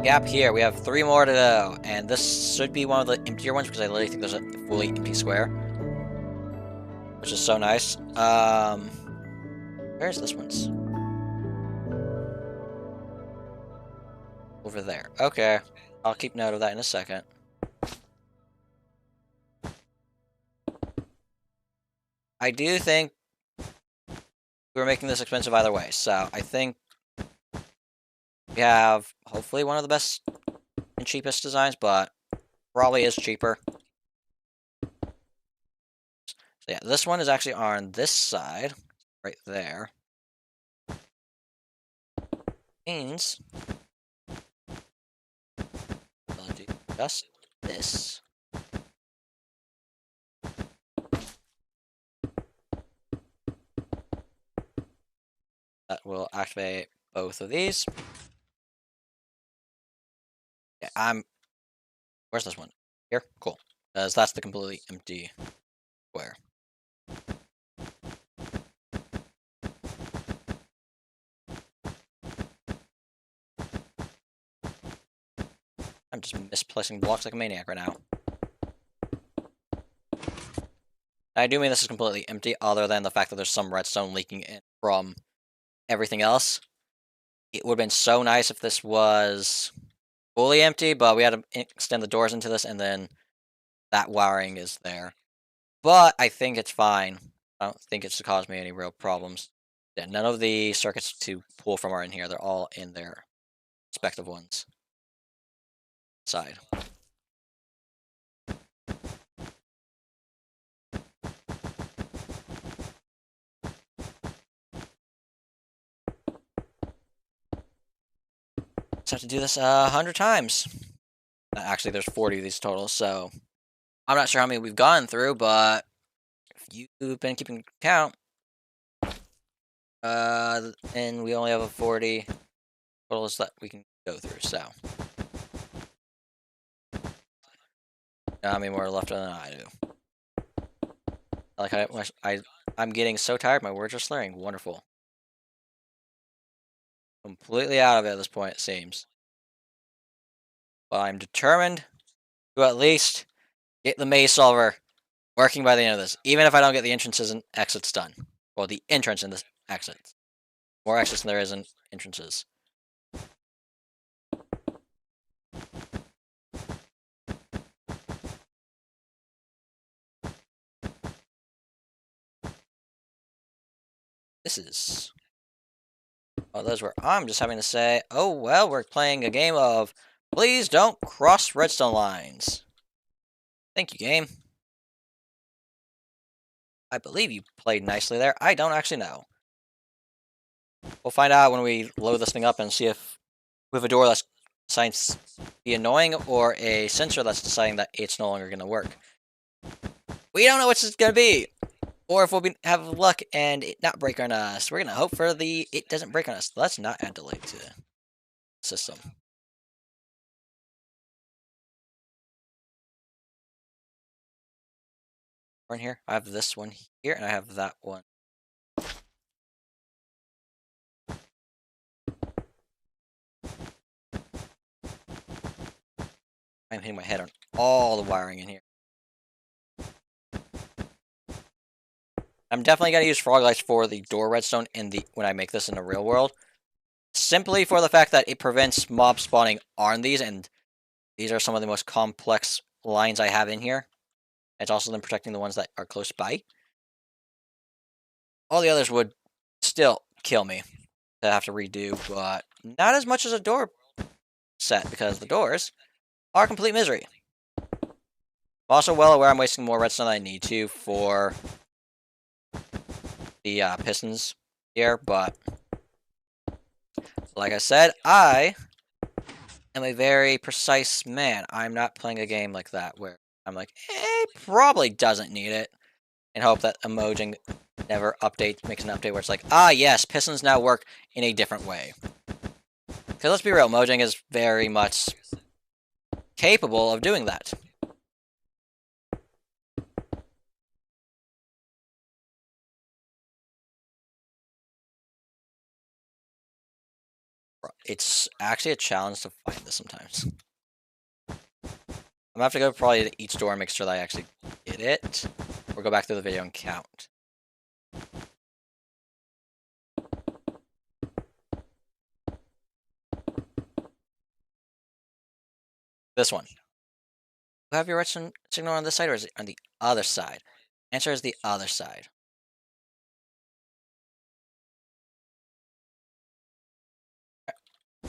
gap here. We have 3 more to go, and this should be one of the emptier ones because I literally think there's a fully empty square, which is so nice. Where's this one's? Over there. Okay, I'll keep note of that in a second. I do think we're making this expensive either way, so I think we have hopefully one of the best and cheapest designs, but probably is cheaper. So yeah, this one is actually on this side, right there. Means I'll do just this. That will activate both of these. Yeah, where's this one? Here? Cool. Because that's the completely empty square. I'm just misplacing blocks like a maniac right now. I do mean this is completely empty, other than the fact that there's some redstone leaking in from everything else. It would have been so nice if this was fully empty, but we had to extend the doors into this, and then that wiring is there. But I think it's fine. I don't think it's caused me any real problems. Yeah, none of the circuits to pull from are in here. They're all in their respective ones. Side. Just have to do this 100 times. Actually, there's 40 of these total, so I'm not sure how many we've gone through, but if you've been keeping count, and we only have a 40 totals that we can go through, so how many more left than I do. Like I'm getting so tired, my words are slurring. Wonderful. Completely out of it at this point, it seems. But I'm determined to at least get the maze solver working by the end of this, even if I don't get the entrances and exits done. Well, the entrance and the exits. More exits than there is in entrances. This is one of those where I'm just having to say, oh, well, we're playing a game of please don't cross redstone lines. Thank you, game. I believe you played nicely there. I don't actually know. We'll find out when we load this thing up and see if we have a door that's deciding to be annoying or a sensor that's deciding that it's no longer going to work. We don't know which it's going to be. Or if we'll have luck and it not break on us. We're going to hope for the it doesn't break on us. Let's not add delay to the system. In here, I have this one here, and I have that one. I'm hitting my head on all the wiring in here. I'm definitely going to use frog lights for the door redstone when I make this in the real world. Simply for the fact that it prevents mob spawning on these, and these are some of the most complex lines I have in here. It's also then protecting the ones that are close by. All the others would still kill me to have to redo, but not as much as a door set, because the doors are complete misery. I'm also well aware I'm wasting more redstone than I need to for the pistons here, but like I said, I am a very precise man. I'm not playing a game like that where I'm like, it probably doesn't need it, and hope that Emojing never makes an update where it's like, ah yes, pistons now work in a different way. Because let's be real, Mojang is very much capable of doing that. It's actually a challenge to find this sometimes. I'm gonna have to go probably to each door and make sure that I actually get it, or go back to the video and count. This one. You have your redstone signal on this side, or is it on the other side? Answer is the other side.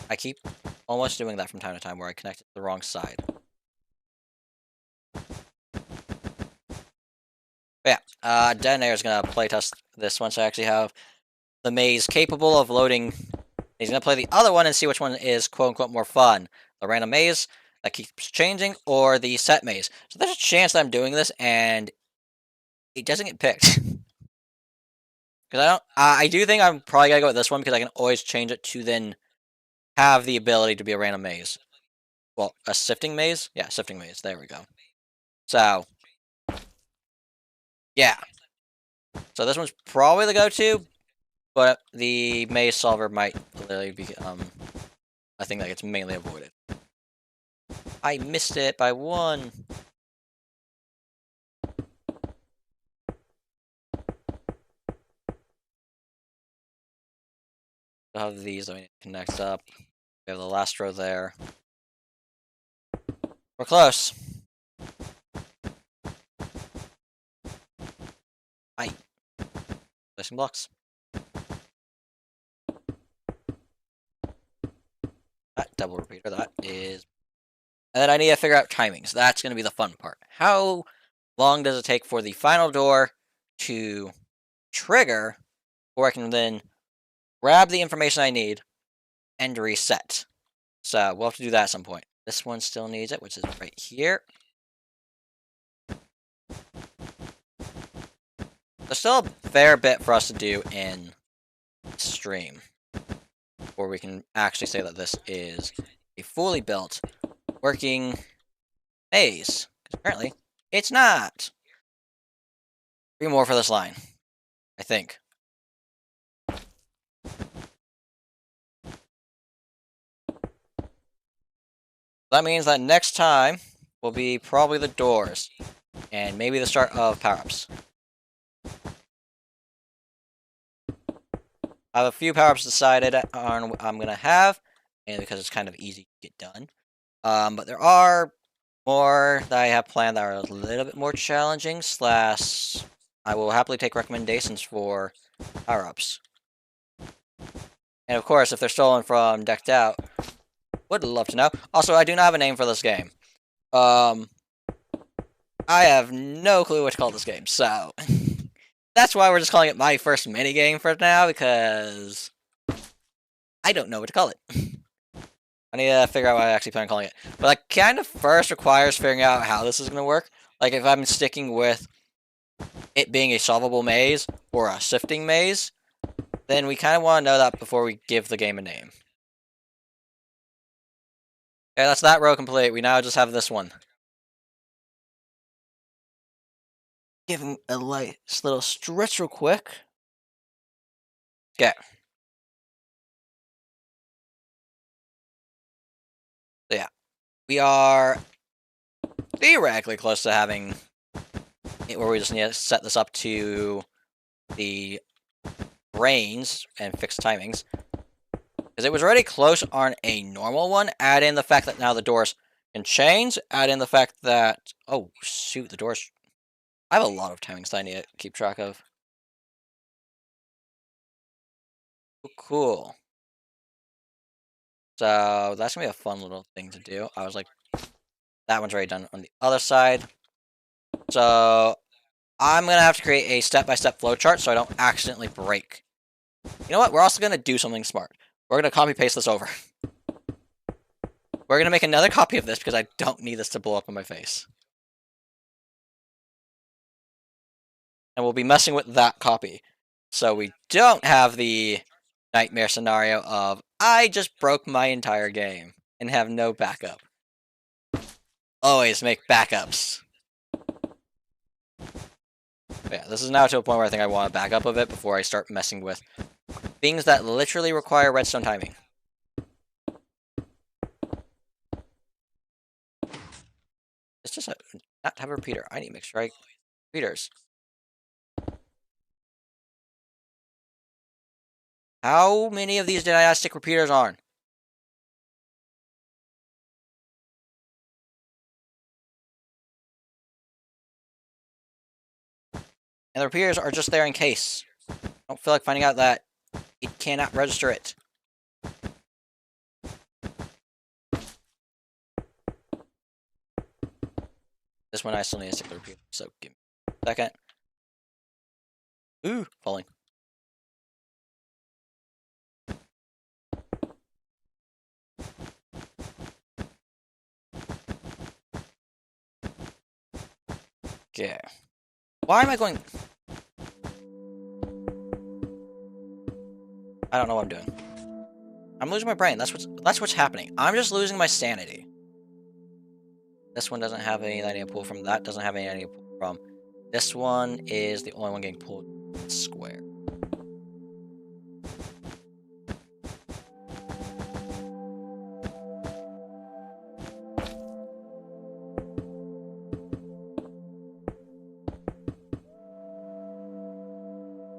I keep almost doing that from time to time where I connect it to the wrong side. But yeah, Detonator is going to playtest this one, so I actually have the maze capable of loading. He's going to play the other one and see which one is quote-unquote more fun. The random maze that keeps changing, or the set maze. So there's a chance that I'm doing this and it doesn't get picked. Because I do think I'm probably going to go with this one because I can always change it to then have the ability to be a random maze. Well, a sifting maze? Yeah, sifting maze. There we go. So, yeah. So this one's probably the go-to, but the maze solver might literally be a thing that gets mainly avoided. I missed it by one. We'll have these that we need to connect up. We have the last row there. We're close. Aye. Placing blocks. That double repeater, that is... And then I need to figure out timings. That's going to be the fun part. How long does it take for the final door to trigger, or I can then grab the information I need and reset? So we'll have to do that at some point. This one still needs it, which is right here. There's still a fair bit for us to do in stream, before we can actually say that this is a fully built, working maze. Because apparently, it's not. 3 more for this line, I think. That means that next time will be probably the doors, and maybe the start of power-ups. I have a few power-ups decided on what I'm going to have, and because it's kind of easy to get done. But there are more that I have planned that are a little bit more challenging, slash I will happily take recommendations for power-ups. And of course, if they're stolen from Decked Out, would love to know. Also, I do not have a name for this game. I have no clue what to call this game, so... That's why we're just calling it my first minigame for now, because... I don't know what to call it. I need to figure out what I actually plan on calling it. But that kind of first requires figuring out how this is going to work. Like, if I'm sticking with it being a solvable maze, or a sifting maze, then we kind of want to know that before we give the game a name. Okay, that's that row complete. We now just have this one. Give him a nice little stretch real quick. Okay. So yeah. We are theoretically close to having it where we just need to set this up to the brains and fix timings. Because it was already close on a normal one. Add in the fact that now the doors can change. Add in the fact that... Oh, shoot, the doors... I have a lot of timings that I need to keep track of. Cool. So, that's going to be a fun little thing to do. I was like... That one's already done on the other side. So, I'm going to have to create a step-by-step flowchart so I don't accidentally break. You know what? We're also going to do something smart. We're going to copy-paste this over. We're going to make another copy of this because I don't need this to blow up in my face. And we'll be messing with that copy. So we don't have the nightmare scenario of, I just broke my entire game and have no backup. Always make backups. But yeah, this is now to a point where I think I want a backup of it before I start messing with things that literally require redstone timing. It's just not have a repeater. I need to make sure I repeaters. How many of these did I stick repeaters on? And the repeaters are just there in case. I don't feel like finding out that it cannot register it. This one I still need to stick the repeater, so give me a second. Ooh, falling. Okay. Why am I going... I don't know what I'm doing. I'm losing my brain. That's what's happening. I'm just losing my sanity. This one doesn't have any that I need to pull from. That doesn't have any I need to pull from. This one is the only one getting pulled square.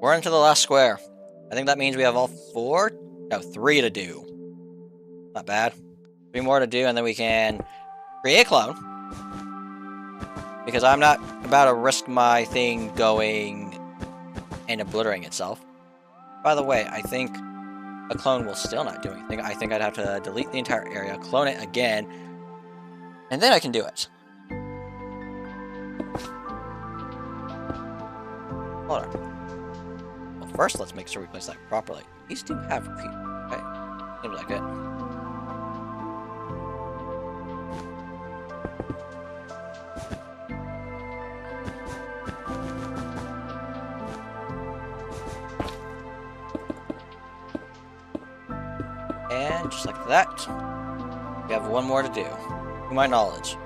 We're into the last square. I think that means we have all 3 to do. Not bad. 3 more to do, and then we can create a clone. Because I'm not about to risk my thing going and obliterating itself. By the way, I think a clone will still not do anything. I think I'd have to delete the entire area, clone it again, and then I can do it. Hold on. Well, first, let's make sure we place that properly. These do have repeat. Okay. Seems like it. And just like that, we have 1 more to do. To my knowledge,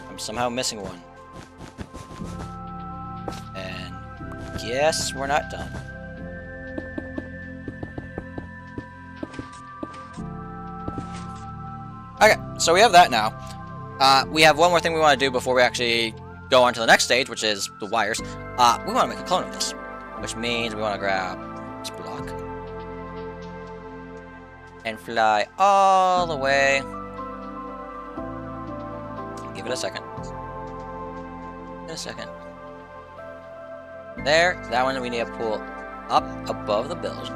I'm somehow missing one. And yes, we're not done. Okay, so we have that now. We have 1 more thing we want to do before we actually go on to the next stage, which is the wires. We want to make a clone of this, which means we want to grab this block and fly all the way. Give it a second. There, that one we need to pull up above the build.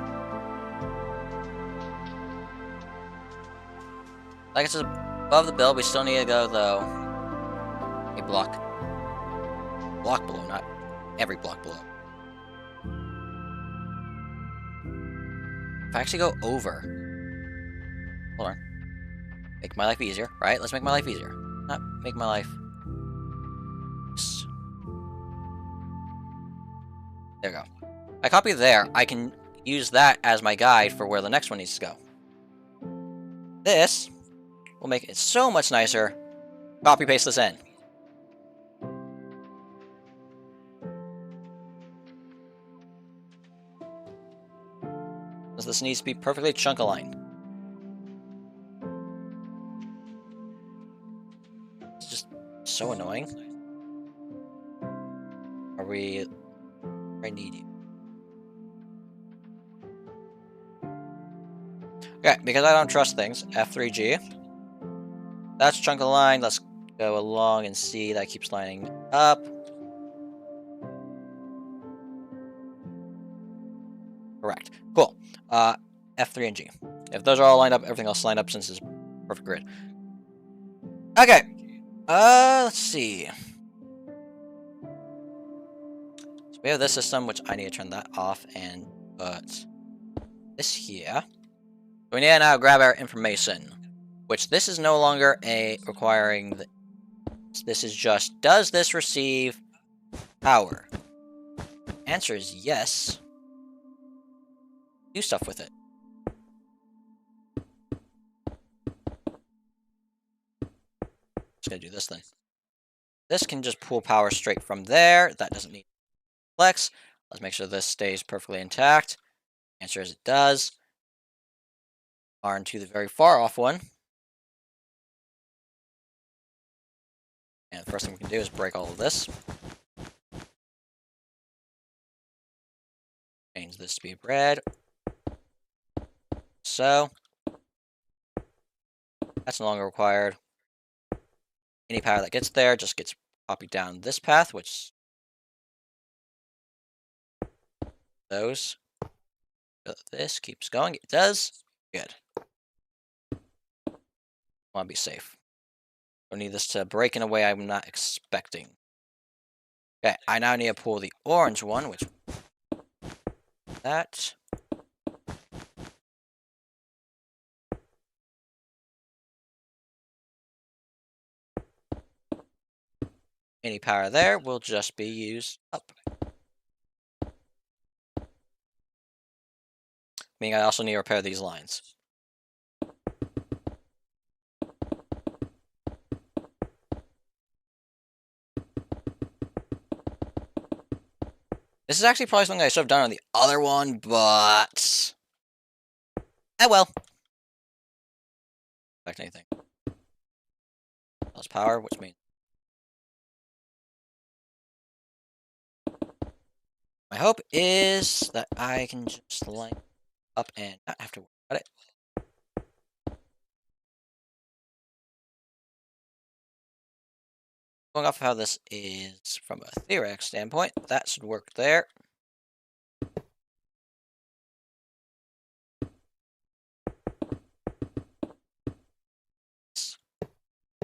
Like it's above the build, we still need to go, though, a block below, not every block below. If I actually go over, hold on, make my life easier, right? Let's make my life easier, not make my life. There we go. I copy there. I can use that as my guide for where the next one needs to go. This will make it so much nicer. Copy paste this in. This needs to be perfectly chunk aligned. It's just so annoying. Are we... I need you. Okay, because I don't trust things. F3G. That's a chunk of the line. Let's go along and see that keeps lining up. Correct. Cool. F3 and G. If those are all lined up, everything else lined up since it's perfect grid. Okay. Let's see. So we have this system, which I need to turn that off and put this here. So we need to now grab our information, which this is no longer requiring the... This is just, does this receive power? Answer is yes. Do stuff with it. Just gonna do this thing. This can just pull power straight from there. That doesn't need flex. Let's make sure this stays perfectly intact. Answer is it does. R to the very far off one. And the first thing we can do is break all of this. Change this to be red. So. That's no longer required. Any power that gets there just gets copied down this path, which... Those. This keeps going. It does. Good. Want to be safe. Don't need this to break in a way I'm not expecting. Okay, I now need to pull the orange one, which... That. Any power there will just be used up. Meaning I also need to repair these lines. This is actually probably something I should have done on the other one, but... Oh well. Affect anything. Lost power, which means... My hope is that I can just line up and not have to worry about it. Going off of how this is from a theoretic standpoint, that should work there.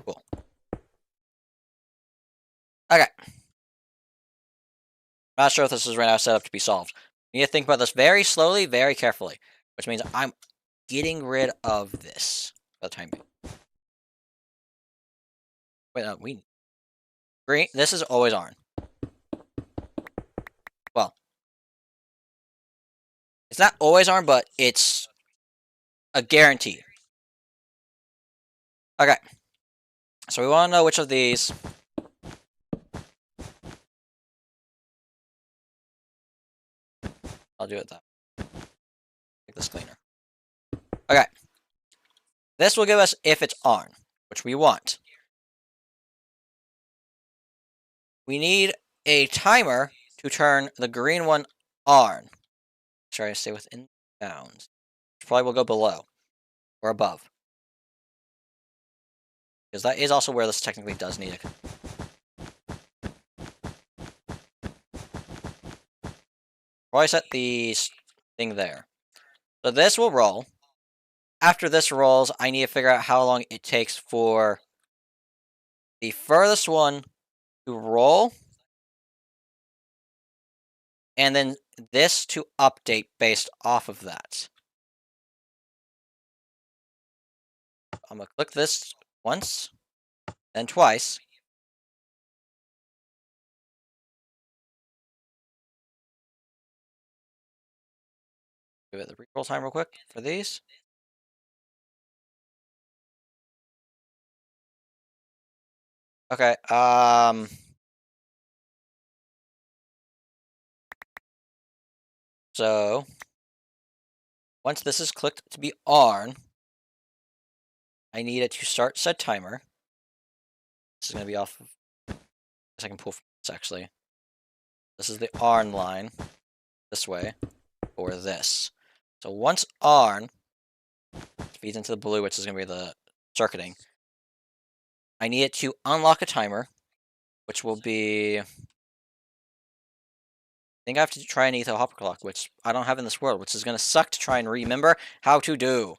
Cool. Okay. I'm not sure if this is right now set up to be solved. You need to think about this very slowly, very carefully, which means I'm getting rid of this for the time being. Wait, no, green. This is always on. Well, it's not always on, but it's a guarantee. Okay. So we want to know which of these... I'll do it that way. Make this cleaner. Okay. This will give us if it's on, which we want. We need a timer to turn the green one on. Try to stay within bounds. Which probably will go below or above. Because that is also where this technically does need it. Probably set the thing there. So this will roll. After this rolls, I need to figure out how long it takes for the furthest one to roll. And then this to update based off of that. I'm going to click this once, then twice. Give it the reroll time real quick for these. Okay, so once this is clicked to be on, I need it to start said timer. This is going to be off of I can pull from this actually. This is the ARN line this way, or this. So once ARN feeds into the blue, which is going to be the circuiting, I need it to unlock a timer, which will be. I think I have to try an etho hopper clock, which I don't have in this world, which is going to suck to try and remember how to do.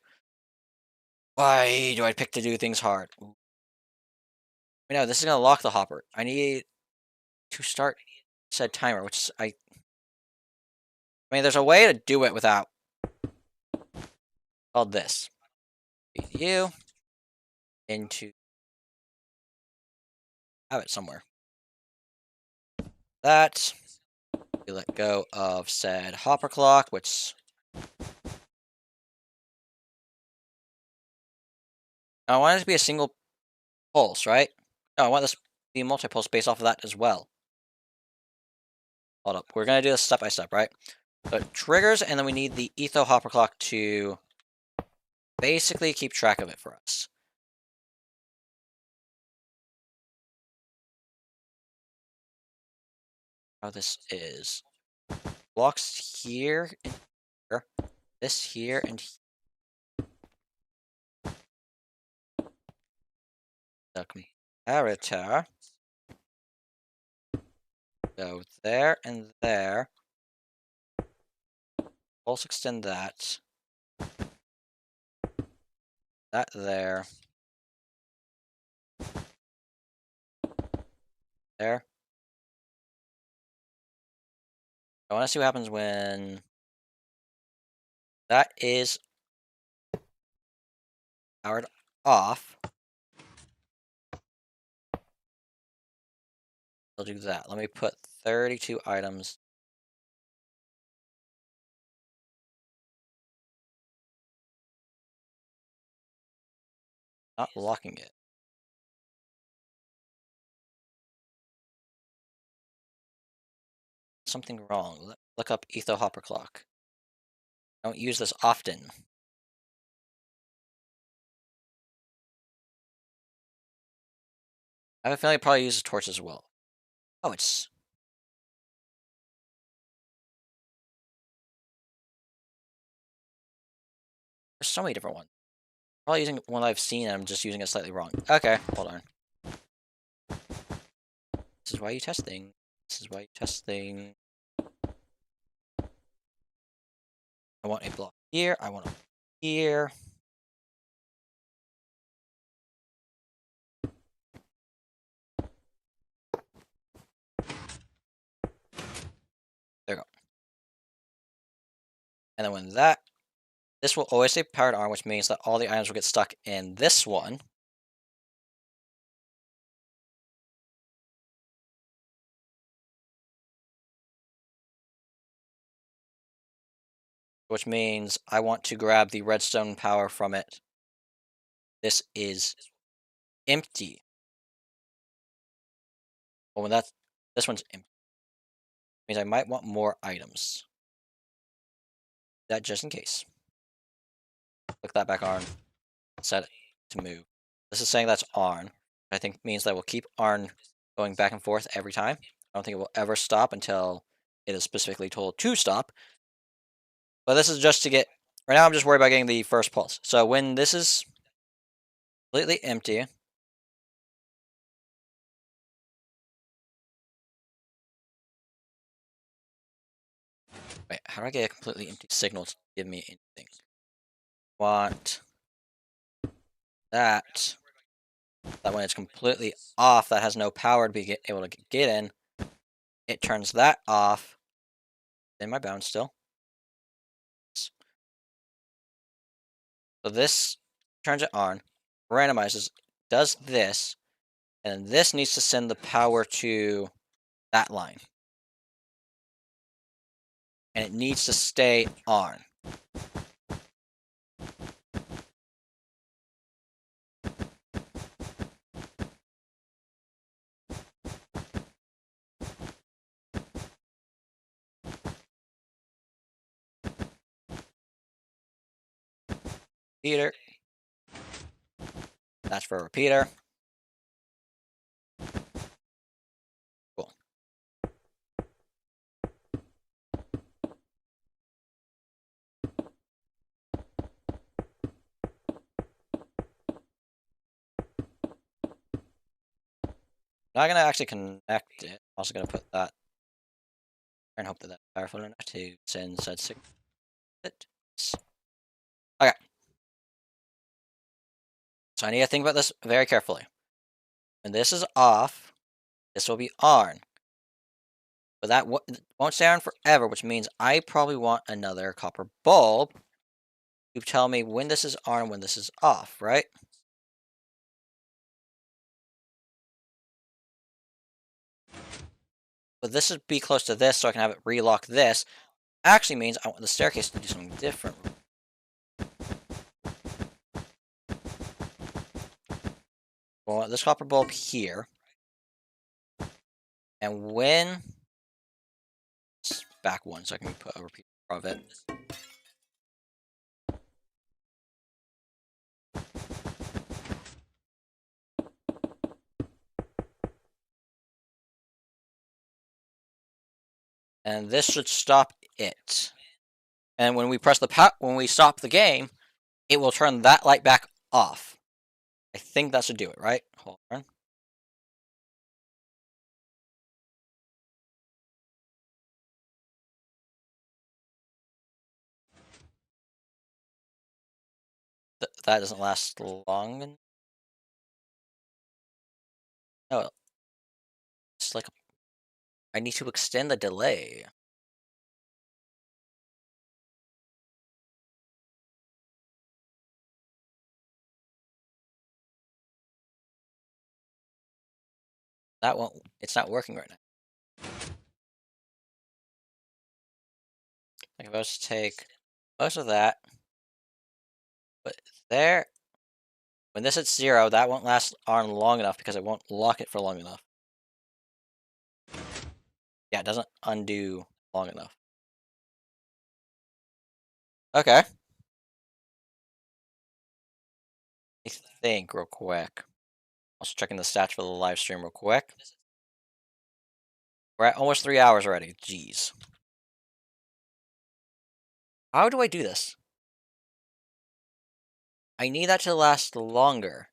Why do I pick to do things hard? No, this is going to lock the hopper. I need to start said timer, which is, I mean, there's a way to do it without. Called this. Feed you into. Have it somewhere. That. We let go of said hopper clock, which. I want it to be a single pulse, right? No, I want this to be multi-pulse based off of that as well. Hold up. We're going to do this step by step, right? So it triggers, and then we need the etho hopper clock to basically keep track of it for us. How this is. Blocks here and here. This here and here. The comparator. Go there and there. Pulse extend that. That there. There. I want to see what happens when that is powered off. I'll do that. Let me put 32 items. Not locking it. Something wrong. Look up etho hopper clock. Don't use this often. I have a feeling it probably uses torch as well. Oh, it's. There's so many different ones. Probably using one I've seen and I'm just using it slightly wrong. Okay, hold on. This is why you test things. This is why you test things. I want a block here. I want a block here. There we go. And then when that. This will always say powered on, which means that all the items will get stuck in this one. Which means I want to grab the redstone power from it. This is empty. Well, when that's this one's empty, means I might want more items. That just in case. Click that back on. Set it to move. This is saying that's on. I think means that we'll keep ARN going back and forth every time. I don't think it will ever stop until it is specifically told to stop. But this is just to get. Right now, I'm just worried about getting the first pulse. So when this is completely empty. Wait, how do I get a completely empty signal to give me anything? Want that. That when it's completely off, that has no power to be able to get in. It turns that off. In my bounds still. So this turns it on, randomizes, does this, and this needs to send the power to that line. And it needs to stay on. Repeater. That's for a repeater. Not gonna actually connect it. I'm also gonna put that and hope that that's powerful enough to send said signal. Okay, so I need to think about this very carefully. When this is off, this will be on. But that won't stay on forever, which means I probably want another copper bulb to tell me when this is on and when this is off, right? But this would be close to this, so I can have it relock this. Actually means I want the staircase to do something different. I want this copper bulb here. And when... back one, so I can put a repeat of it. And this should stop it. And when we press when we stop the game, it will turn that light back off. I think that should do it, right? Hold on. That doesn't last long. No, it's like I need to extend the delay. That won't. It's not working right now. Like if I was to take most of that, but there, when this hits 0, that won't last on long enough because it won't lock it for long enough. Yeah, it doesn't undo long enough. Okay. I think real quick. Also checking the stats for the live stream real quick. We're at almost 3 hours already. Jeez. How do I do this? I need that to last longer.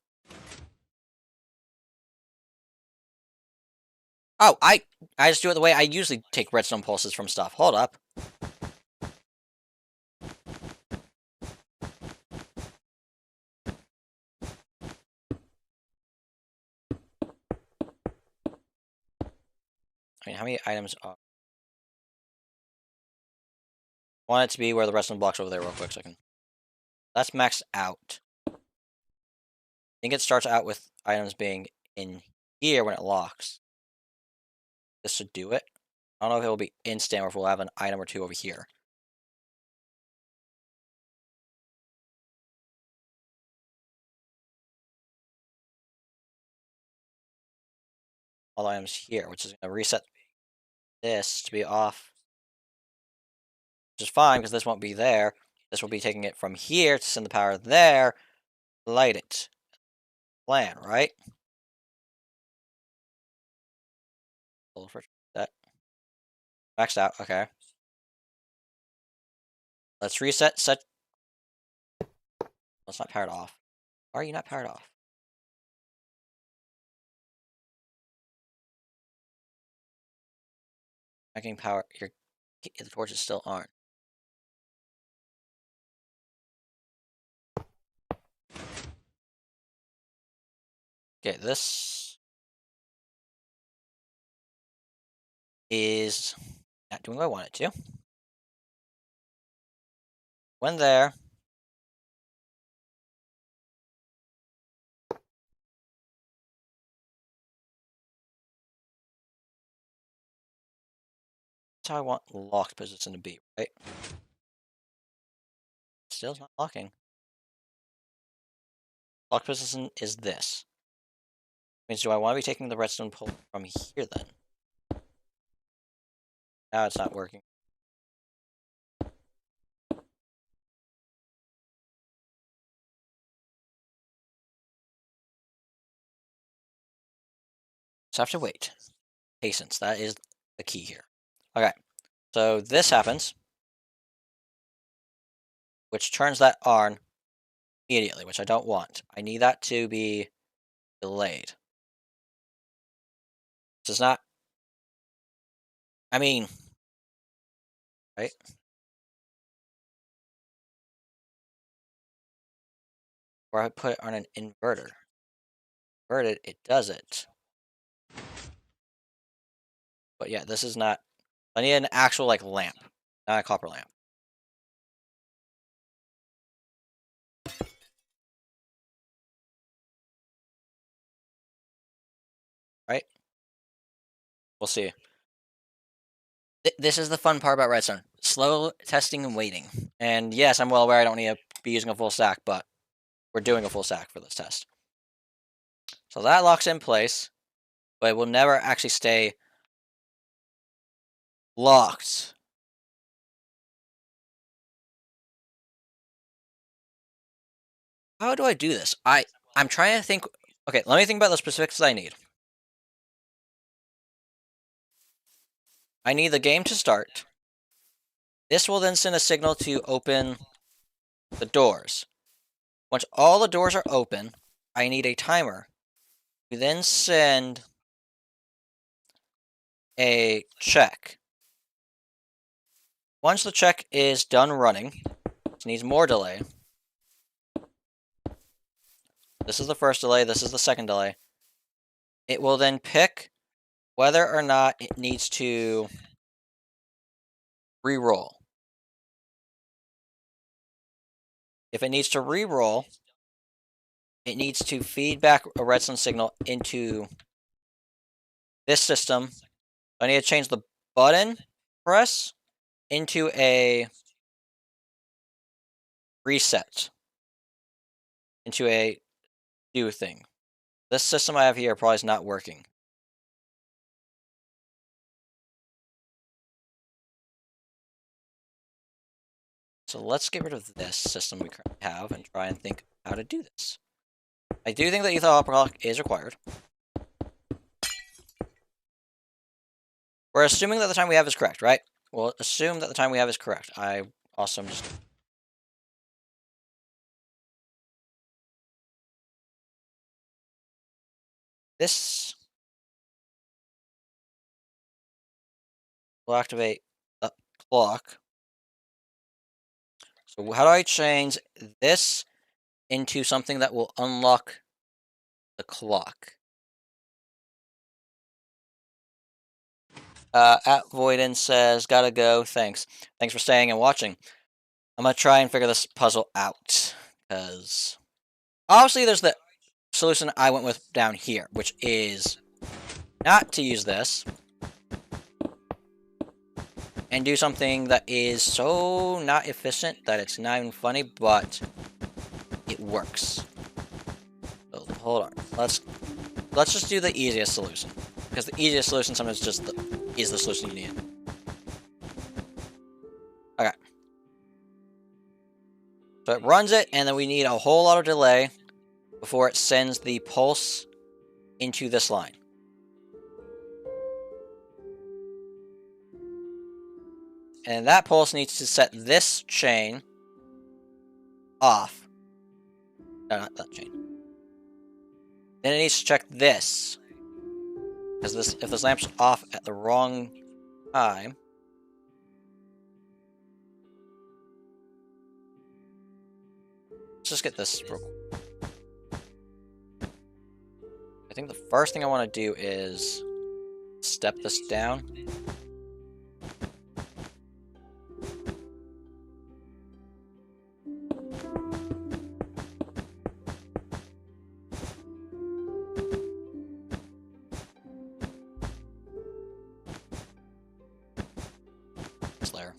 Oh, I just do it the way I usually take redstone pulses from stuff. Hold up. I mean, how many items are... I want it to be where the redstone blocks over there real quick so I can... That's maxed out. I think it starts out with items being in here when it locks. This should do it. I don't know if it will be instant or if we'll have an item or two over here. All items here, which is going to reset this to be off. Which is fine, because this won't be there. This will be taking it from here to send the power there. Light it. Plan, right? That. Maxed out, okay. Let's reset, set... Let's not powered off. Why are you not powered off? Making power... The torches still aren't. Okay, this... is not doing what I want it to. When there... That's how I want locked position to be, right? Still not locking. Locked position is this. Means do I want to be taking the redstone pull from here then? Now it's not working. So I have to wait. Patience, that is the key here. Okay, so this happens, which turns that on immediately, which I don't want. I need that to be delayed. This is not. I mean, right? Or I put it on an inverter. Inverted, it does it. But yeah, this is not. I need an actual like lamp, not a copper lamp. Right? We'll see. This is the fun part about redstone. Slow testing and waiting. And yes, I'm well aware I don't need to be using a full stack, but we're doing a full stack for this test. So that locks in place, but it will never actually stay locked. How do I do this? I'm trying to think. Okay, let me think about the specifics I need. I need the game to start. This will then send a signal to open the doors. Once all the doors are open, I need a timer. We then send a check. Once the check is done running, it needs more delay. This is the first delay, this is the second delay. It will then pick whether or not it needs to re-roll. If it needs to re-roll, it needs to feed back a redstone signal into this system. I need to change the button press into a reset, into a do thing. This system I have here probably is not working. So let's get rid of this system we currently have and try and think how to do this. I do think that ether upper clock is required. We're assuming that the time we have is correct, right? We'll assume that the time we have is correct. I also am just... This will activate the clock. So how do I change this into something that will unlock the clock? At Voiden says, gotta go, thanks. Thanks for staying and watching. I'm gonna try and figure this puzzle out, because... Obviously, there's the solution I went with down here, which is not to use this, and do something that is so not efficient that it's not even funny, but it works. So, hold on. Let's just do the easiest solution, because the easiest solution sometimes is the solution you need. Okay. So it runs it, and then we need a whole lot of delay before it sends the pulse into this line. And that pulse needs to set this chain off. No, not that chain. Then it needs to check this. Because if this lamp's off at the wrong time... Let's just get this real quick. I think the first thing I want to do is step this down. This layer.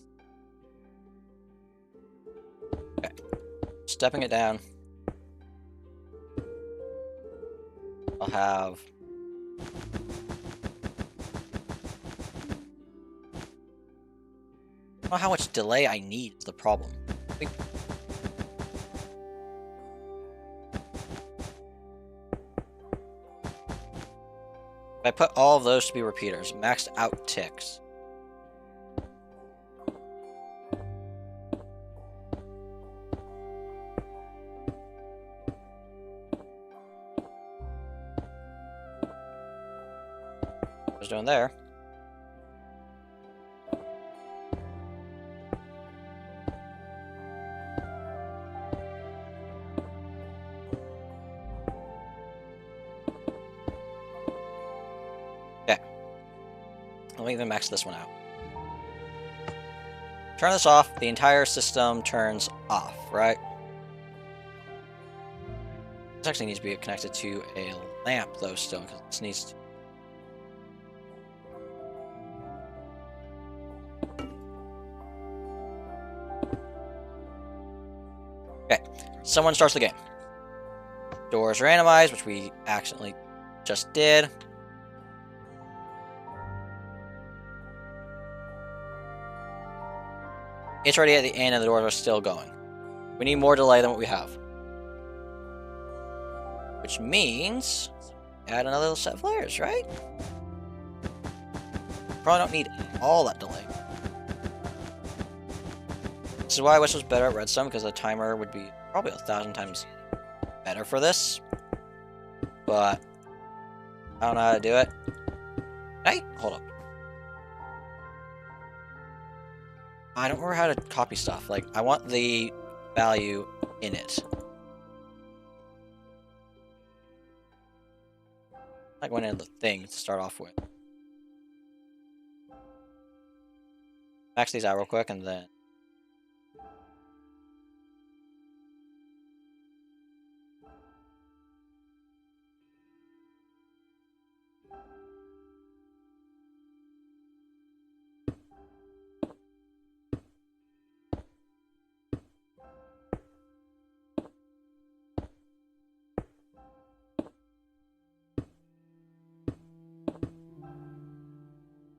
Okay. Stepping it down. I'll have... I don't know how much delay I need is the problem. If I put all of those to be repeaters, maxed out ticks. was doing there. Okay. Let me even max this one out. Turn this off, the entire system turns off, right? This actually needs to be connected to a lamp, though, still, because this needs to... Okay, someone starts the game. Doors randomized, which we accidentally just did. It's already at the end and the doors are still going. We need more delay than what we have. Which means... add another little set of layers, right? Probably don't need all that delay. This is why I wish it was better at redstone, because the timer would be probably 1,000 times better for this. But I don't know how to do it. Hey, hold up. I don't remember how to copy stuff. Like, I want the value in it. Like going into the thing to start off with. Max these out real quick and then...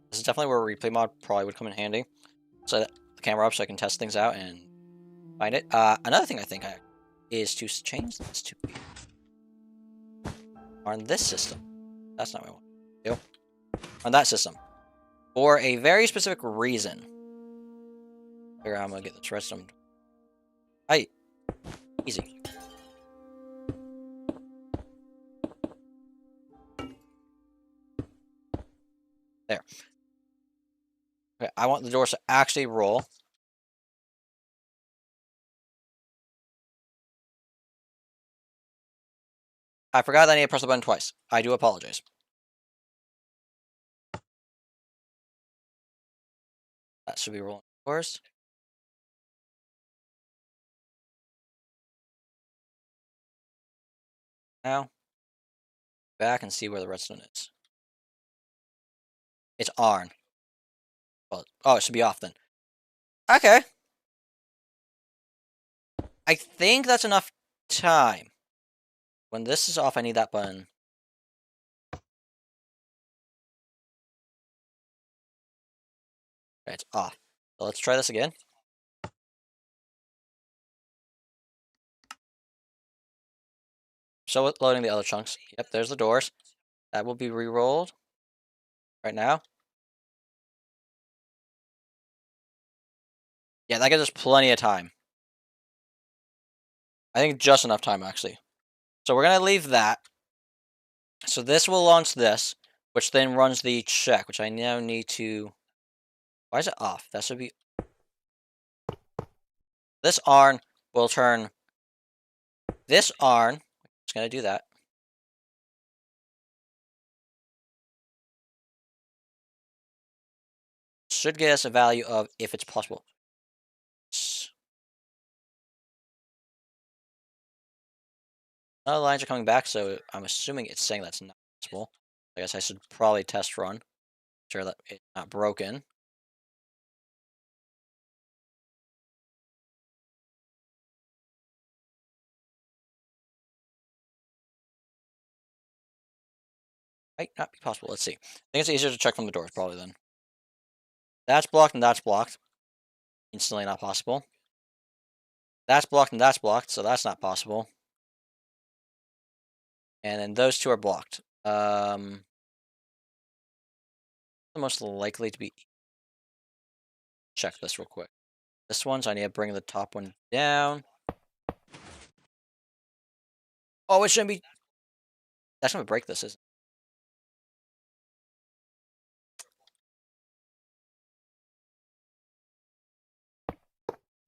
This is definitely where a replay mod probably would come in handy. So that the camera up so I can test things out and find it. Another thing I think is to change this to be on this system. That's not what I want to do. On that system. For a very specific reason. Figure out how I'm going to get this redstone. Hey. Easy. There. Okay, I want the doors to actually roll. I forgot that I need to press the button twice. I do apologize. That should be rolling doors. Now, back and see where the redstone is. It's on. Well, oh, it should be off then. Okay. I think that's enough time. When this is off, I need that button. Okay, it's off. So let's try this again. So loading the other chunks. Yep, there's the doors. That will be re-rolled right now. Yeah, that gives us plenty of time. I think just enough time, actually. So we're going to leave that. So this will launch this, which then runs the check, which I now need to... Why is it off? That should be... This ARN will turn this ARN. Just going to do that. Should get us a value of if it's possible. None of the lines are coming back, so I'm assuming it's saying that's not possible. I guess I should probably test run. Sure that it's not broken. Might not be possible. Let's see. I think it's easier to check from the doors, probably, then. That's blocked and that's blocked. Instantly not possible. That's blocked and that's blocked, so that's not possible. And then those two are blocked. The most likely to be... Check this real quick. This one, so I need to bring the top one down. Oh, it shouldn't be... That's going to break this, isn't it?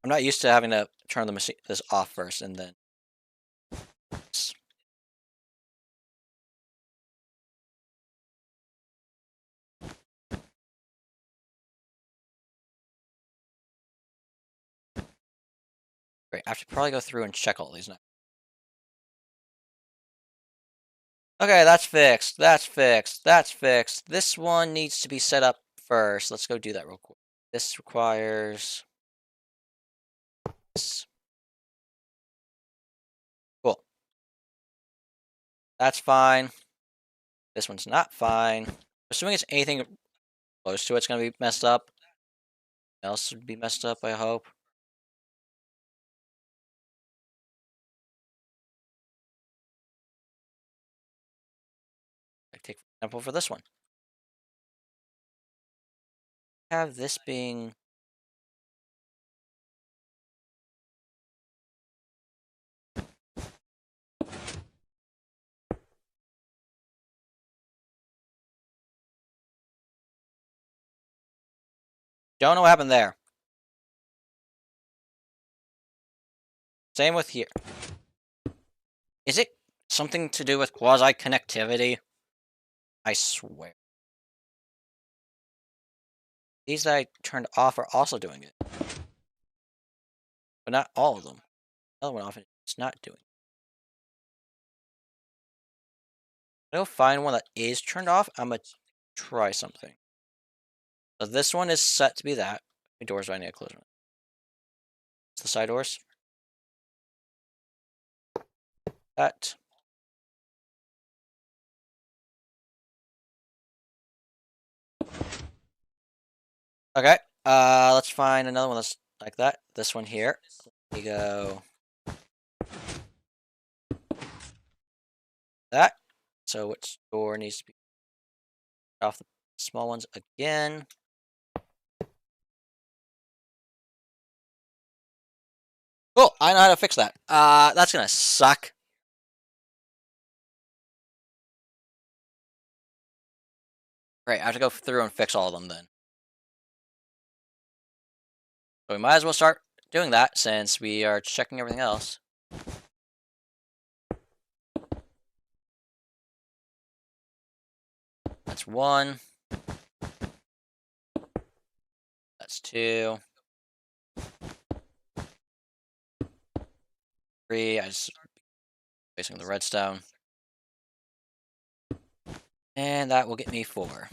I'm not used to having to turn this off first and then. Great. I have to probably go through and check all these now. Okay, that's fixed. That's fixed. That's fixed. This one needs to be set up first. Let's go do that real quick. This requires this. Cool. That's fine. This one's not fine. Assuming it's anything close to it's going to be messed up. Else would be messed up, I hope. I take example for this one. Have this being don't know what happened there. Same with here. Is it something to do with quasi connectivity? I swear. These that I turned off are also doing it. But not all of them. The other one often it's not doing it. I'll find one that is turned off. I'm gonna try something. So this one is set to be that. The doors I need to close them. It's the side doors. That. Okay. Let's find another one that's like that. This one here. We go that. So which door needs to be off the small ones again? Cool. I know how to fix that. That's gonna suck. Great. I have to go through and fix all of them then. So we might as well start doing that since we are checking everything else. That's one. That's two. Three. I just facing the redstone. And that will get me four.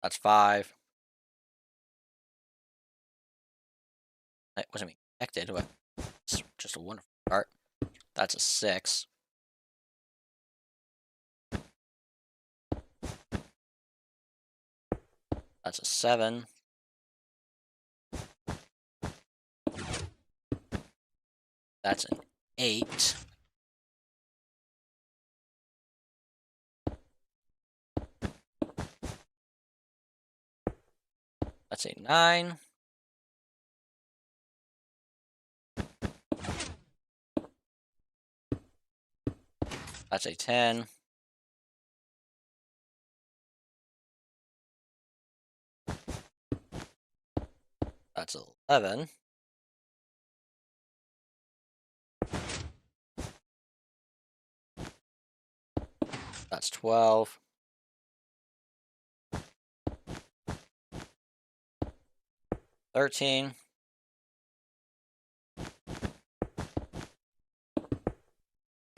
That's five. That wasn't even connected, but it's just a wonderful start. That's a six. That's a seven. That's an eight. That's a nine. That's a 10. That's 11. That's 12. $13.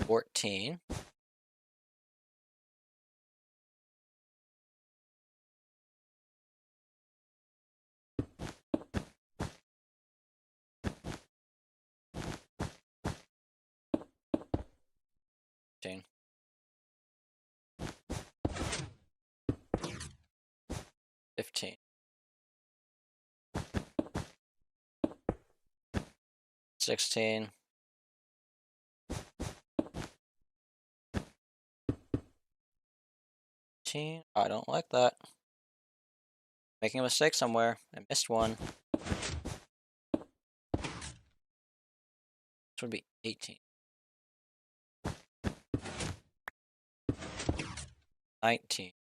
14. 15. 15. 16. 18. I don't like that. Making a mistake somewhere. I missed one. This would be 18. 19.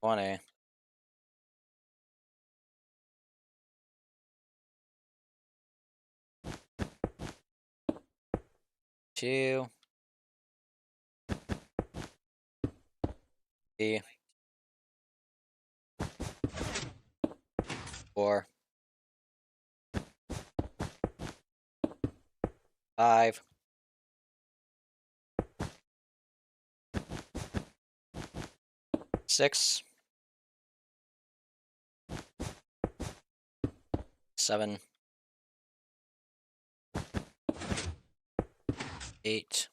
20. 2. 3. 4. 5. 6. 7. 8.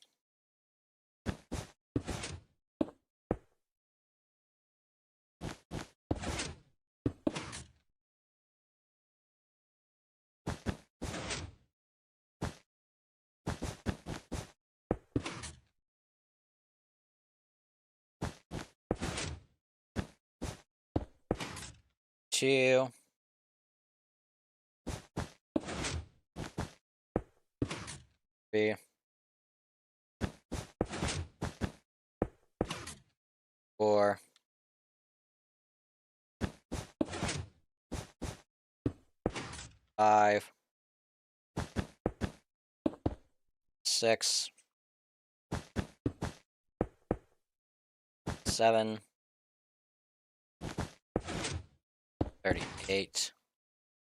2. 3. 4. 5. 6. 7. 38.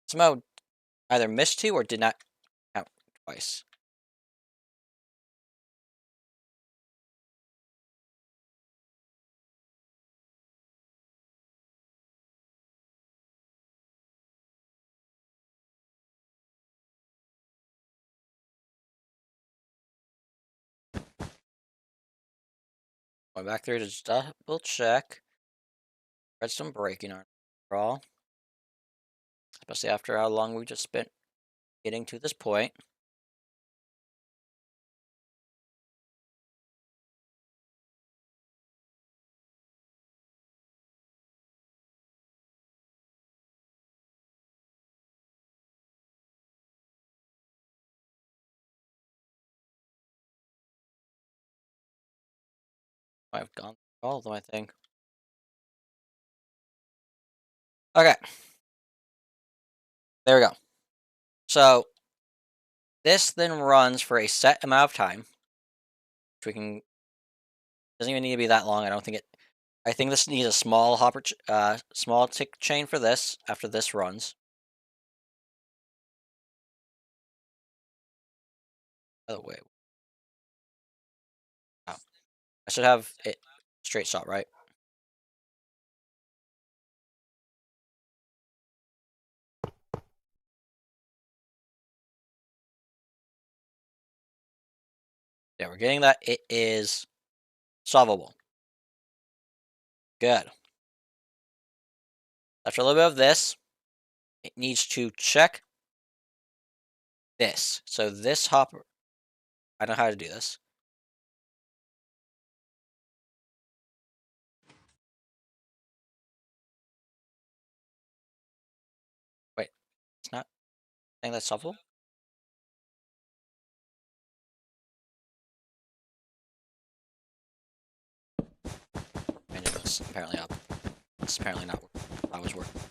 Somehow either missed 2 or did not count twice. Going back through to just double check. Redstone breaking on overall. Especially after how long we've just spent getting to this point. I've gone through all of them, I think. Okay, there we go. So this then runs for a set amount of time, which we can doesn't even need to be that long. I don't think it. I think this needs a small small tick chain for this after this runs. By the way, oh, I should have it straight shot, right? Yeah, we're getting that. It is solvable. Good. After a little bit of this, it needs to check this. So this hopper, I know how to do this. Wait, it's not saying that's solvable? I knew this apparently up. It's apparently not how it was working.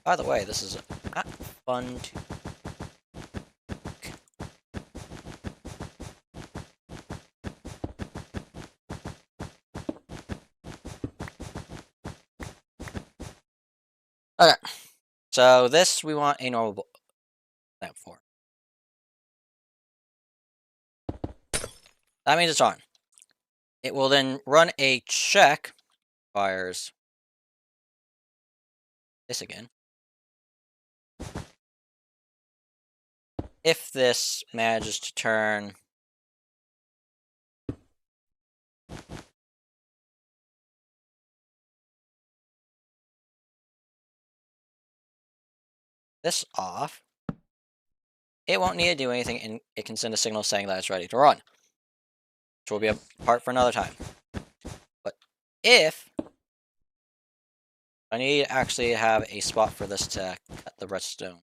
By the way, this is not fun to. Okay, so this we want a normal lamp for. That means it's on. It will then run a check. Fires this again. If this manages to turn this off, it won't need to do anything and it can send a signal saying that it's ready to run. which will be a part for another time. But if I need to actually have a spot for this to cut the redstone.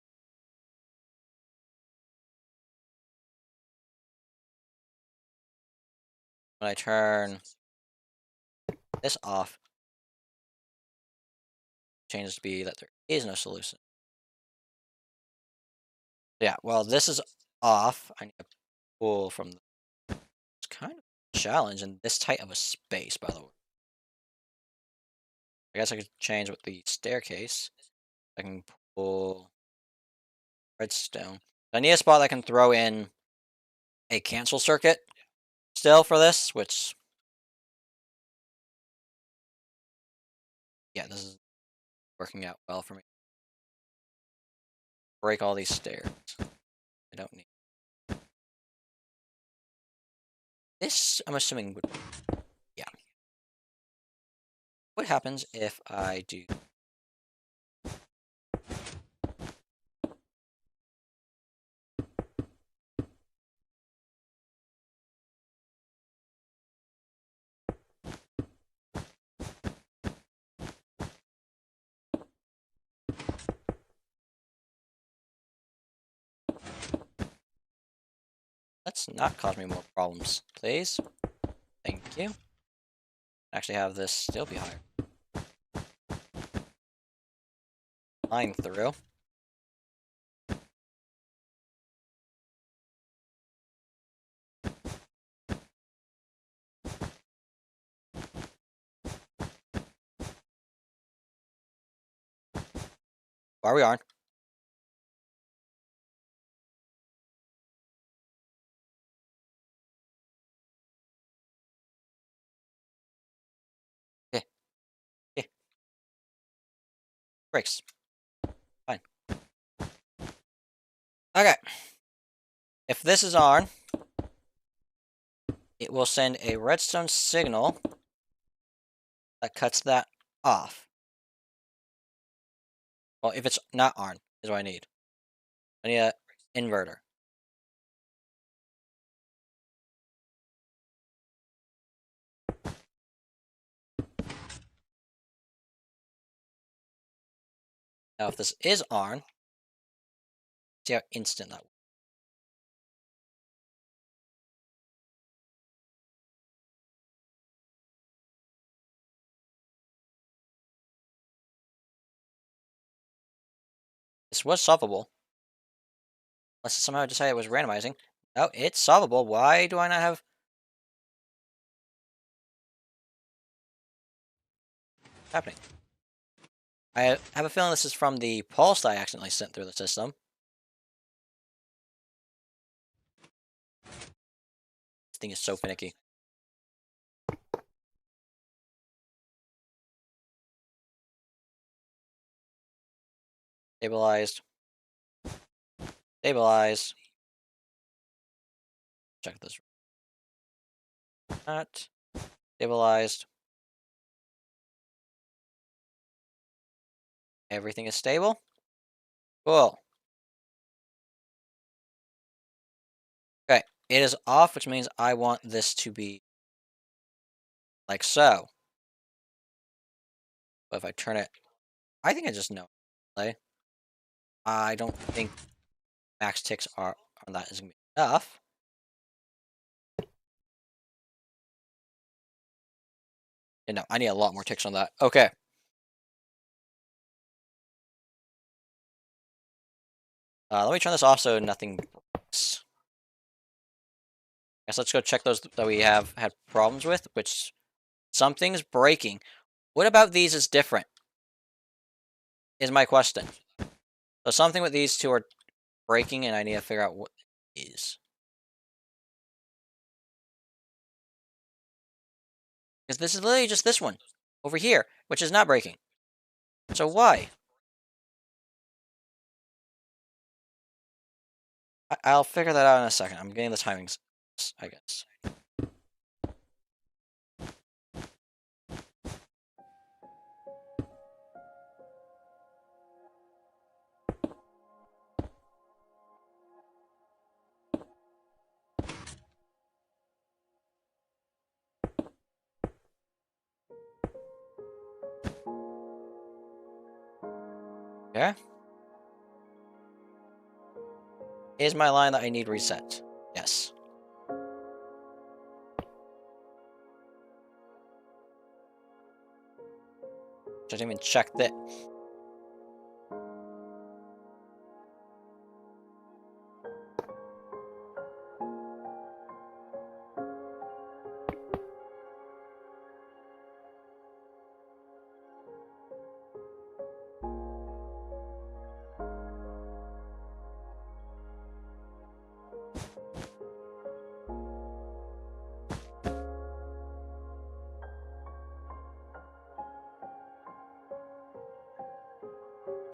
When I turn this off, it changes to be that there is no solution. Yeah, well, this is off. I need to pull from the... It's kind of a challenge in this tight of a space, by the way. I guess I could change with the staircase. I can pull redstone. I need a spot that can throw in a cancel circuit still for this, which... Yeah, this is working out well for me. Break all these stairs. I don't need... This, I'm assuming, would... Yeah. What happens if I do... Let's not cause me more problems, please. Thank you. Actually have this still be higher. Line through. Where we are. Okay. Okay. Breaks. Fine. Okay. If this is on, it will send a redstone signal that cuts that off. Well, if it's not on, is what I need. I need an inverter. Now, if this is on, see how instant that was. This was solvable. Unless it somehow decided it was randomizing. No, it's solvable. Why do I not have... happening? I have a feeling this is from the pulse that I accidentally sent through the system. This thing is so finicky. Stabilized. Stabilized. Check this. Not stabilized. Everything is stable. Cool. Okay, it is off, which means I want this to be like so. But if I turn it, I think I just know. I don't think max ticks are on that is gonna be enough. And no, I need a lot more ticks on that. Okay. Let me turn this off so nothing breaks. Guess let's go check those that we have had problems with, which something's breaking. What about these is different? Is my question. So something with these two are breaking, and I need to figure out what it is. Because this is literally just this one over here, which is not breaking. So why? I'll figure that out in a second. I'm getting the timings, I guess. Okay. Is my line that I need reset? Yes. Didn't even check that.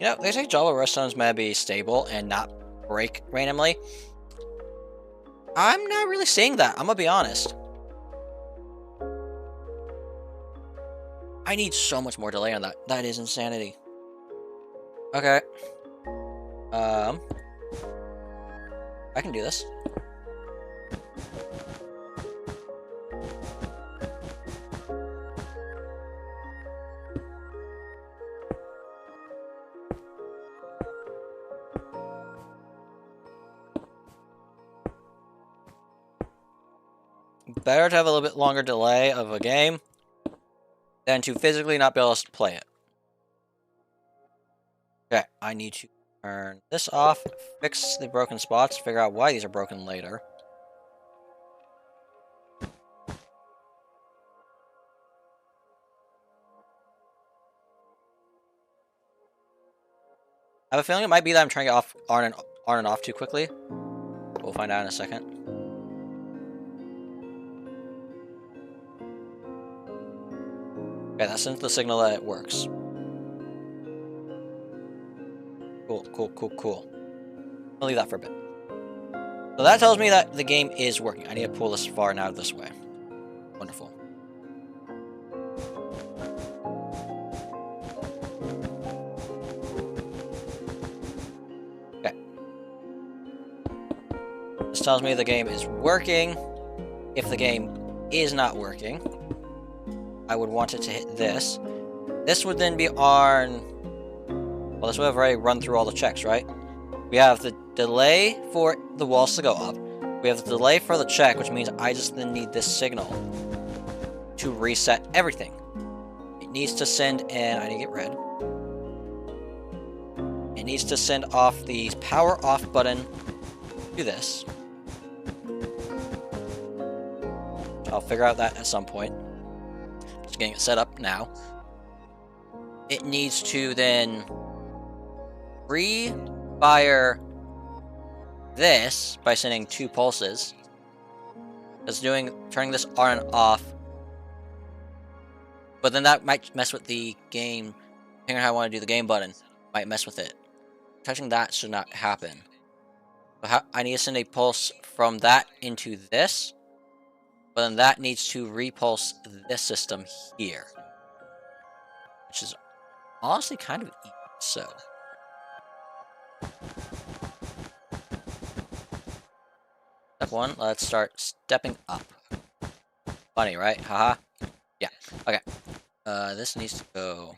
You know, they say Java redstones may be stable and not break randomly. I'm not really seeing that. I'm gonna be honest. I need so much more delay on that. That is insanity. Okay. Um, I can do this. Better to have a little bit longer delay of a game than to physically not be able to play it. Okay, I need to turn this off, fix the broken spots, figure out why these are broken later. I have a feeling it might be that I'm trying to get off on and off too quickly. We'll find out in a second. Okay, that sends the signal that it works. Cool, cool, cool, cool. I'll leave that for a bit. So that tells me that the game is working. I need to pull this far and out of this way. Wonderful. Okay. This tells me the game is working. If the game is not working, I would want it to hit this. This would then be on... Well, this would have already run through all the checks, right? We have the delay for the walls to go up. We have the delay for the check, which means I just then need this signal to reset everything. It needs to send in... I need to get red. It needs to send off the power off button to this. I'll figure out that at some point. Just getting it set up now. It needs to then refire this by sending 2 pulses. It's turning this on and off. But then that might mess with the game. Depending on how I want to do the game button, might mess with it. Touching that should not happen. But I need to send a pulse from that into this. But then that needs to repulse this system here. Which is honestly kind of easy. So. Step 1, let's start stepping up. Funny, right? Haha. Yeah. Okay. This needs to go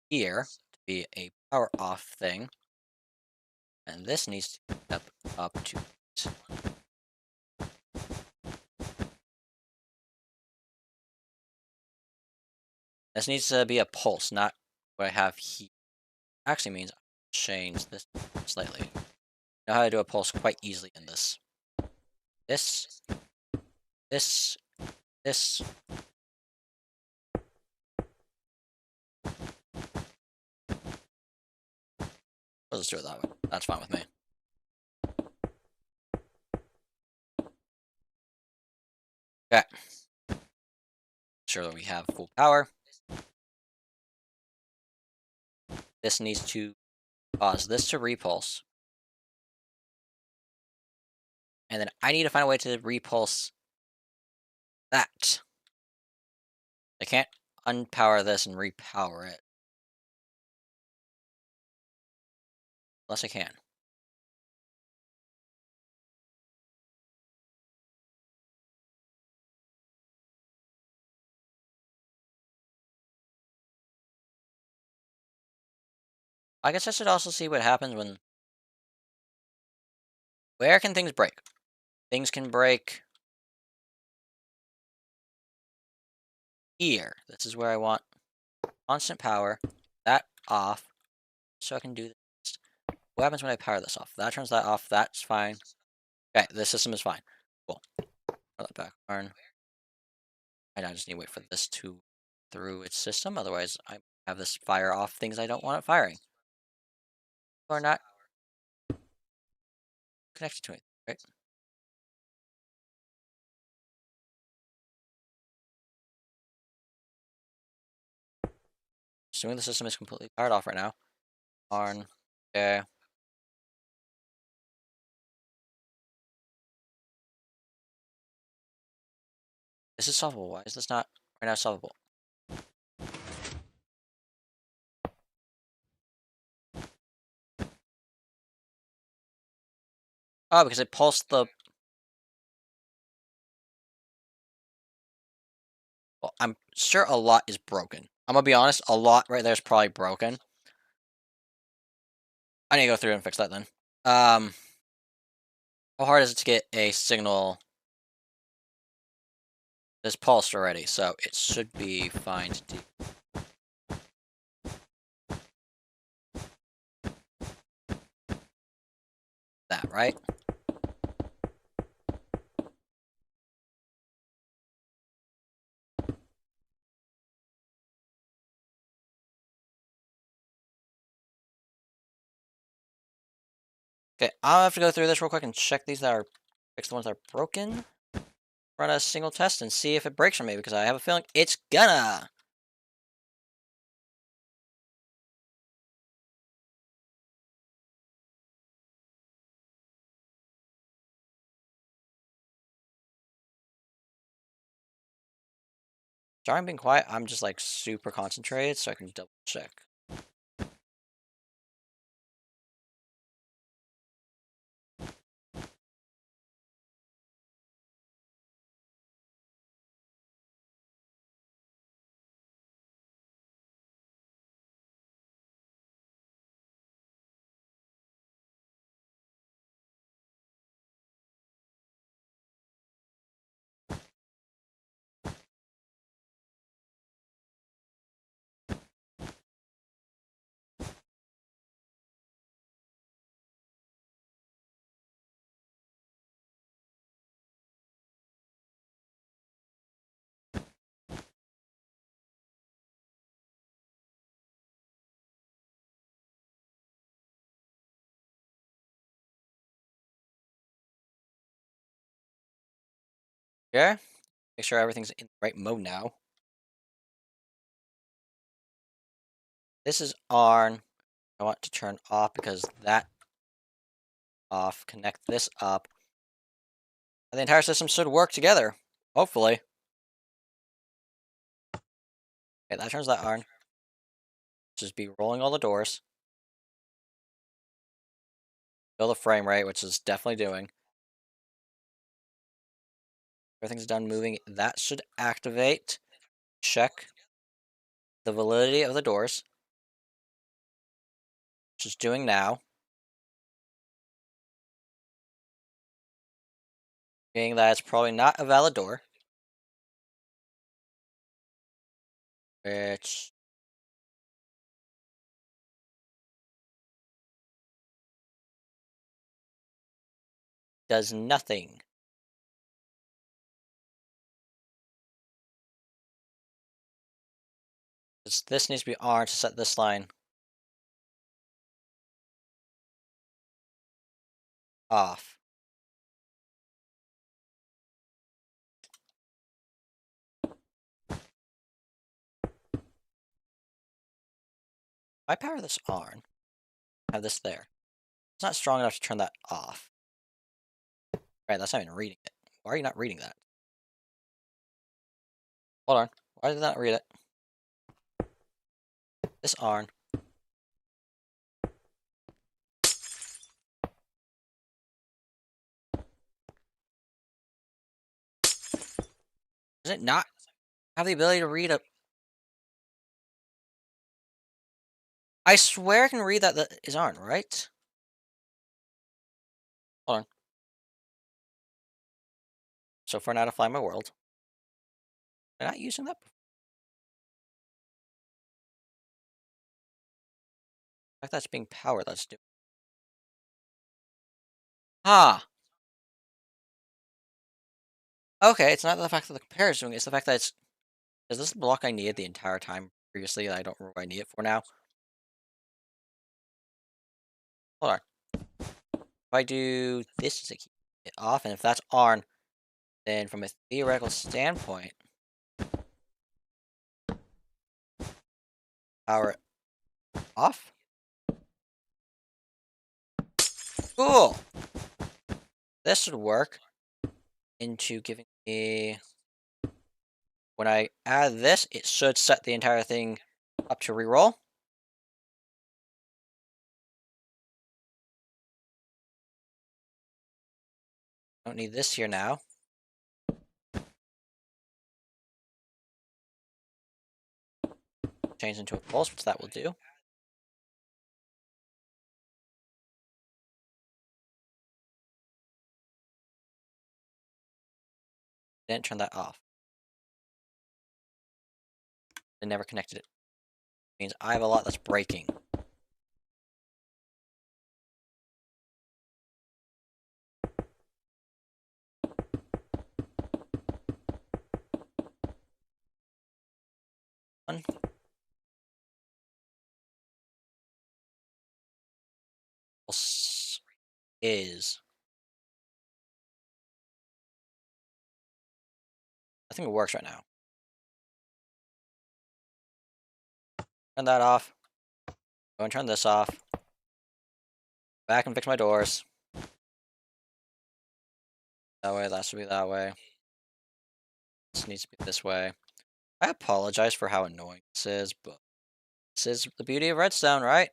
here to be a power off thing. And this needs to step up to it. This needs to be a pulse, not what I have here. Actually means I change this slightly. I know how to do a pulse quite easily in this. This. Let's just do it that way. That's fine with me. Okay. Sure that we have full power. This needs to cause this to repulse. And then I need to find a way to repulse that. I can't unpower this and repower it. Unless I can. I guess I should also see what happens when... Where can things break? Things can break here. This is where I want constant power. That off, so I can do this. What happens when I power this off? That turns that off. That's fine. Okay, this system is fine. Cool. Put that back on. And I just need to wait for this to through its system. Otherwise, I have this fire off things I don't want it firing. Or not connected to it, right? Assuming the system is completely powered off right now. On. Okay. This is solvable. Why is this not right now solvable? Oh, because it pulsed the... Well, I'm sure a lot is broken. I'm gonna be honest, a lot right there is probably broken. I need to go through and fix that then. How hard is it to get a signal that's pulsed already? So it should be fine to do that, right? Okay, I'll have to go through this real quick and check these that are... Fix the ones that are broken. Run a single test and see if it breaks for me, because I have a feeling it's gonna. Sorry I'm being quiet, I'm just like super concentrated so I can double check. Okay? Make sure everything's in the right mode now. This is on. I want to turn off because that off. Connect this up. And the entire system should work together. Hopefully. Okay, that turns that on. Just be rolling all the doors. Build a frame rate, which is definitely doing. Everything's done moving. That should activate. Check the validity of the doors. Which is doing now. Meaning that it's probably not a valid door. Which does nothing. This needs to be R to set this line off. If I power this on, have this there. It's not strong enough to turn that off. Right, that's not even reading it. Why are you not reading that? Hold on. Why did that not read it? This on. Does it not have the ability to read a... I swear I can read that that is on, right? Hold on. So far now to find my world. Am I not using that? The fact that's being powered, that's do. Ah, okay, it's not the fact that the computer is doing it, it's the fact that it's is this the block I needed the entire time previously that I don't remember what I need it for now? Hold on. If I do this to keep it off, and if that's on, then from a theoretical standpoint, power it off? Cool! This should work into giving me when I add this, it should set the entire thing up to reroll. Don't need this here now. Change into a pulse, which that will do. Didn't turn that off. I never connected it. Means I have a lot that's breaking. One pulse is. I think it works right now. Turn that off. Go and turn this off. Back and fix my doors. That way, that should be that way. This needs to be this way. I apologize for how annoying this is, but this is the beauty of redstone, right?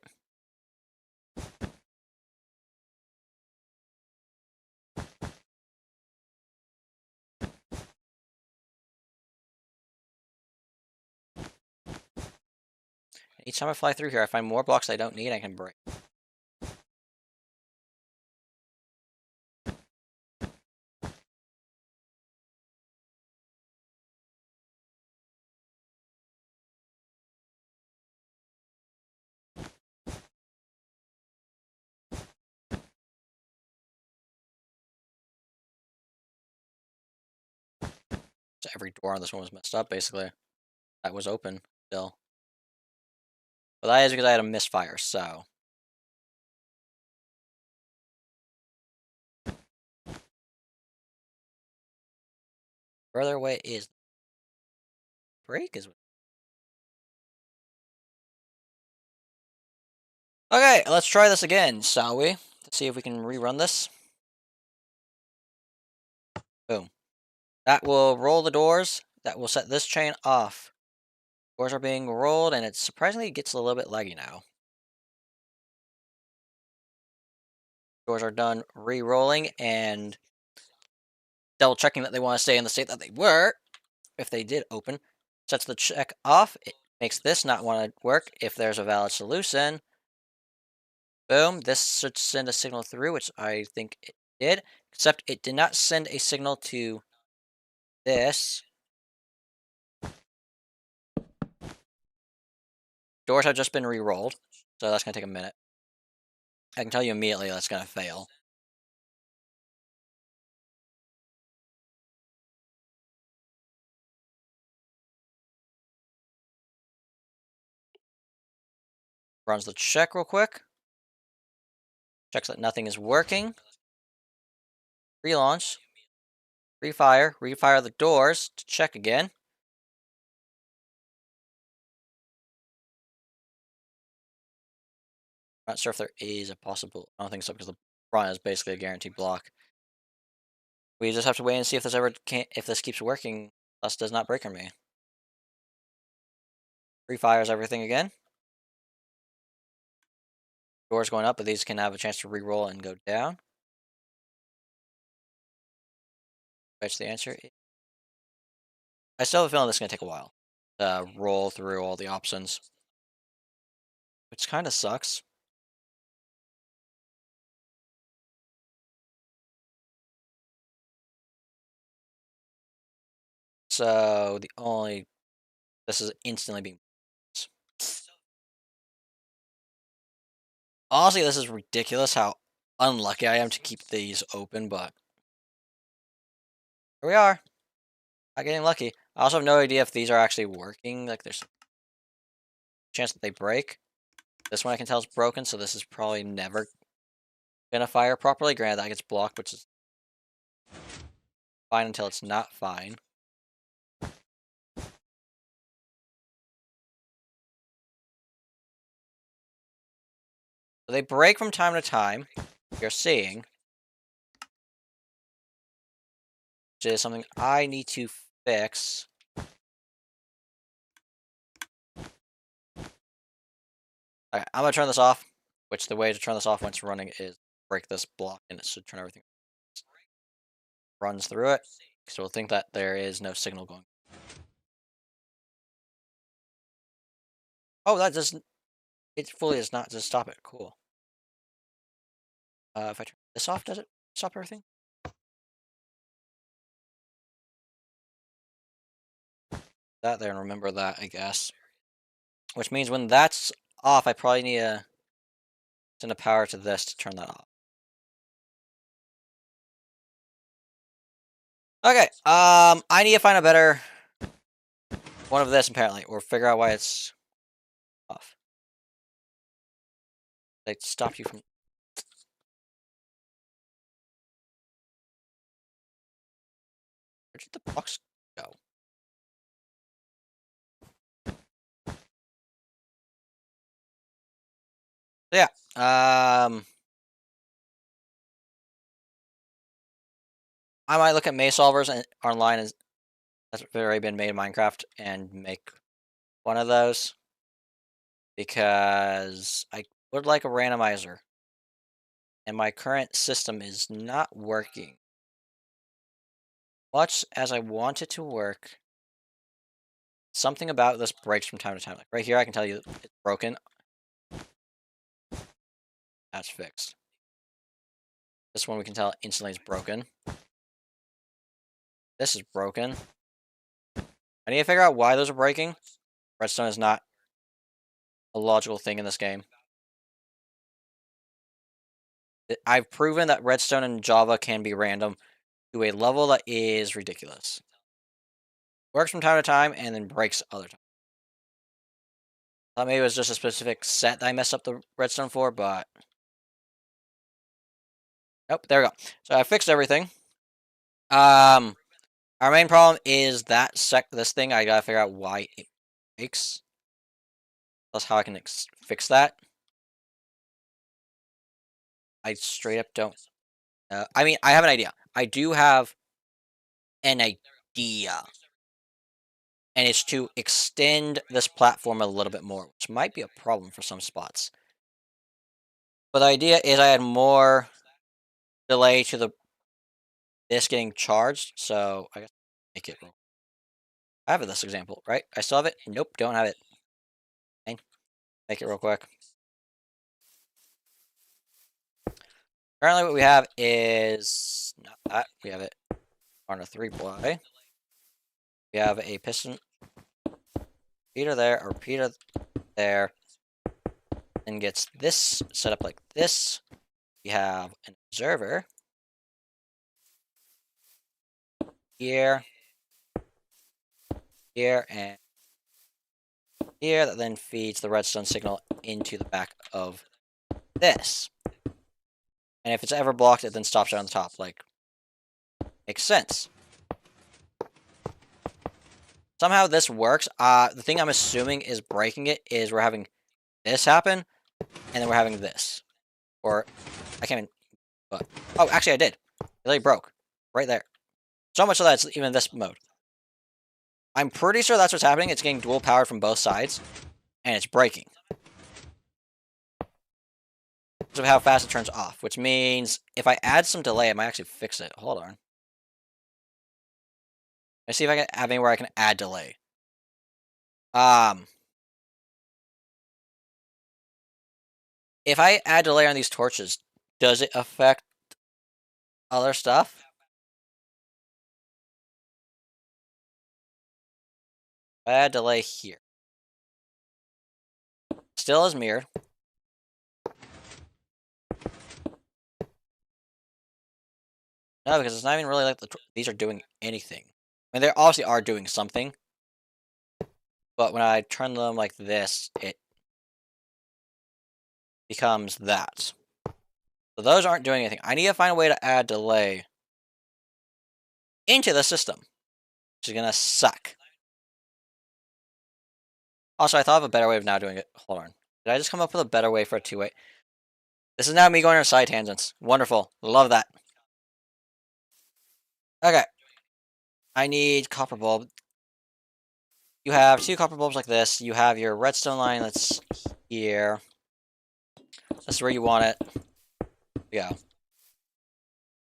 Each time I fly through here, I find more blocks I don't need I can break. So every door on this one was messed up, basically. That was open still. But that is because I had a misfire, so. Further away is break is. Okay, let's try this again, shall we? Let's see if we can rerun this. Boom. That will roll the doors. That will set this chain off. Doors are being rolled, and it surprisingly gets a little bit laggy now. Doors are done re-rolling and double checking that they want to stay in the state that they were. If they did open, sets the check off. It makes this not want to work if there's a valid solution. Boom. This should send a signal through, which I think it did, except it did not send a signal to this. Doors have just been re-rolled, so that's going to take a minute. I can tell you immediately that's going to fail. Runs the check real quick. Checks that nothing is working. Relaunch. Refire. Refire the doors to check again. Not sure if there is a possible. I don't think so because the front is basically a guaranteed block. We just have to wait and see if this ever can if this keeps working. Thus does not break on me. Refires everything again. Doors going up, but these can have a chance to re-roll and go down. Which the answer is. I still have a feeling this is going to take a while to roll through all the options. which kind of sucks. So the only this is instantly being. Honestly, this is ridiculous how unlucky I am to keep these open, but here we are. Not getting lucky. I also have no idea if these are actually working. Like, there's a chance that they break. This one I can tell is broken, so this is probably never gonna fire properly. Granted, that gets blocked, which is fine until it's not fine. So they break from time to time. You're seeing, which is something I need to fix. Okay, I'm gonna turn this off. Which the way to turn this off once running is break this block, and it should turn everything. Runs through it, so we'll think that there is no signal going. Oh, that doesn't. It fully does not just stop it. Cool. If I turn this off, does it stop everything? That there, and remember that, I guess. Which means when that's off, I probably need to send a power to this to turn that off. Okay, I need to find a better one of this, apparently, or figure out why it's off. They stopped you from... Where did the box go? So yeah, I might look at maze solvers and online as that's already been made in Minecraft and make one of those because I would like a randomizer, and my current system is not working. Much as I want it to work, something about this breaks from time to time. Like right here, I can tell you it's broken. That's fixed. This one we can tell instantly is broken. This is broken. I need to figure out why those are breaking. Redstone is not a logical thing in this game. I've proven that redstone in Java can be random to a level that is ridiculous. Works from time to time and then breaks other times. Thought maybe it was just a specific set that I messed up the redstone for, but nope, there we go. So I fixed everything. Um, our main problem is that this thing. I gotta figure out why it breaks. That's how I can fix that. I straight up don't. I mean, I have an idea. I do have an idea, and it's to extend this platform a little bit more, which might be a problem for some spots. But the idea is I had more delay to this getting charged, so I guess make it real. I have this example, right? I still have it. Nope, don't have it. Fine. Make it real quick. Currently, what we have is not that. We have it on a 3-ply. We have a piston repeater there, a repeater there, and gets this set up like this. We have an observer here, here, and here that then feeds the redstone signal into the back of this. And if it's ever blocked, it then stops right on the top. Like, makes sense. Somehow this works. The thing I'm assuming is breaking it is we're having this happen, and then we're having this. Or, I can't even... But, oh, actually I did. It literally broke. Right there. So much so that it's even this mode. I'm pretty sure that's what's happening. It's getting dual powered from both sides, and it's breaking. Because of how fast it turns off, which means if I add some delay, I might actually fix it. Hold on. Let's see if I can have anywhere I can add delay. If I add delay on these torches, does it affect other stuff? I add delay here. Still is mirrored. No, because it's not even really like these are doing anything. I mean, they obviously are doing something, but when I turn them like this, it becomes that. So those aren't doing anything. I need to find a way to add delay into the system, which is gonna suck. Also, I thought of a better way of now doing it. Hold on. Did I just come up with a better way for a two-way? This is now me going on side tangents. Wonderful. Love that. Okay. I need copper bulb. You have 2 copper bulbs like this. You have your redstone line that's here. That's where you want it. Yeah.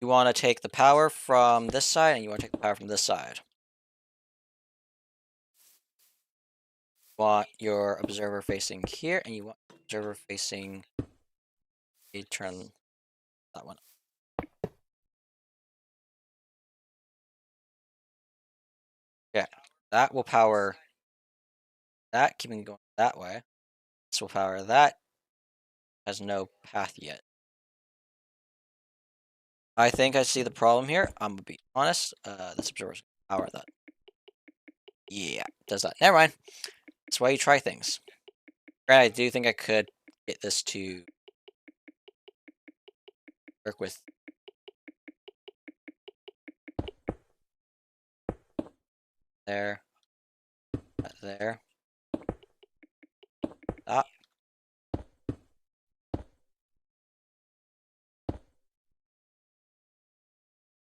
You want to take the power from this side, and you want to take the power from this side. You want your observer facing here, and you want observer facing... You turn that one. Yeah. That will power that, keeping it going that way. This will power that. Has no path yet. I think I see the problem here. I'm gonna be honest. This observer's gonna power that. Yeah, does that. Never mind. That's why you try things. I do think I could get this to work with. There. There. That.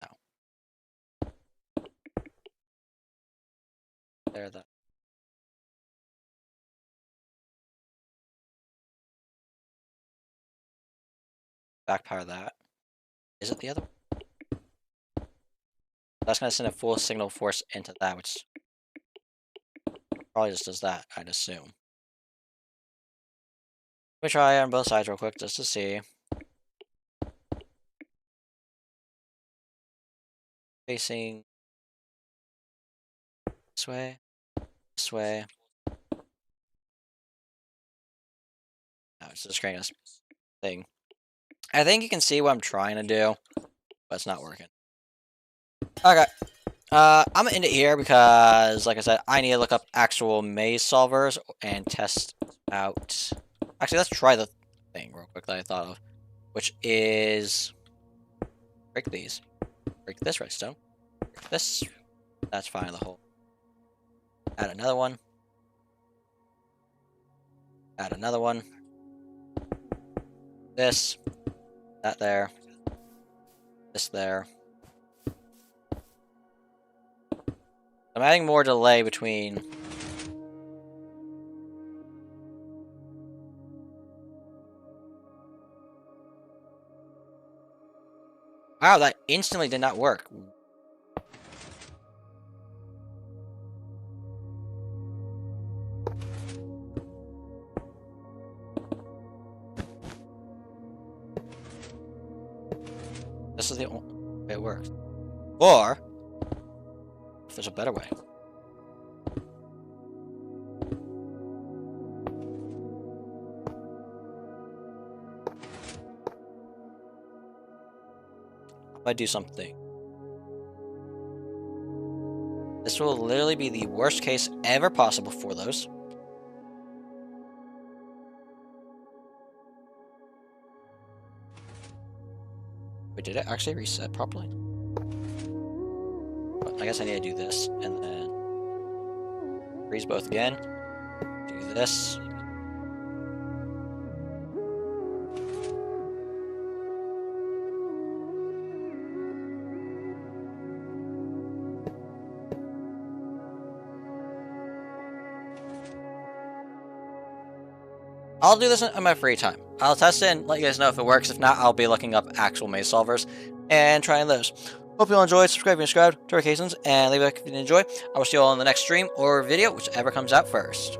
No. There, that. Back power that. Is it the other one? That's going to send a full signal force into that, which probably just does that, I'd assume. Let me try on both sides real quick just to see. Facing this way, this way. No, it's just creating this thing. I think you can see what I'm trying to do, but it's not working. Okay. I'm gonna end it here because, like I said, I need to look up actual maze solvers and test out... Actually, let's try the thing real quick that I thought of, which is... Break these. Break this redstone. Break this. That's fine, the whole. Add another one. Add another one. This. That there. This there. I'm adding more delay between... Wow, that instantly did not work. This is the only way it works. Or, if there's a better way. If I do something. This will literally be the worst case ever possible for those. Wait, did it actually reset properly? But I guess I need to do this, and then freeze both again. Do this. I'll do this in my free time. I'll test it and let you guys know if it works. If not, I'll be looking up actual maze solvers and trying those. Hope you all enjoyed. Subscribe and subscribe to our occasions and leave a like if you enjoy. I will see you all in the next stream or video, whichever comes out first.